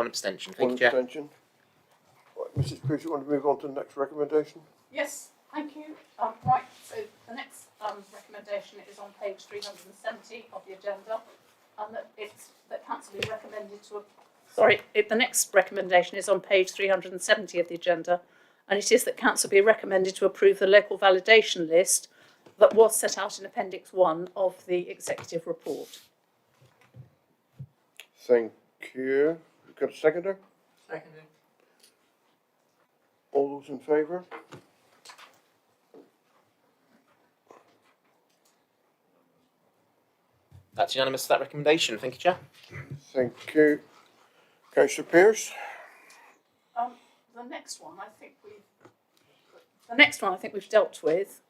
1 abstention. Thank One you, Chair. abstention. Right, Mrs. Pearce, you want to move on to the next recommendation? Yes, thank you. Right, so the next recommendation is on page 370 of the agenda, and that council be recommended to. The next recommendation is on page 370 of the agenda, and it is that council be recommended to approve the local validation list that was set out in Appendix 1 of the executive report. Thank you. We've got a seconder? Seconded. All those in favour? That's unanimous, that recommendation. Thank you, Chair. Thank you. Councillor Pearce? The next one I think we've dealt with,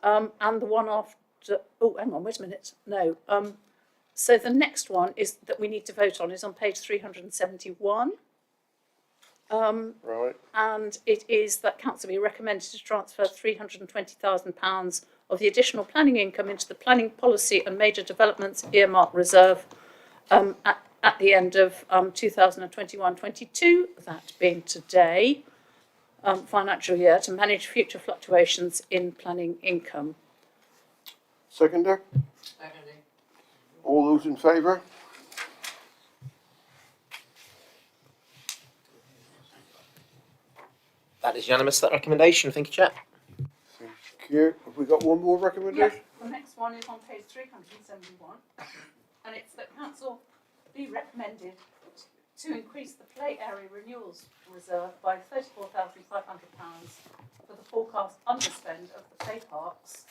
and the one after. Oh, hang on, wait a minute. No. So the next one is that we need to vote on is on page 371. Right. And it is that council be recommended to transfer £320,000 of the additional planning income into the planning policy and major developments earmark reserve at the end of 2021-22, that being today, financial year, to manage future fluctuations in planning income. Seconder? Seconded. All those in favour? That is unanimous, that recommendation. Thank you, Chair. Thank you. Have we got one more recommendation? Yeah, the next one is on page 371, and it's that council be recommended to increase the play area renewals reserve by £34,500 for the forecast underspend of the play parks,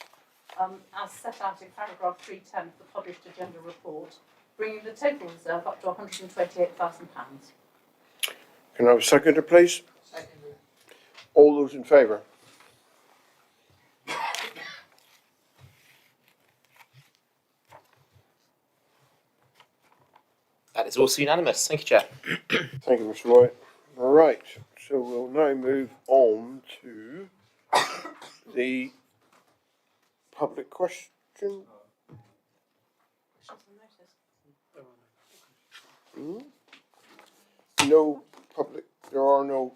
as set out in paragraph 310 of the published agenda report, bringing the total reserve up to £128,000. Can I have a seconder, please? Seconded. All those in favour? That is also unanimous. Thank you, Chair. Thank you, Mr. White. Right, so we'll now move on to the public question. No public, there are no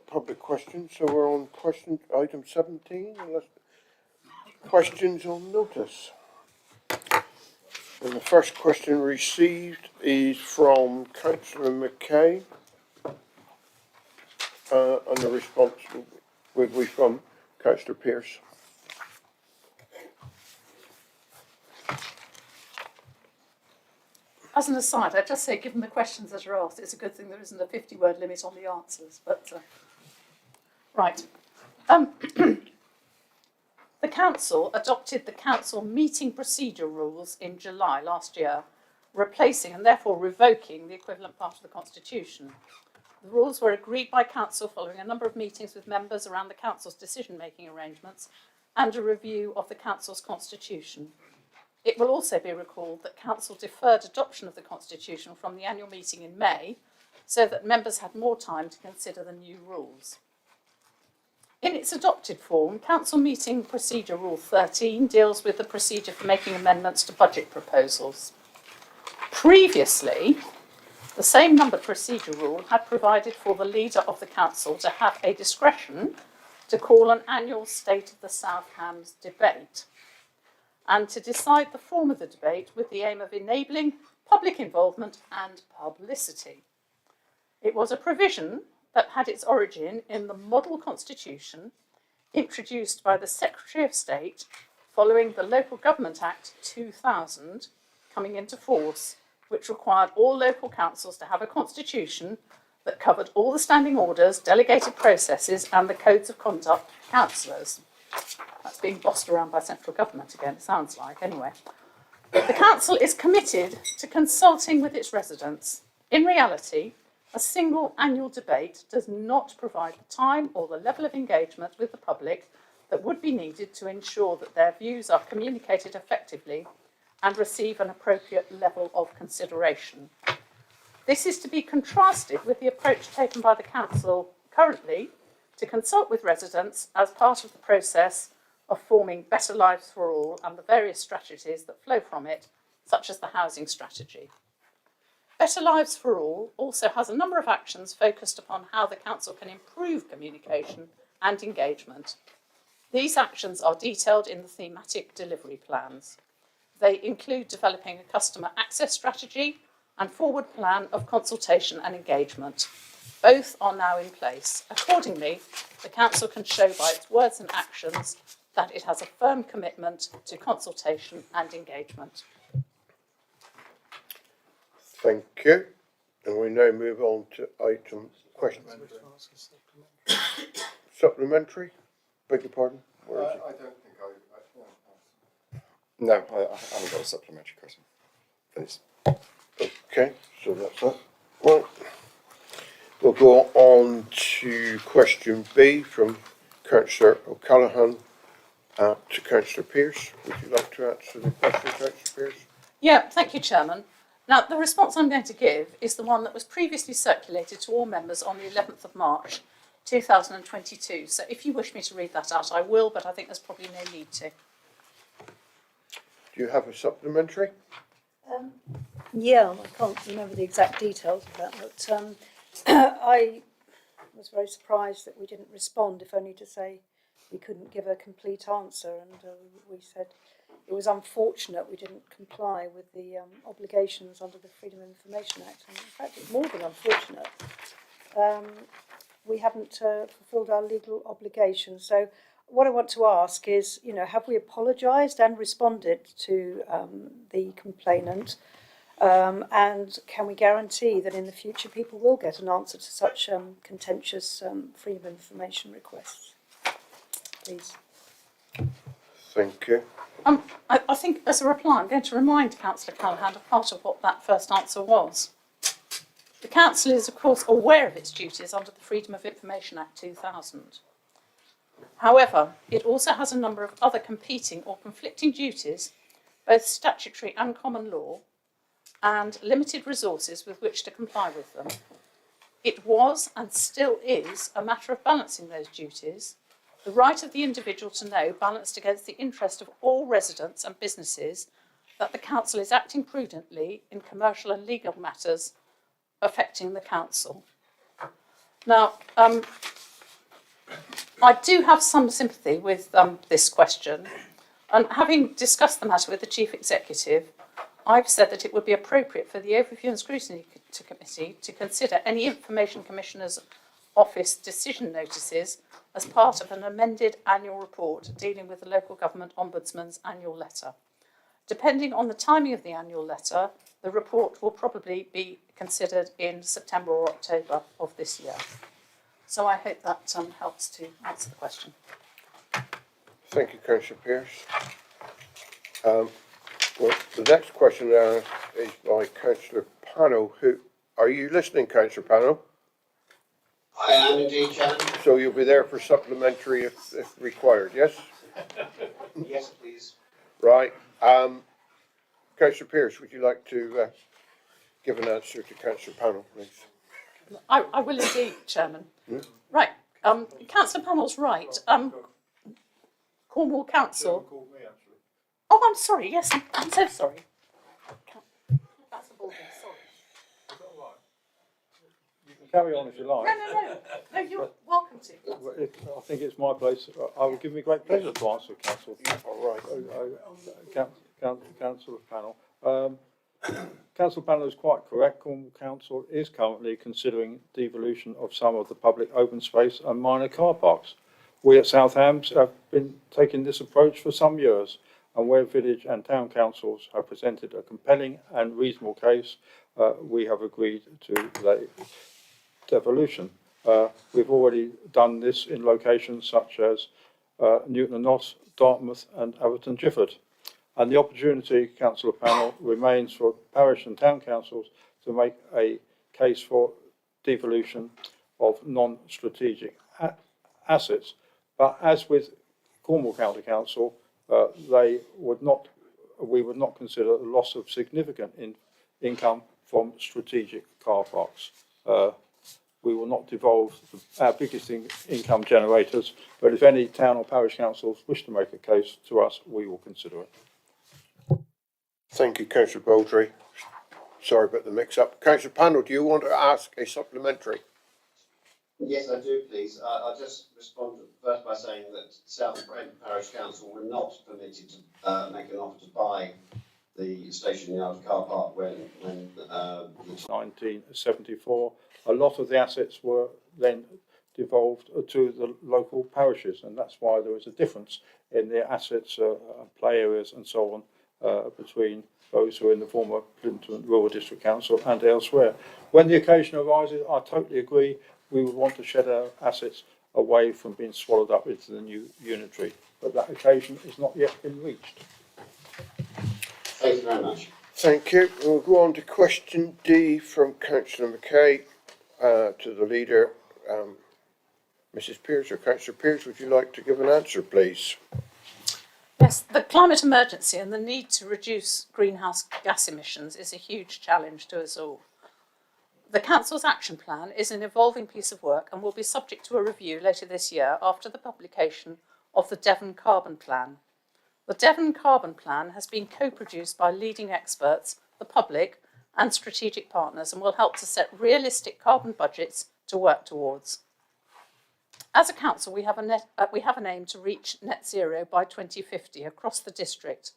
public questions, so we're on question item 17, unless questions on notice. And the first question received is from Councillor McKay, and the response will be from Councillor Pearce. As an aside, I'd just say, given the questions that are asked, it's a good thing there isn't a 50-word limit on the answers. But right. The council adopted the council meeting procedure rules in July last year, replacing and therefore revoking the equivalent part of the constitution. The rules were agreed by council following a number of meetings with members around the council's decision-making arrangements and a review of the council's constitution. It will also be recalled that council deferred adoption of the constitution from the annual meeting in May, so that members had more time to consider the new rules. In its adopted form, Council Meeting Procedure Rule 13 deals with the procedure for making amendments to budget proposals. Previously, the same numbered procedure rule had provided for the leader of the council to have a discretion to call an annual State of the South Hams debate and to decide the form of the debate with the aim of enabling public involvement and publicity. It was a provision that had its origin in the model constitution introduced by the Secretary of State following the Local Government Act 2000 coming into force, which required all local councils to have a constitution that covered all the standing orders, delegated processes and the codes of conduct for councillors. That's being bossed around by central government again, it sounds like, anyway. The council is committed to consulting with its residents. In reality, a single annual debate does not provide the time or the level of engagement with the public that would be needed to ensure that their views are communicated effectively and receive an appropriate level of consideration. This is to be contrasted with the approach taken by the council currently to consult with residents as part of the process of forming better lives for all and the various strategies that flow from it, such as the housing strategy. Better Lives for All also has a number of actions focused upon how the council can improve communication and engagement. These actions are detailed in the thematic delivery plans. They include developing a customer access strategy and forward plan of consultation and engagement. Both are now in place. Accordingly, the council can show by its words and actions that it has a firm commitment to consultation and engagement. Thank you. And we now move on to item question. Supplementary? Beg your pardon? Where is it? I don't think No, I haven't got a supplementary question. Please. Okay, so that's that. Well, we'll go on to question B from Councillor O'Callaghan to Councillor Pearce. Would you like to answer the question, Councillor Pearce? Yeah, thank you, Chairman. Now, the response I'm going to give is the one that was previously circulated to all members on the 11th of March 2022. So if you wish me to read that out, I will, but I think there's probably no need to. Do you have a supplementary? Yeah, I can't remember the exact details of that, but I was very surprised that we didn't respond, if only to say we couldn't give a complete answer, and we said it was unfortunate we didn't comply with the obligations under the Freedom of Information Act, and in fact it's more than unfortunate. We haven't fulfilled our legal obligations. So what I want to ask is, have we apologised and responded to the complainant? And can we guarantee that in the future people will get an answer to such contentious freedom of information requests? Please. Thank you. I think as a reply, I'm going to remind Councillor Callaghan of part of what that first answer was. The Council is, of course, aware of its duties under the Freedom of Information Act 2000. However, it also has a number of other competing or conflicting duties, both statutory and common law, and limited resources with which to comply with them. It was and still is a matter of balancing those duties, the right of the individual to know balanced against the interest of all residents and businesses that the Council is acting prudently in commercial and legal matters affecting the Council. Now, I do have some sympathy with this question, and having discussed the matter with the Chief Executive, I've said that it would be appropriate for the Overview and Scrutiny Committee to consider any Information Commissioner's Office decision notices as part of an amended annual report dealing with the Local Government Ombudsman's annual letter. Depending on the timing of the annual letter, the report will probably be considered in September or October of this year. So I hope that helps to answer the question. Thank you, Councillor Pearce. Well, the next question now is by Councillor Pano. Are you listening, Councillor Pano? I am indeed, Chairman. So you'll be there for supplementary if required, yes? Yes, please. Right. Councillor Pearce, would you like to give an answer to Councillor Pano, please? I will indeed, Chairman. Right. Councillor Pannell's right. Cornwall Council. Oh, I'm sorry. Yes, I'm so sorry. That's a bulldozer, sorry. You can carry on if you like. No, you're welcome to. I think it's my place. I would give me great pleasure to answer Council. All right. Council panel. Council panel is quite correct. Cornwall Council is currently considering devolution of some of the public open space and minor car parks. We at Southampton have been taking this approach for some years, and where village and town councils have presented a compelling and reasonable case, we have agreed to the devolution. We've already done this in locations such as Newton-on-Noss, Dartmouth and Atherton Gifford. And the opportunity, Councillor Panel, remains for parish and town councils to make a case for devolution of non-strategic assets. But as with Cornwall County Council, we would not consider the loss of significant income from strategic car parks. We will not devolve our biggest income generators, but if any town or parish councils wish to make a case to us, we will consider it. Thank you, Councillor Baldry. Sorry about the mix-up. Councillor Panel, do you want to ask a supplementary? Yes, I do, please. I'll just respond first by saying that South Brent Parish Council were not permitted to make an offer to buy the station yard car park when 1974. A lot of the assets were then devolved to the local parishes, and that's why there was a difference in the assets, play areas and so on between those who are in the former Clinton Rural District Council and elsewhere. When the occasion arises, I totally agree, we would want to shed our assets away from being swallowed up into the new unitary, but that occasion has not yet been reached. Thank you very much. Thank you. We'll go on to question D from Councillor McKay to the leader. Mrs. Pearce or Councillor Pearce, would you like to give an answer, please? Yes, the climate emergency and the need to reduce greenhouse gas emissions is a huge challenge to us all. The Council's action plan is an evolving piece of work and will be subject to a review later this year after the publication of the Devon Carbon Plan. The Devon Carbon Plan has been co-produced by leading experts, the public and strategic partners and will help to set realistic carbon budgets to work towards. As a council, we have an aim to reach net zero by 2050 across the district.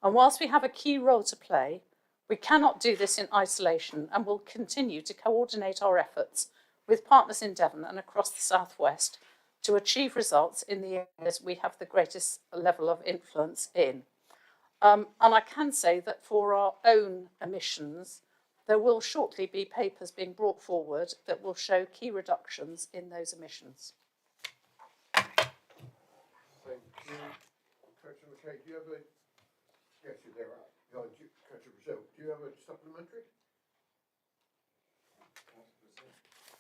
And whilst we have a key role to play, we cannot do this in isolation and will continue to coordinate our efforts with partners in Devon and across the South West to achieve results in the areas we have the greatest level of influence in. And I can say that for our own emissions, there will shortly be papers being brought forward that will show key reductions in those emissions. Thank you. Councillor McKay, do you have a... Yes, you're there. Councillor Brazil, do you have a supplementary?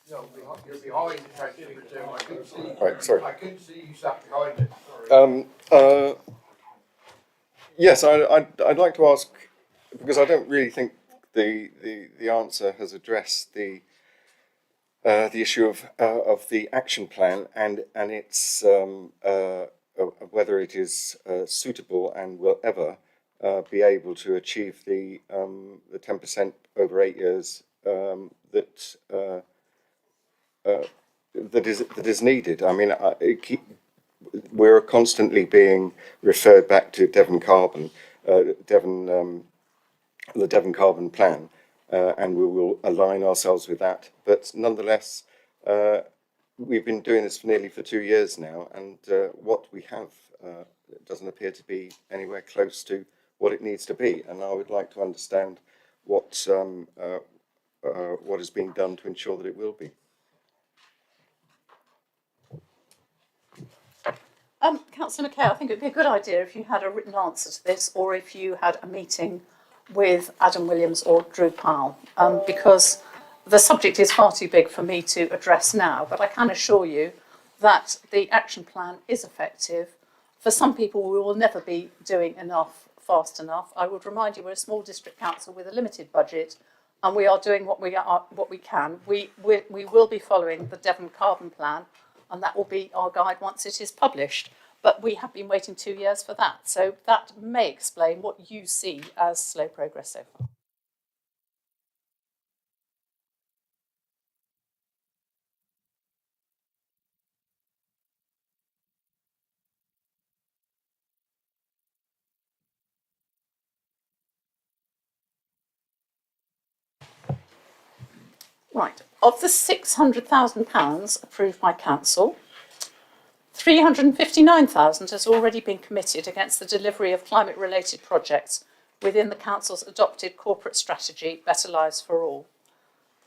No, you're behind Councillor Brazil. I couldn't see. Right, sorry. I couldn't see you sat behind it. Sorry. Yes, I'd like to ask, because I don't really think the answer has addressed the issue of the action plan and its whether it is suitable and will ever be able to achieve the 10% over 8 years that is needed. I mean, we're constantly being referred back to Devon Carbon, the Devon Carbon Plan, and we will align ourselves with that. But nonetheless, we've been doing this for nearly 2 years now, and what we have doesn't appear to be anywhere close to what it needs to be. And I would like to understand what is being done to ensure that it will be. Councillor McKay, I think it would be a good idea if you had a written answer to this, or if you had a meeting with Adam Williams or Drew Powell, because the subject is far too big for me to address now, but I can assure you that the action plan is effective. For some people, we will never be doing enough fast enough. I would remind you we're a small district council with a limited budget, and we are doing what we can. We will be following the Devon Carbon Plan, and that will be our guide once it is published. But we have been waiting 2 years for that. So that may explain what you see as slow progress so far. Right, of the £600,000 approved by council, 359,000 has already been committed against the delivery of climate-related projects within the council's adopted corporate strategy, Better Lives for All,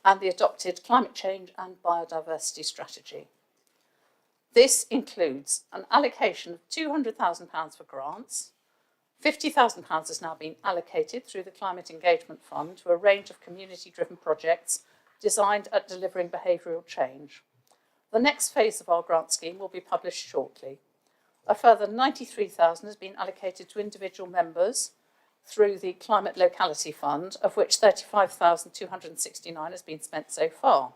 and the adopted climate change and biodiversity strategy. This includes an allocation of £200,000 for grants. £50,000 has now been allocated through the Climate Engagement Fund to a range of community-driven projects designed at delivering behavioural change. The next phase of our grant scheme will be published shortly. A further £93,000 has been allocated to individual members through the Climate Locality Fund, of which £35,269 has been spent so far.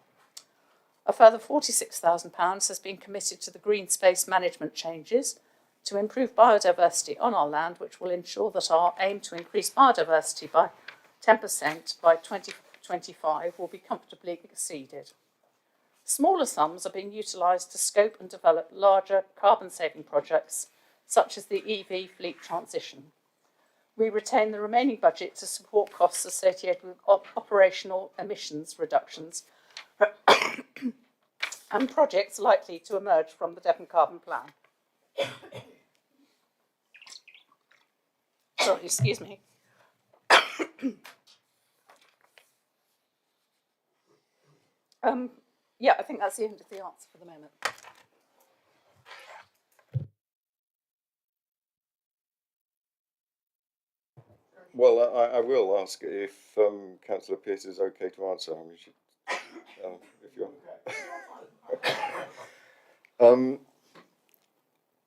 A further £46,000 has been committed to the green space management changes to improve biodiversity on our land, which will ensure that our aim to increase biodiversity by 10% by 2025 will be comfortably exceeded. Smaller sums are being utilised to scope and develop larger carbon-saving projects, such as the EV fleet transition. We retain the remaining budget to support costs associated with operational emissions reductions and projects likely to emerge from the Devon Carbon Plan. Sorry, excuse me. Yeah, I think that's the end of the answer for the moment. Well, I will ask if Councillor Pearce is okay to answer. I mean, if you're.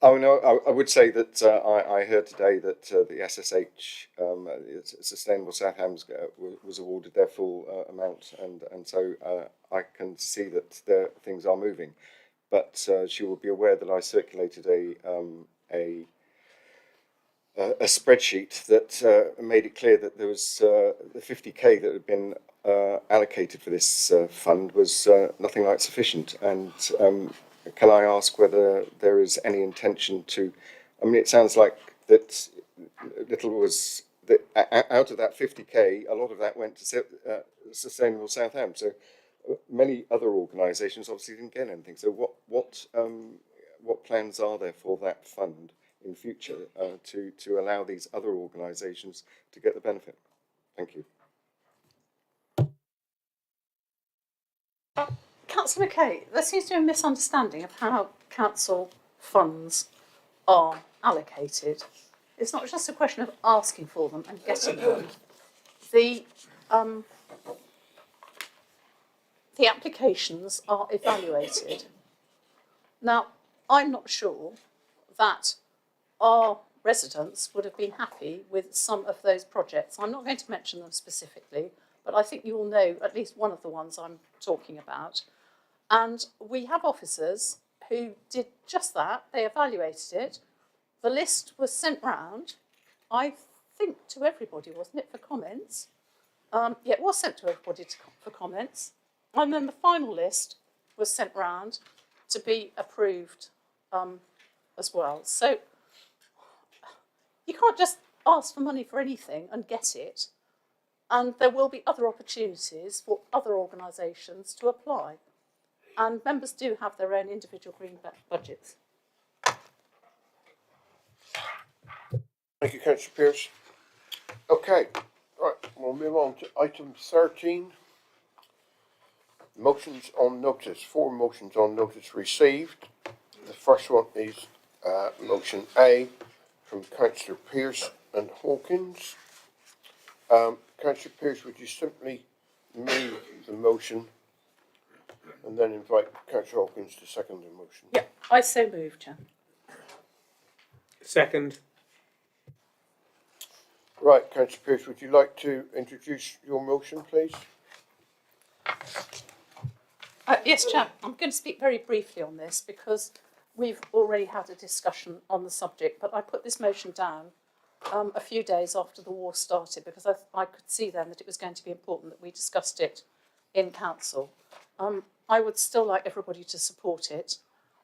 I would say that I heard today that the SSH, Sustainable South Hams, was awarded their full amount, and so I can see that things are moving. But she will be aware that I circulated a spreadsheet that made it clear that there was the 50k that had been allocated for this fund was nothing like sufficient. And can I ask whether there is any intention to? I mean, it sounds like that little was that out of that 50k, a lot of that went to Sustainable South Ham. So many other organisations obviously didn't get anything. So what plans are there for that fund in future to allow these other organisations to get the benefit? Thank you. Councillor McKay, there seems to be a misunderstanding of how council funds are allocated. It's not just a question of asking for them and getting them. The applications are evaluated. Now, I'm not sure that our residents would have been happy with some of those projects. I'm not going to mention them specifically, but I think you all know at least one of the ones I'm talking about. And we have officers who did just that. They evaluated it. The list was sent round, I think to everybody, wasn't it, for comments? Yeah, it was sent to everybody for comments. And then the final list was sent round to be approved as well. So you can't just ask for money for anything and get it. And there will be other opportunities for other organisations to apply. And members do have their own individual green budgets. Thank you, Councillor Pearce. Okay, right, we'll move on to item 13. Motions on notice. 4 motions on notice received. The first one is motion A from Councillor Pearce and Hawkins. Councillor Pearce, would you simply move the motion and then invite Councillor Hawkins to second the motion? Yeah, I so move, Chair. Second. Right, Councillor Pearce, would you like to introduce your motion, please? Yes, Chair. I'm going to speak very briefly on this because we've already had a discussion on the subject, but I put this motion down a few days after the war started because I could see then that it was going to be important that we discussed it in council. I would still like everybody to support it,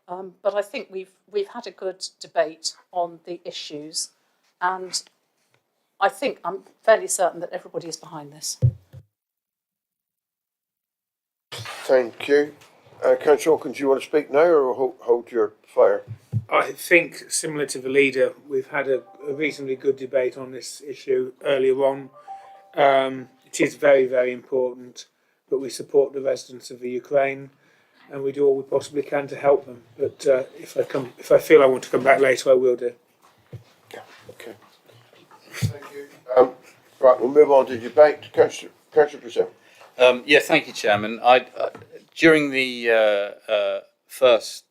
but I think we've had a good debate on the issues, and I'm fairly certain that everybody is behind this. Thank you. Councillor Hawkins, do you want to speak now or hold your fire? I think, similar to the leader, we've had a reasonably good debate on this issue earlier on. It is very, very important, but we support the residents of the Ukraine and we do all we possibly can to help them. But if I feel I want to come back later, I will do. Yeah, okay. Thank you. Right, we'll move on to debate. Councillor Brazil. Yeah, thank you, Chairman. During the first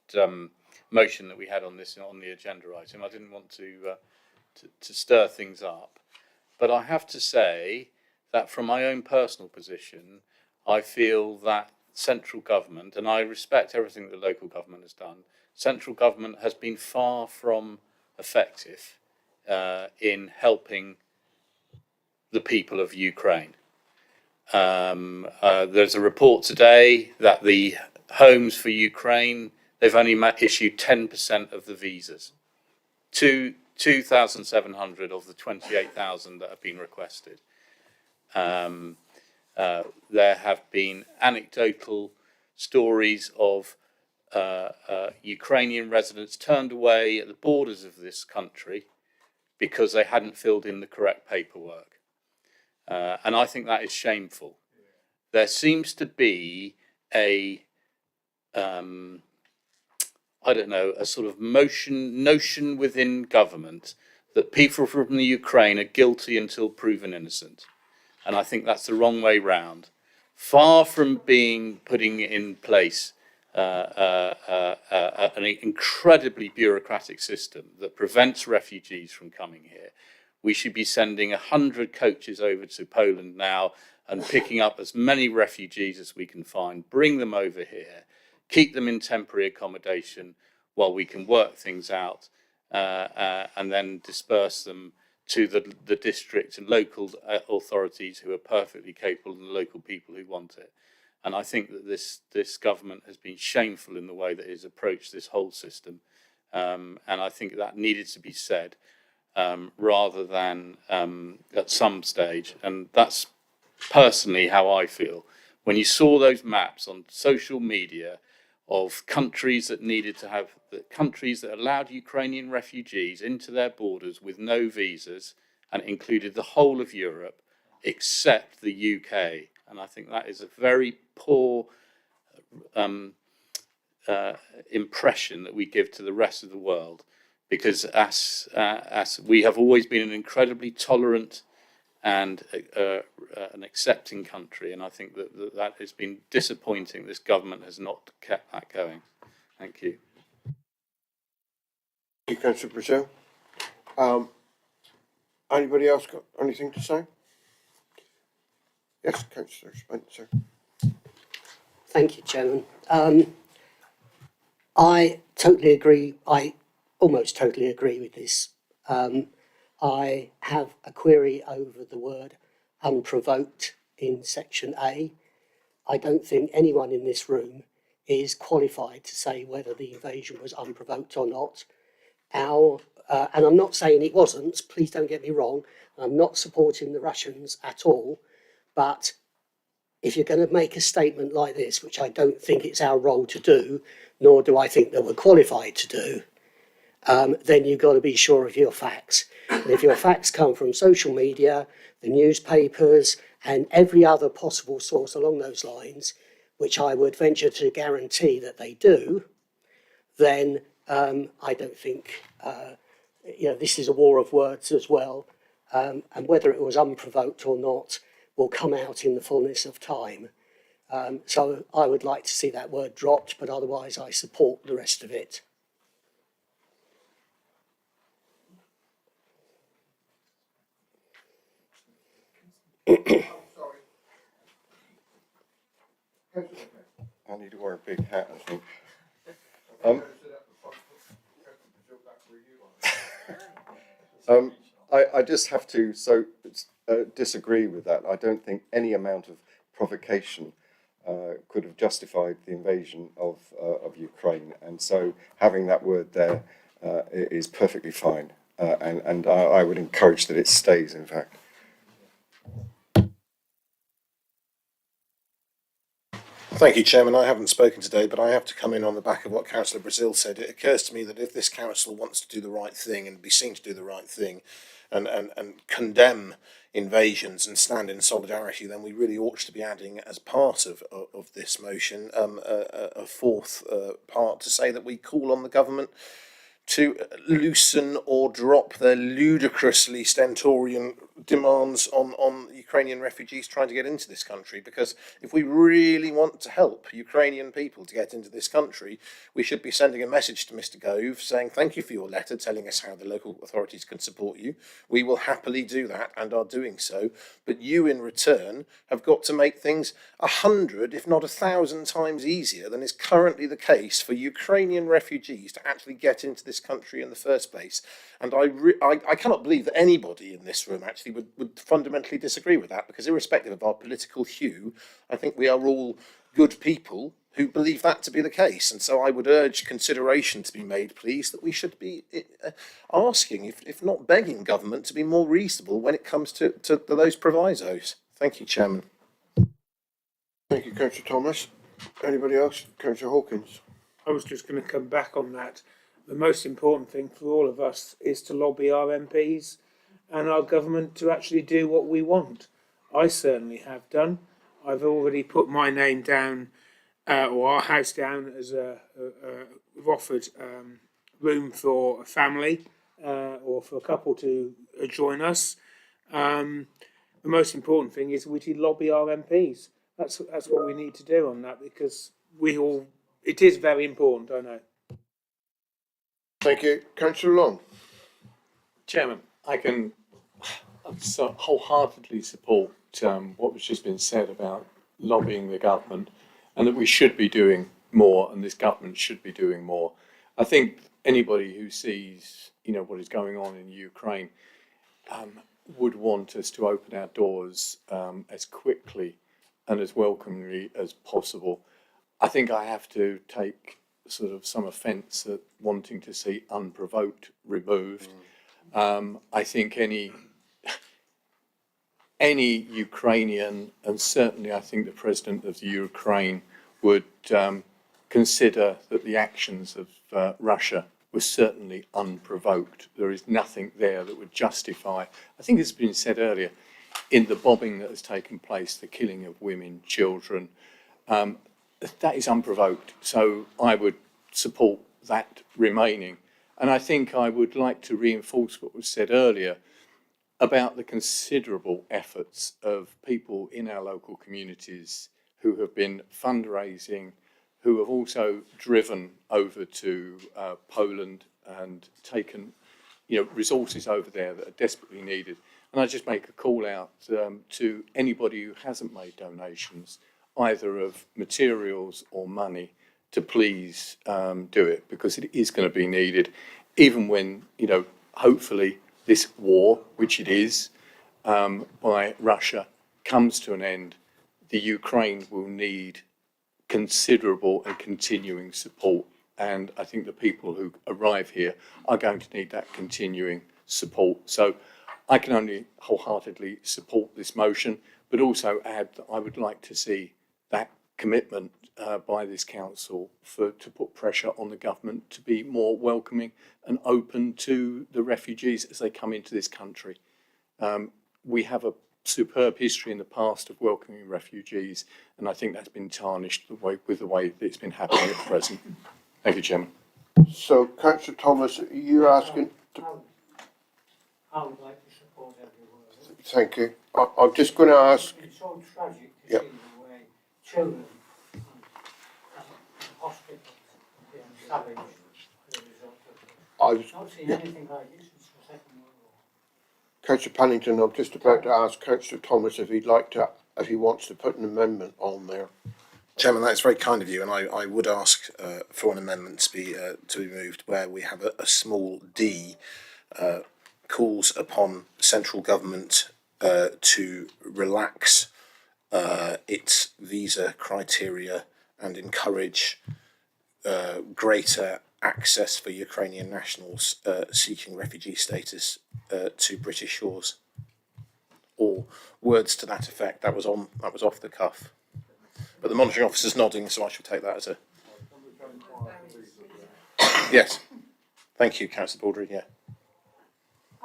motion that we had on this on the agenda item, I didn't want to stir things up, but I have to say that from my own personal position, I feel that central government, and I respect everything that local government has done, central government has been far from effective in helping the people of Ukraine. There's a report today that the Homes for Ukraine, they've only issued 10% of the visas. 2,700 of the 28,000 that have been requested. There have been anecdotal stories of Ukrainian residents turned away at the borders of this country because they hadn't filled in the correct paperwork. And I think that is shameful. There seems to be a a sort of notion within government that people from the Ukraine are guilty until proven innocent. And I think that's the wrong way round. Far from putting in place an incredibly bureaucratic system that prevents refugees from coming here, we should be sending 100 coaches over to Poland now and picking up as many refugees as we can find, bring them over here, keep them in temporary accommodation while we can work things out, and then disperse them to the district and local authorities who are perfectly capable and the local people who want it. And I think that this government has been shameful in the way that it has approached this whole system. And I think that needed to be said rather than at some stage. And that's personally how I feel. When you saw those maps on social media of countries that countries that allowed Ukrainian refugees into their borders with no visas, and it included the whole of Europe except the UK. And I think that is a very poor impression that we give to the rest of the world, because as we have always been an incredibly tolerant and an accepting country, and I think that has been disappointing. This government has not kept that going. Thank you. Thank you, Councillor Brazil. Anybody else got anything to say? Yes, Councillor Spencer. Thank you, Chairman. I totally agree. I almost totally agree with this. I have a query over the word unprovoked in section A. I don't think anyone in this room is qualified to say whether the invasion was unprovoked or not. And I'm not saying it wasn't, please don't get me wrong. I'm not supporting the Russians at all. But if you're going to make a statement like this, which I don't think it's our role to do, nor do I think that we're qualified to do, then you've got to be sure of your facts. And if your facts come from social media, the newspapers, and every other possible source along those lines, which I would venture to guarantee that they do, then I don't think, this is a war of words as well. And whether it was unprovoked or not will come out in the fullness of time. So I would like to see that word dropped, but otherwise I support the rest of it. I need to wear a big hat, I think. I just have to disagree with that. I don't think any amount of provocation could have justified the invasion of Ukraine, and so having that word there is perfectly fine, and I would encourage that it stays, in fact. Thank you, Chairman. I haven't spoken today, but I have to come in on the back of what Councillor Brazil said. It occurs to me that if this council wants to do the right thing and be seen to do the right thing and condemn invasions and stand in solidarity, then we really ought to be adding, as part of this motion, a fourth part to say that we call on the government to loosen or drop their ludicrously stentorian demands on Ukrainian refugees trying to get into this country. Because if we really want to help Ukrainian people to get into this country, we should be sending a message to Mr. Gove saying, thank you for your letter telling us how the local authorities can support you. We will happily do that and are doing so. But you, in return, have got to make things 100, if not 1,000 times easier than is currently the case for Ukrainian refugees to actually get into this country in the first place. And I cannot believe that anybody in this room actually actually would fundamentally disagree with that, because irrespective of our political hue, I think we are all good people who believe that to be the case. And so I would urge consideration to be made, please, that we should be asking, if not begging government to be more reasonable when it comes to those provisos. Thank you, Chairman. Thank you, Councillor Thomas. Anybody else? Councillor Hawkins. I was just going to come back on that. The most important thing for all of us is to lobby our MPs and our government to actually do what we want. I certainly have done. I've already put my name down, or our house down, as we've offered room for a family or for a couple to join us. The most important thing is we lobby our MPs. That's what we need to do on that, because it is very important, I know. Thank you. Councillor Long. Chairman, I can wholeheartedly support what was just been said about lobbying the government, and that we should be doing more, and this government should be doing more. I think anybody who sees, what is going on in Ukraine would want us to open our doors as quickly and as welcomingly as possible. I think I have to take sort of some offence at wanting to see unprovoked removed. I think any Ukrainian, and certainly I think the President of the Ukraine, would consider that the actions of Russia were certainly unprovoked. There is nothing there that would justify, I think it's been said earlier, in the bombing that has taken place, the killing of women, children, that is unprovoked. So I would support that remaining. And I think I would like to reinforce what was said earlier about the considerable efforts of people in our local communities who have been fundraising, who have also driven over to Poland and taken resources over there that are desperately needed. And I just make a call out to anybody who hasn't made donations, either of materials or money, to please do it, because it is going to be needed, even when, hopefully this war, which it is, by Russia, comes to an end. The Ukraine will need considerable and continuing support. And I think the people who arrive here are going to need that continuing support. So I can only wholeheartedly support this motion, but also add that I would like to see that commitment by this council to put pressure on the government to be more welcoming and open to the refugees as they come into this country. We have a superb history in the past of welcoming refugees, and I think that's been tarnished with the way that it's been happening at present. Thank you, Chairman. So, Councillor Thomas, are you asking? I would like to support every word. Thank you. I'm just going to ask. It's so tragic to see the way children and hospitals are being savaged as a result of this. I've not seen anything like this since the Second World War. Councillor Pannington, I'm just about to ask Councillor Thomas if he wants to put an amendment on there. Chairman, that's very kind of you, and I would ask for an amendment to be moved where we have a small d, calls upon central government to relax its visa criteria and encourage greater access for Ukrainian nationals seeking refugee status to British shores, or words to that effect. That was off the cuff. But the monitoring officer's nodding, so I shall take that as a... Yes. Thank you, Councillor Baldry, yeah.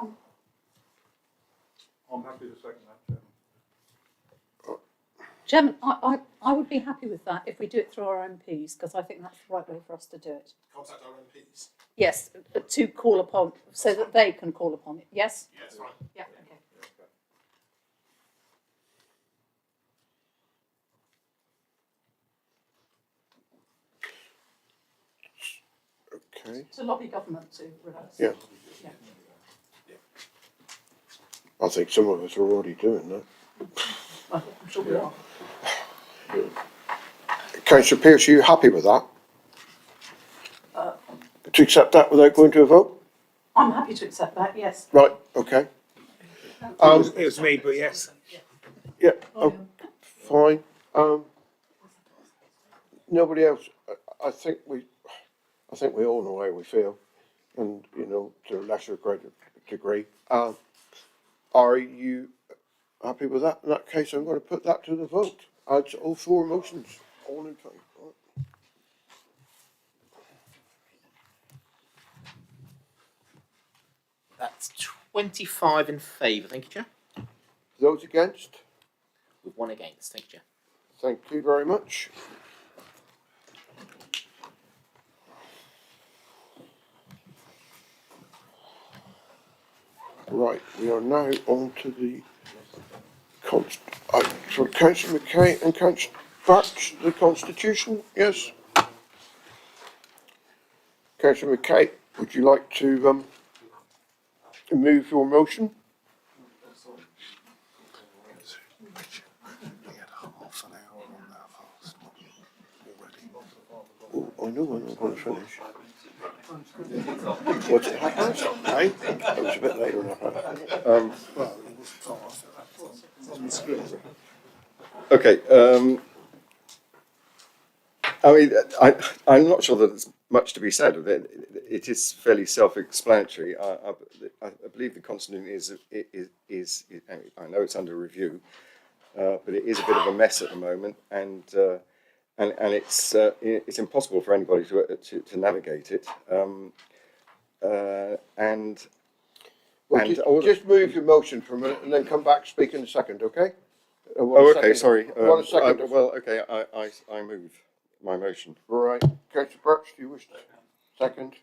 I'm happy to second that, Chairman, Chairman. I would be happy with that if we do it through our MPs, because I think that's the right way for us to do it. Contact our MPs? Yes, to call upon, so that they can call upon it, yes? Yes, right. Yeah, okay. Okay. To lobby government to relax. Yeah. I think some of us are already doing that. I'm sure we are. Councillor Pearce, are you happy with that? To accept that without going to a vote? I'm happy to accept that, yes. Right, okay. It was me, but yes. Yeah, oh, fine. Nobody else. I think we all know how we feel, and you know, to a lesser greater degree. Are you happy with that? In that case, I'm going to put that to the vote. Add all four motions. All in favour. That's 25 in favour. Thank you, Chair. Those against? With one against. Thank you, Chair. Thank you very much. Right, we are now on to the for Councillor McKay and Councillor Batch, the Constitution. Yes. Councillor McKay, would you like to move your motion? Oh, I know when I'm going to finish. What's it, 1:30? Aye? It was a bit later than that. Okay. I mean, I'm not sure that there's much to be said of it. It is fairly self-explanatory. I believe the Constitution is I know it's under review, but it is a bit of a mess at the moment, and it's impossible for anybody to navigate it. Just move your motion for a minute and then come back, speak in a second, okay? Okay, sorry. One second. Okay, I move my motion. Right. Councillor Birch, do you wish to second?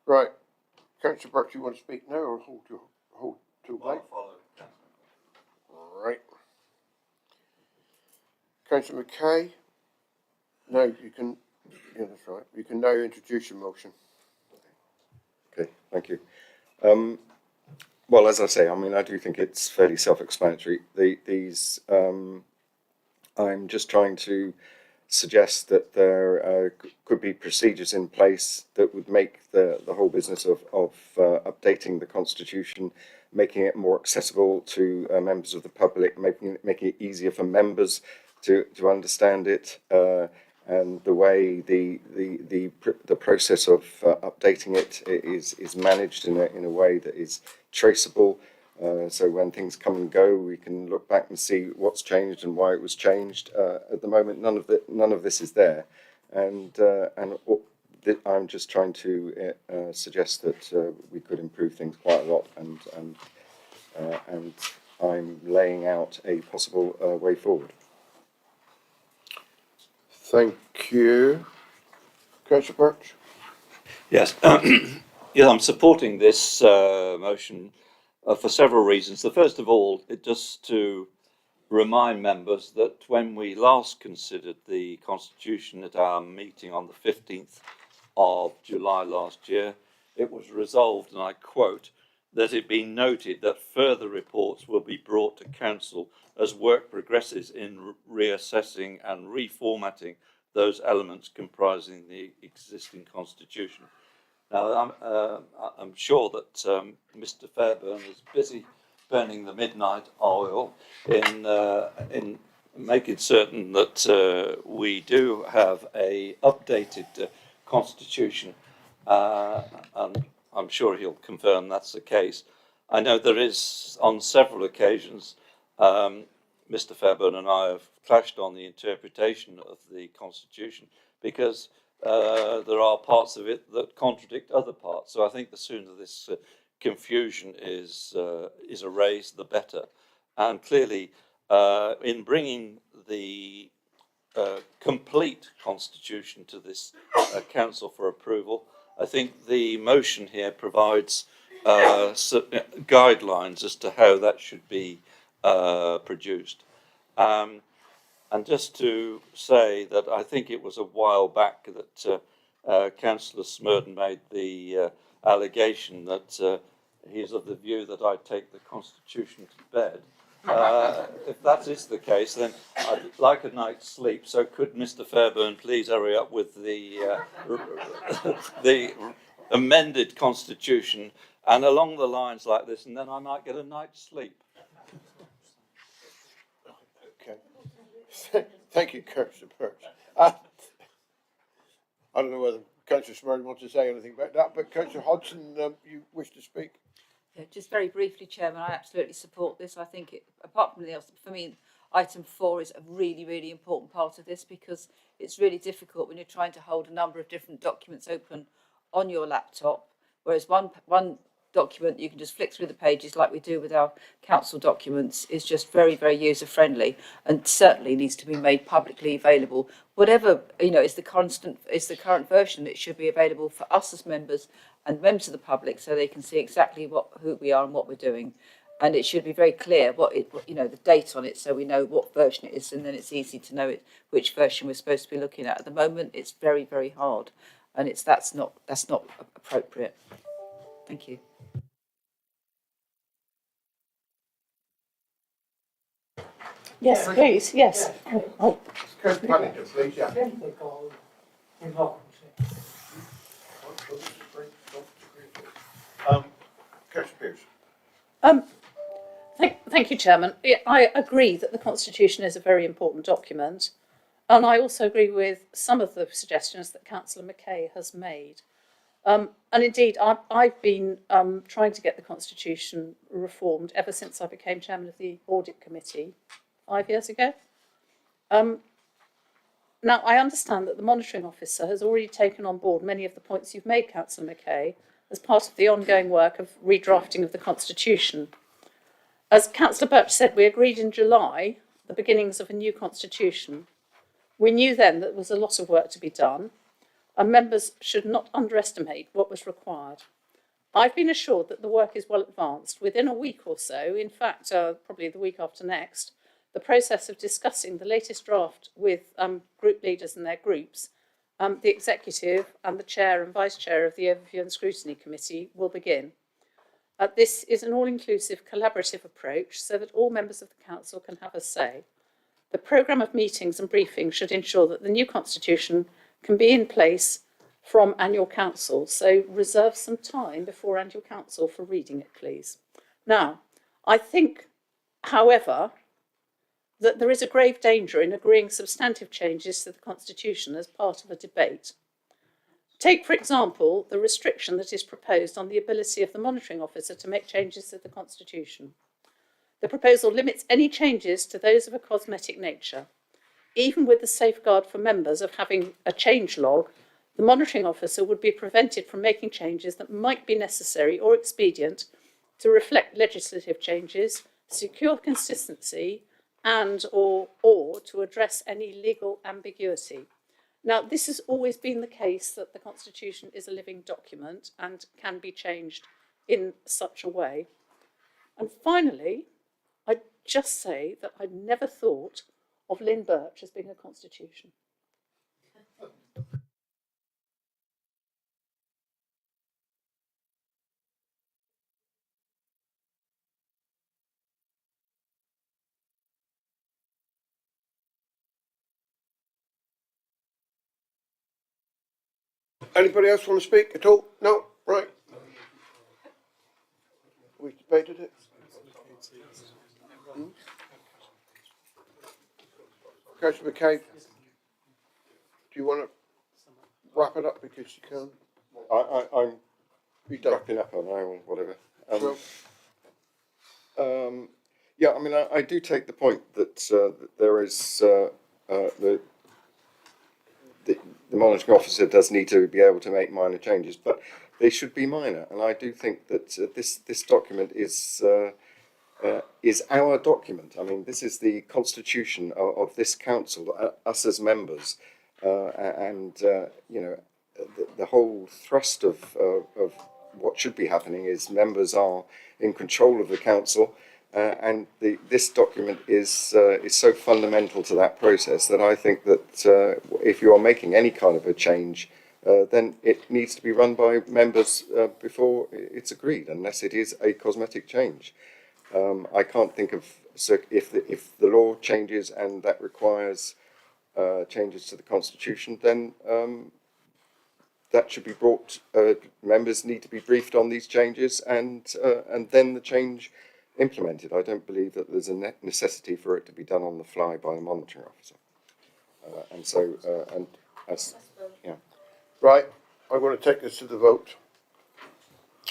Right. Councillor Birch, you want to speak now or hold till late? Right. Councillor McKay, now you can, yeah, that's right. You can now introduce your motion. Okay, thank you. Well, as I say, I mean, I do think it's fairly self-explanatory. I'm just trying to suggest that there could be procedures in place that would make the whole business of updating the Constitution, making it more accessible to members of the public, making it easier for members to understand it, and the way the process of updating it is managed in a way that is traceable. So when things come and go, we can look back and see what's changed and why it was changed. At the moment, none of this is there, and I'm just trying to suggest that we could improve things quite a lot, and I'm laying out a possible way forward. Thank you. Councillor Birch? Yes, yeah, I'm supporting this motion for several reasons. The first of all, just to remind members that when we last considered the Constitution at our meeting on the 15th of July last year, it was resolved, and I quote, that it be noted that further reports will be brought to Council as work progresses in reassessing and reformatting those elements comprising the existing Constitution. Now, I'm sure that Mr. Fairburn is busy burning the midnight oil in making certain that we do have a updated Constitution, and I'm sure he'll confirm that's the case. I know there is, on several occasions, Mr. Fairburn and I have clashed on the interpretation of the Constitution because there are parts of it that contradict other parts. So I think the sooner this confusion is erased, the better. And clearly, in bringing the complete Constitution to this Council for approval, I think the motion here provides guidelines as to how that should be produced. And just to say that I think it was a while back that Councillor Smurden made the allegation that he's of the view that I take the Constitution to bed. If that is the case, then I'd like a night's sleep. So could Mr. Fairburn please hurry up with the amended Constitution and along the lines like this, and then I might get a night's sleep. Thank you, Councillor Pearce. I don't know whether Councillor Smurley wants to say anything about that, but Councillor Hodgson, you wish to speak? Yeah, just very briefly, Chairman, I absolutely support this. I think, apart from anything else, for me, item 4 is a really, really important part of this, because it's really difficult when you're trying to hold a number of different documents open on your laptop, whereas one document you can just flick through the pages like we do with our council documents is just very, very user friendly, and certainly needs to be made publicly available. Whatever is the current version, it should be available for us as members and members of the public, so they can see exactly who we are and what we're doing. And it should be very clear the date on it, so we know what version it is, and then it's easy to know which version we're supposed to be looking at. At the moment, it's very, very hard, and that's not appropriate. Thank you. Yes, please, yes. Oh. Councillor Paddington, please, yeah. Councillor Pearce. Thank you, Chairman. I agree that the Constitution is a very important document, and I also agree with some of the suggestions that Councillor Mackay has made. And indeed, I've been trying to get the Constitution reformed ever since I became Chairman of the Audit Committee 5 years ago. Now, I understand that the Monitoring Officer has already taken on board many of the points you've made, Councillor Mackay, as part of the ongoing work of redrafting of the Constitution. As Councillor Birch said, we agreed in July the beginnings of a new Constitution. We knew then that there was a lot of work to be done, and members should not underestimate what was required. I've been assured that the work is well advanced. Within a week or so, in fact, probably the week after next, the process of discussing the latest draft with group leaders and their groups, the Executive and the Chair and Vice Chair of the Overview and Scrutiny Committee will begin. This is an all-inclusive collaborative approach so that all members of the Council can have a say. The programme of meetings and briefings should ensure that the new Constitution can be in place from annual council, so reserve some time before annual council for reading it, please. Now, I think, however, that there is a grave danger in agreeing substantive changes to the Constitution as part of a debate. Take, for example, the restriction that is proposed on the ability of the Monitoring Officer to make changes to the Constitution. The proposal limits any changes to those of a cosmetic nature. Even with the safeguard for members of having a change log, the Monitoring Officer would be prevented from making changes that might be necessary or expedient to reflect legislative changes, secure consistency, and or to address any legal ambiguity. Now, this has always been the case, that the Constitution is a living document and can be changed in such a way. And finally, I'd just say that I'd never thought of Lynn Birch as being a constitution. Anybody else want to speak at all? No? Right. We debated it. Councillor McCabe, do you want to wrap it up because you can? I'm wrapping up on now or whatever. Yeah, I mean, I do take the point that, that there is the monitoring officer does need to be able to make minor changes, but they should be minor. And I do think that this document is our document. I mean, this is the constitution of this council, us as members, and you know, the whole thrust of what should be happening is members are in control of the council. And this document is so fundamental to that process that I think that if you are making any kind of a change, then it needs to be run by members before it's agreed, unless it is a cosmetic change. I can't think of, so if the law changes and that requires changes to the constitution, then that should be brought. Members need to be briefed on these changes, and then the change implemented. I don't believe that there's a necessity for it to be done on the fly by the monitoring officer. Yeah. Right, I'm going to take this to the vote.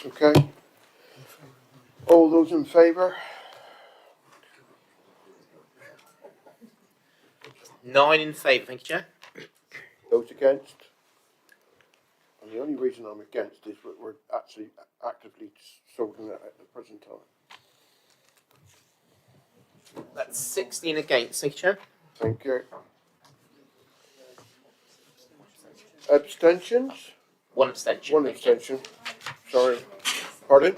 Okay. All those in favour? 9 in favour, thank you, Chair. Those against? And the only reason I'm against is that we're actually actively sorting that at the present time. That's 16 against, thank you, Chair. Thank you. Abstentions? 1 abstention. One abstention. Sorry. Pardon?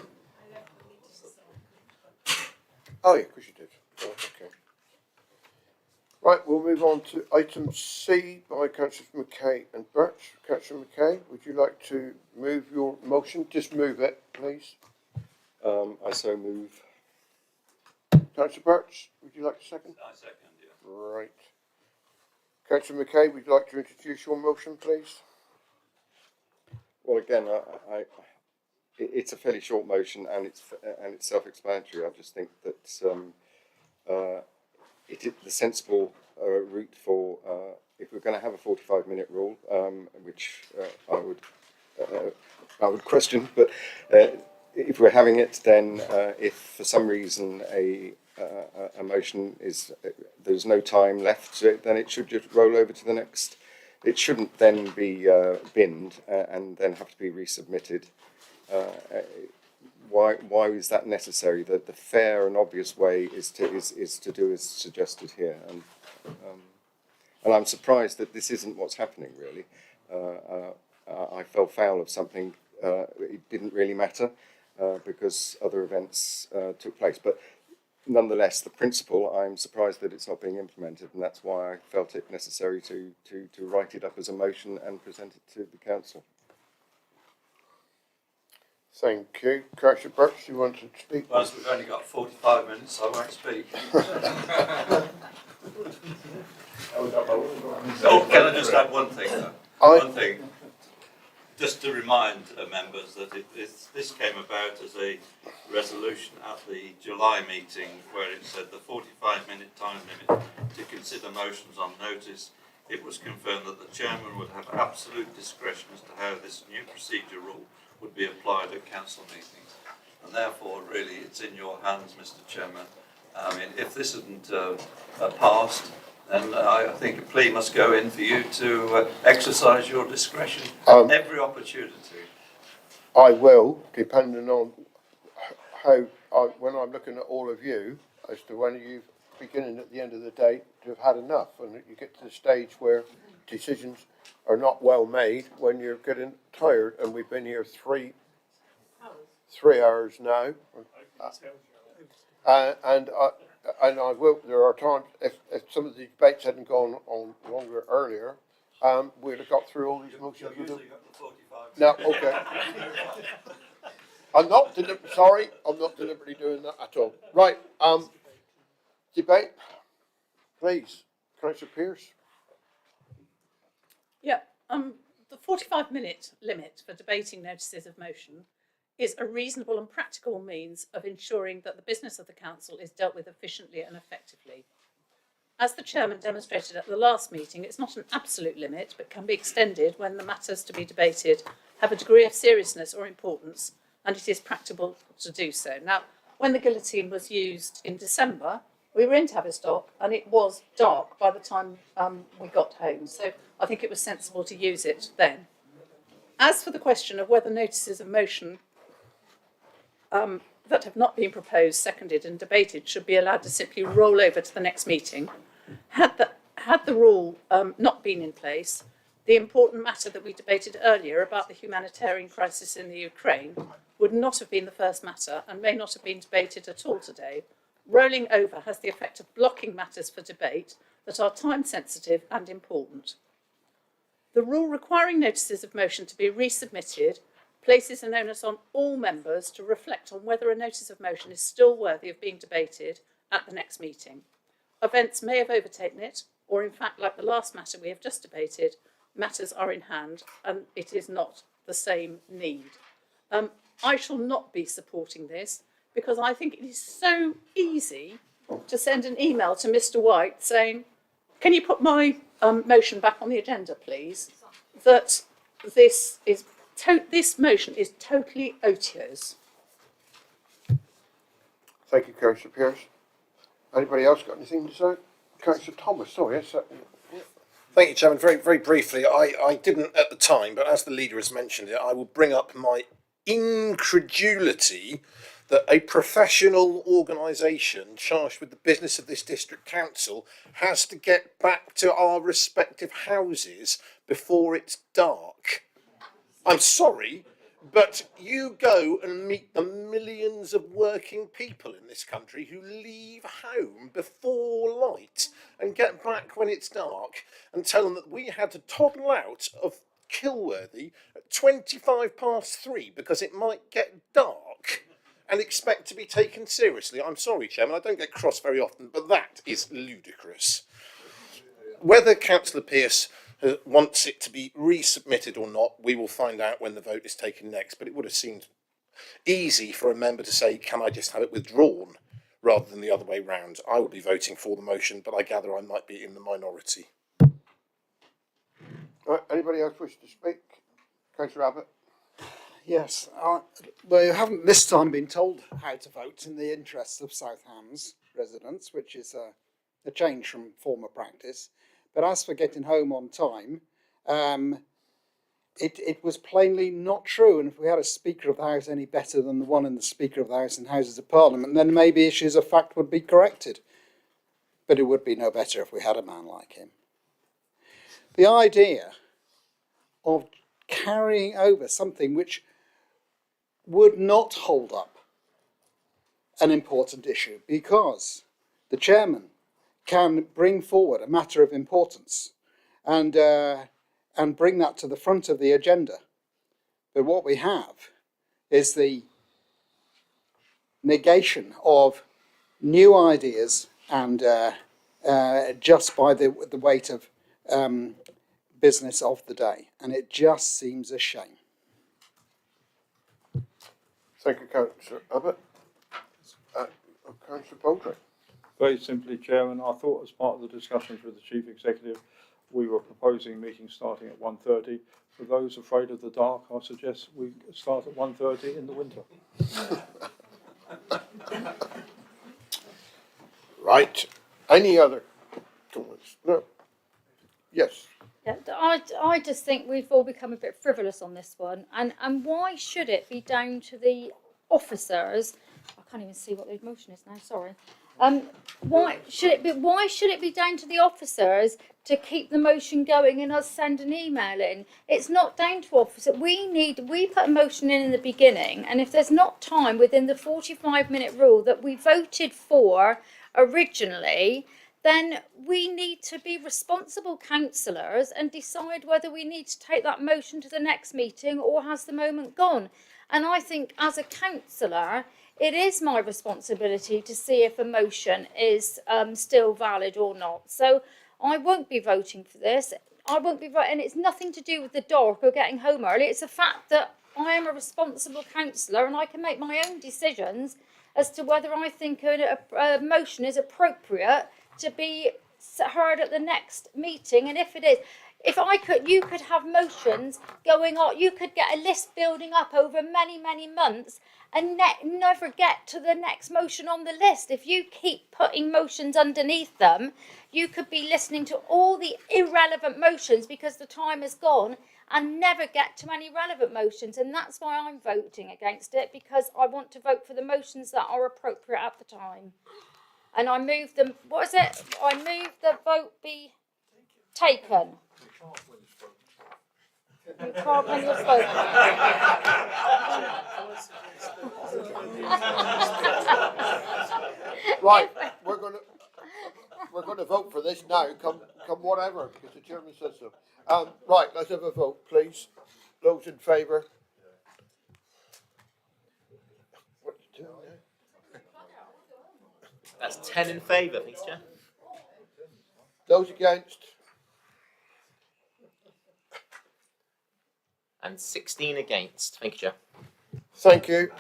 Oh, yeah, of course you did. Oh, okay. Right, we'll move on to item C by Councillors McKay and Birch. Councillor McKay, would you like to move your motion? Just move it, please. I so move. Councillor Birch, would you like to second? I second, yeah. Right. Councillor McKay, would you like to introduce your motion, please? Well, again, it's a fairly short motion, and it's self-explanatory. I just think that it is the sensible route for if we're going to have a 45-minute rule, which I would question, but if we're having it, then if for some reason a motion is there's no time left to it, then it should just roll over to the next. It shouldn't then be binned and then have to be resubmitted. Why is that necessary? The fair and obvious way is to do as suggested here, and I'm surprised that this isn't what's happening. Really, I fell foul of something. It didn't really matter because other events took place, but. Nonetheless, the principle, I'm surprised that it's not being implemented, and that's why I felt it necessary to write it up as a motion and present it to the council. Thank you. Councillor Birch, you want to speak? Well, as we've only got 45 minutes, I won't speak. Oh, can I just add one thing, though? One thing. Just to remind members that this came about as a resolution at the July meeting where it said the 45-minute time limit to consider motions on notice. It was confirmed that the chairman would have absolute discretion as to how this new procedure rule would be applied at council meetings. And therefore, really, it's in your hands, Mr. Chairman. I mean, if this isn't passed, then I think a plea must go in for you to exercise your discretion at every opportunity. I will, depending on how, when I'm looking at all of you, as to when you beginning at the end of the day to have had enough, and you get to the stage where decisions are not well made when you're getting tired, and we've been here 3 hours now, and I will. There are times if some of the debates hadn't gone on longer earlier, we'd have got through all these motions. No, okay. I'm not deliberately doing that at all. Right. Debate, please, Councillor Pearce. Yeah. The 45-minute limit for debating notices of motion is a reasonable and practical means of ensuring that the business of the council is dealt with efficiently and effectively. As the chairman demonstrated at the last meeting, it's not an absolute limit, but can be extended when the matters to be debated have a degree of seriousness or importance, and it is practicable to do so. Now, when the guillotine was used in December, we were in Tavistock, and it was dark by the time we got home, so I think it was sensible to use it then. As for the question of whether notices of motion that have not been proposed, seconded and debated should be allowed to simply roll over to the next meeting, had the rule not been in place, the important matter that we debated earlier about the humanitarian crisis in the Ukraine would not have been the first matter and may not have been debated at all today. Rolling over has the effect of blocking matters for debate that are time sensitive and important. The rule requiring notices of motion to be resubmitted places an onus on all members to reflect on whether a notice of motion is still worthy of being debated at the next meeting. Events may have overtaken it, or in fact, like the last matter we have just debated, matters are in hand and it is not the same need. I shall not be supporting this because I think it is so easy to send an email to Mr. White saying, can you put my motion back on the agenda, please? That this motion is totally odious. Thank you, Councillor Pearce. Anybody else got anything to say? Councillor Thomas, sorry. Yes, Thank you, Chairman. Very, very briefly, I didn't at the time, but as the leader has mentioned it, I will bring up my incredulity that a professional organisation charged with the business of this district council has to get back to our respective houses before it's dark. I'm sorry, but you go and meet the millions of working people in this country who leave home before light and get back when it's dark, and tell them that we had to toddle out of Kilworthy at 3:25 because it might get dark, and expect to be taken seriously. I'm sorry, Chairman, I don't get cross very often, but that is ludicrous. Whether Councillor Pearce wants it to be resubmitted or not, we will find out when the vote is taken next, but it would have seemed easy for a member to say, can I just have it withdrawn, rather than the other way round. I will be voting for the motion, but I gather I might be in the minority. Anybody else wish to speak? Councillor Abbott? Yes, well, you haven't this time been told how to vote in the interests of South Hams residents, which is a change from former practice. But as for getting home on time, it was plainly not true. And if we had a Speaker of the House any better than the one in the Speaker of the House in Houses of Parliament, then maybe issues of fact would be corrected. But it would be no better if we had a man like him. The idea of carrying over something which would not hold up an important issue, because the chairman can bring forward a matter of importance and bring that to the front of the agenda. But what we have is the negation of new ideas and just by the weight of business of the day, and it just seems a shame. Thank you, Councillor Abbott. Councillor Baldry. Very simply, Chairman, I thought as part of the discussions with the Chief Executive, we were proposing meetings starting at 1:30. For those afraid of the dark, I suggest we start at 1:30 in the winter. Right. Any other comments? No. Yes. Yeah, I just think we've all become a bit frivolous on this one, and why should it be down to the officers? I can't even see what the motion is now. Sorry. Why should it be down to the officers to keep the motion going and us send an email in? It's not down to officers. We put a motion in the beginning, and if there's not time within the 45-minute rule that we voted for originally, then we need to be responsible councillors and decide whether we need to take that motion to the next meeting or has the moment gone. And I think as a councillor, it is my responsibility to see if a motion is still valid or not. So I won't be voting for this. I won't be voting, and it's nothing to do with the dark or getting home early. It's the fact that I am a responsible councillor and I can make my own decisions as to whether I think a motion is appropriate to be heard at the next meeting. And if it is, you could have motions going on, you could get a list building up over many, many months and never get to the next motion on the list. If you keep putting motions underneath them, you could be listening to all the irrelevant motions because the time is gone and never get to any relevant motions. And that's why I'm voting against it, because I want to vote for the motions that are appropriate at the time. And I move them, what is it? I move the vote be taken. You can't when you're spoken. Right, we're gonna vote for this now, come whatever, because the chairman says so. Right, let's have a vote, please. Those in favour? What are you doing now? That's 10 in favour, thanks, Chair. Those against? And 16 against. Thank you, Chair. Thank you.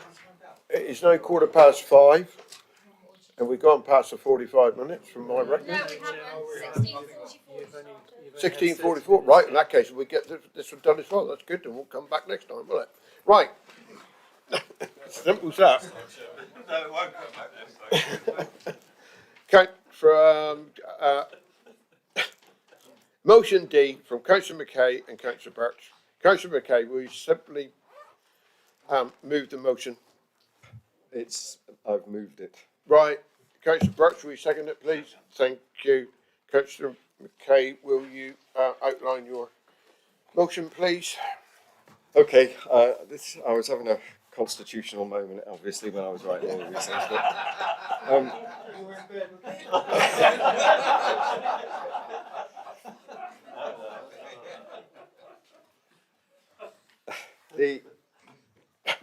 It is now 5:15, and we've gone past the 45 minutes from my reckoning. 16:44. Right, in that case, we get this one done as well. That's good, and we'll come back next time, will it? Right. Simple as that. No, it won't come back then. Okay, from motion D from Councillor McKay and Councillor Birch. Councillor McKay, will you simply move the motion? I've moved it. Right. Councillor Birch, will you second it, please? Thank you. Councillor McKay, will you outline your motion, please? Okay, I was having a constitutional moment, obviously, when I was writing all of these things.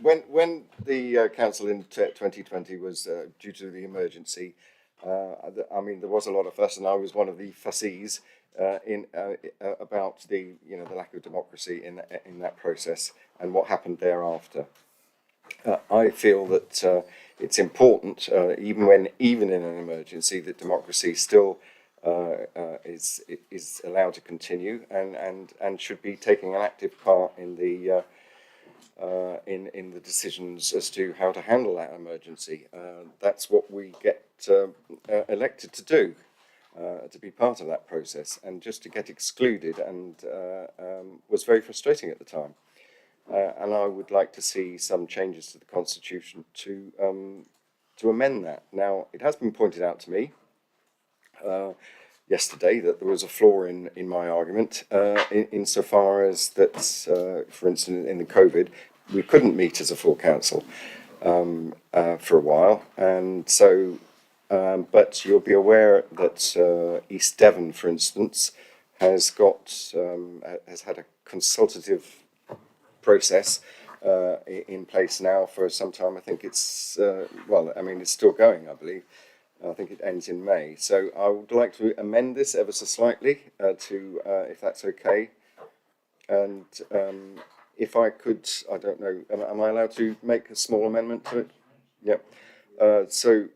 But when the council in 2020 was due to the emergency, I mean, there was a lot of fuss, and I was one of the fussies about the lack of democracy in that process and what happened thereafter. I feel that it's important, even in an emergency, that democracy still is allowed to continue and should be taking an active part in the decisions as to how to handle that emergency. That's what we get elected to do, to be part of that process, and just to get excluded was very frustrating at the time. And I would like to see some changes to the Constitution to amend that. Now, it has been pointed out to me yesterday that there was a flaw in my argument, insofar as that, for instance, in the COVID, we couldn't meet as a full council for a while, and so. But you'll be aware that East Devon, for instance, has had a consultative process in place now for some time. I think it's it's still going, I believe. I think it ends in May. So I would like to amend this ever so slightly to, if that's okay. And if I could, I don't know, am I allowed to make a small amendment to it? Yep. So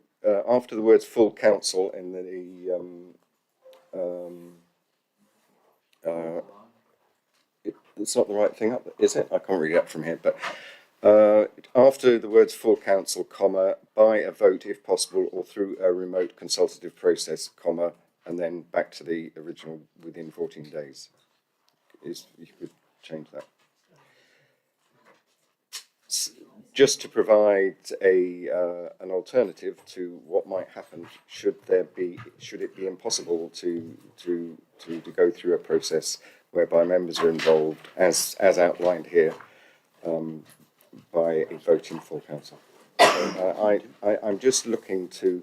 after the words "full council" in it's not the right thing up, is it? I can't read it up from here, but after the words "full council," comma, by a vote if possible or through a remote consultative process, comma, and then back to the original within 14 days. You could change that. Just to provide an alternative to what might happen should it be impossible to go through a process whereby members are involved, as outlined here, by a voting full council. I'm just looking to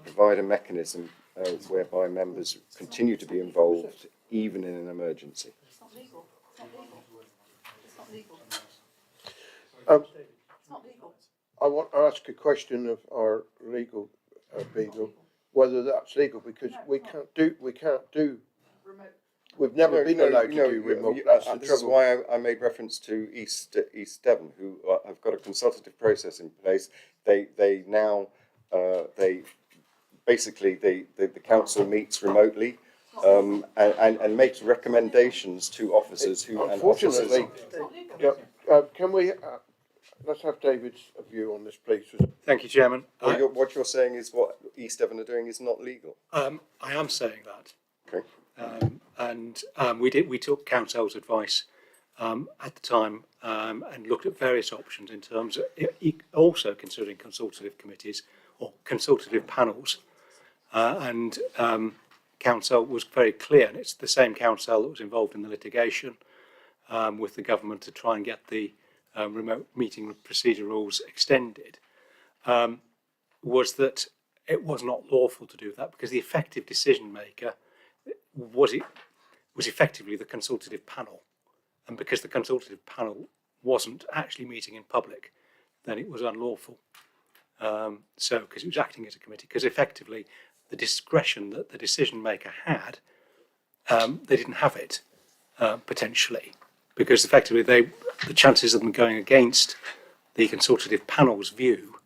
provide a mechanism whereby members continue to be involved even in an emergency. It's not legal. It's not legal. It's not legal. It's not legal. I want to ask a question of our legal people, whether that's legal, because we can't do remote. We've never been allowed to do remote. That's the this is why I made reference to East Devon, who have got a consultative process in place. They now basically the council meets remotely and makes recommendations to officers who. Unfortunately, can we? Let's have David's view on this, please. Thank you, Chairman. What you're saying is what East Devon are doing is not legal. I am saying that. Okay. We took council's advice at the time and looked at various options in terms of also considering consultative committees or consultative panels. Council was very clear, and it's the same council that was involved in the litigation with the government to try and get the remote meeting procedure rules extended, was that it was not lawful to do that because the effective decision maker was effectively the consultative panel, and because the consultative panel wasn't actually meeting in public, then it was unlawful. So because it was acting as a committee, because effectively the discretion that the decision maker had, they didn't have it potentially, because effectively the chances of them going against the consultative panel's view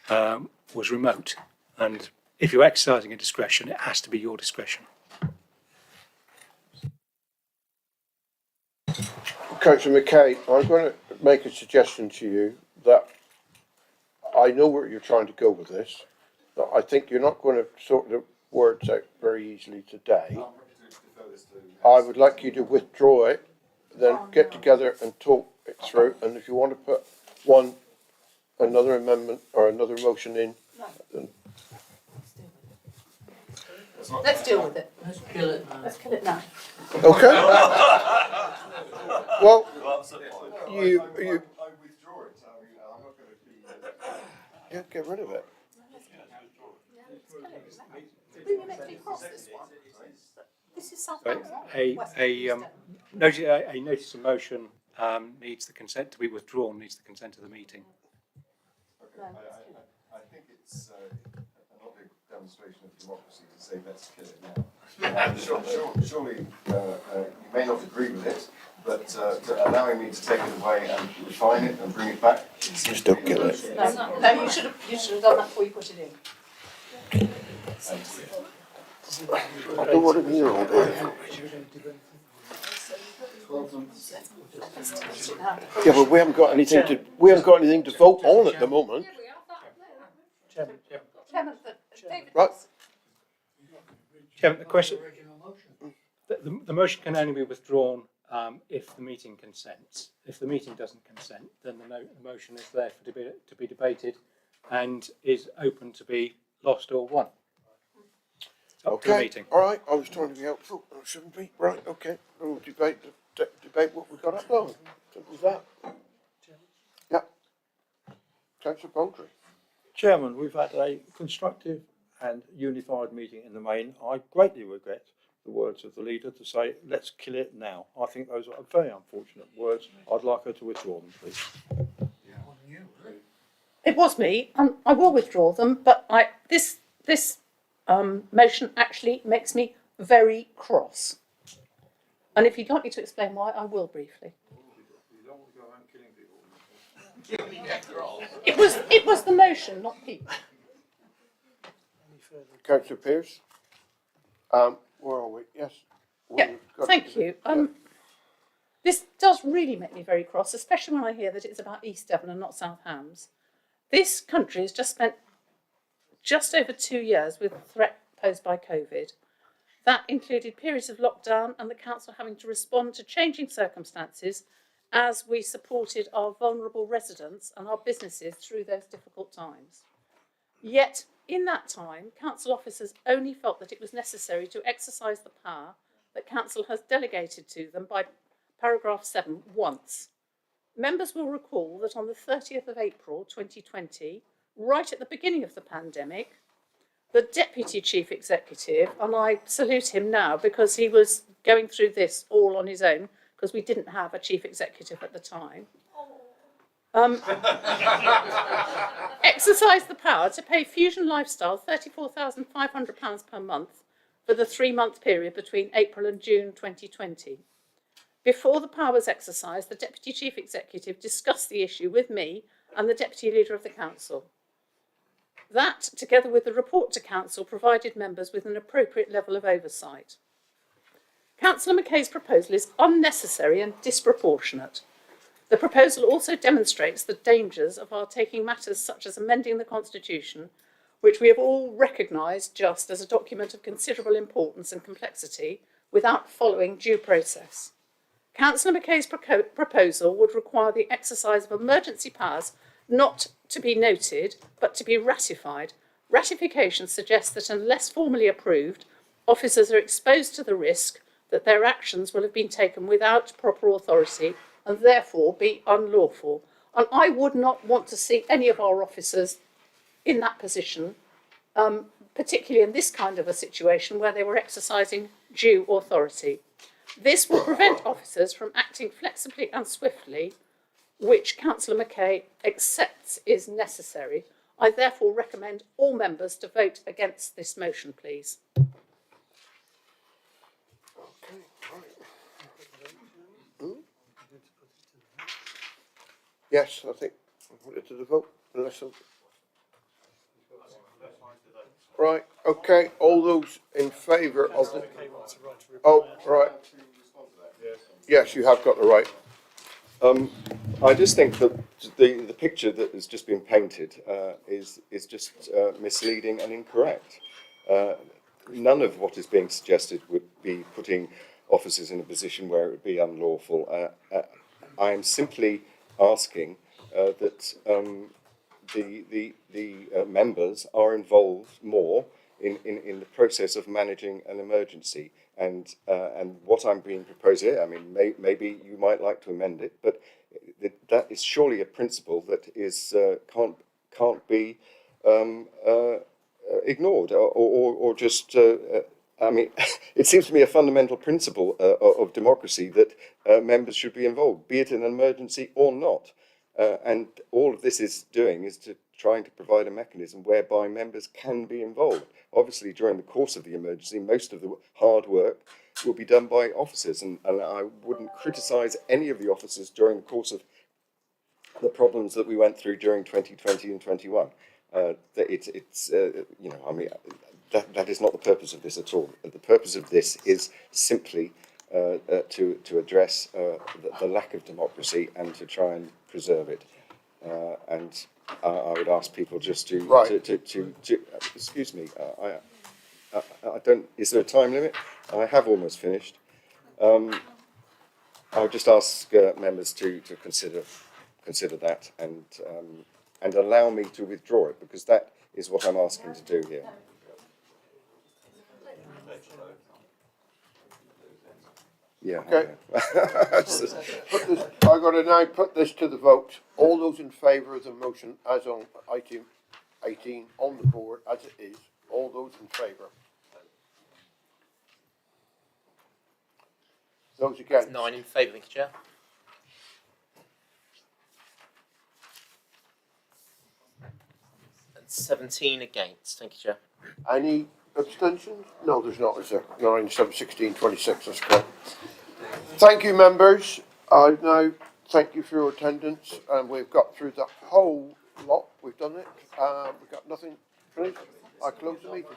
was remote. And if you're exercising a discretion, it has to be your discretion. Councillor McKay, I'm going to make a suggestion to you that I know where you're trying to go with this, but I think you're not going to sort the words out very easily today. I would like you to withdraw it, then get together and talk it through, and if you want to put another amendment or another motion in, then Let's deal with it. Let's kill it now. Let's kill it now. okay. Well, you yeah, get rid of it. This is South A notice of motion needs the consent to be withdrawn, needs the consent of the meeting. I think it's a lovely demonstration of democracy to say let's kill it now. Surely you may not agree with it, but to allowing me to take it away and refine it and bring it back. Just don't kill it. No, you should have done that before you put it in. I don't want to be here all day. Yeah, but we haven't got anything to vote on at the moment. Chairman, David. Right. Chairman, the question, the motion can only be withdrawn if the meeting consents. If the meeting doesn't consent, then the motion is there to be debated and is open to be lost or won. Up to the meeting. All right. I was trying to be helpful. I shouldn't be. Right. Okay. We'll debate what we've got up on. Simple as that. Yeah. Councillor Baldry. Chairman, we've had a constructive and unified meeting in the main. I greatly regret the words of the leader to say, let's kill it now. I think those are very unfortunate words. I'd like her to withdraw them, please. It was me, and I will withdraw them, but this motion actually makes me very cross. And if you'd like me to explain why, I will briefly. It was the motion, not people. Councillor Pearce. Where are we? Yes. Yeah, thank you. This does really make me very cross, especially when I hear that it's about East Devon and not South Hams. This country has just spent just over 2 years with the threat posed by COVID. That included periods of lockdown and the council having to respond to changing circumstances as we supported our vulnerable residents and our businesses through those difficult times. Yet, in that time, council officers only felt that it was necessary to exercise the power that council has delegated to them by paragraph 7 once. Members will recall that on the 30th of April 2020, right at the beginning of the pandemic, the Deputy Chief Executive, and I salute him now because he was going through this all on his own because we didn't have a Chief Executive at the time, exercised the power to pay Fusion Lifestyle £34,500 per month for the 3-month period between April and June 2020. Before the power was exercised, the Deputy Chief Executive discussed the issue with me and the Deputy Leader of the Council. That, together with the report to Council, provided members with an appropriate level of oversight. Councillor McKay's proposal is unnecessary and disproportionate. The proposal also demonstrates the dangers of our taking matters such as amending the Constitution, which we have all recognised just as a document of considerable importance and complexity, without following due process. Councillor McKay's proposal would require the exercise of emergency powers not to be noted, but to be ratified. Ratification suggests that unless formally approved, officers are exposed to the risk that their actions will have been taken without proper authority and therefore be unlawful. And I would not want to see any of our officers in that position, particularly in this kind of a situation where they were exercising due authority. This will prevent officers from acting flexibly and swiftly, which Councillor McKay accepts is necessary. I therefore recommend all members to vote against this motion, please. Yes, I think Put it to the vote, unless right, okay, all those in favour of the... Oh, right. Yes, you have got the right. I just think that the picture that has just been painted is just misleading and incorrect. None of what is being suggested would be putting officers in a position where it would be unlawful. I am simply asking that the members are involved more in the process of managing an emergency. And what I'm being proposed here, I mean, maybe you might like to amend it, but that is surely a principle that is can't be ignored or just. I mean, it seems to me a fundamental principle of democracy that members should be involved, be it in an emergency or not. And all of this is doing is trying to provide a mechanism whereby members can be involved. Obviously, during the course of the emergency, most of the hard work will be done by officers, and I wouldn't criticise any of the officers during the course of the problems that we went through during 2020 and 21. You know, I mean, that is not the purpose of this at all. The purpose of this is simply to address the lack of democracy and to try and preserve it. And I would ask people just to excuse me. I don't. Is there a time limit? I have almost finished. I would just ask members to consider that and allow me to withdraw it, because that is what I'm asking to do here. Yeah. Okay. I've got to now put this to the vote. All those in favour of the motion as on item 18 on the board as it is, all those in favour. Those against? 9 in favour, thank you, Chair. And 17 against, thank you, Chair. Any abstentions? No, there's not, is there? 9, 7, 16, 26, that's correct. Thank you, members. I now thank you for your attendance, and we've got through the whole lot. We've done it. We've got nothing finished. I close the meeting.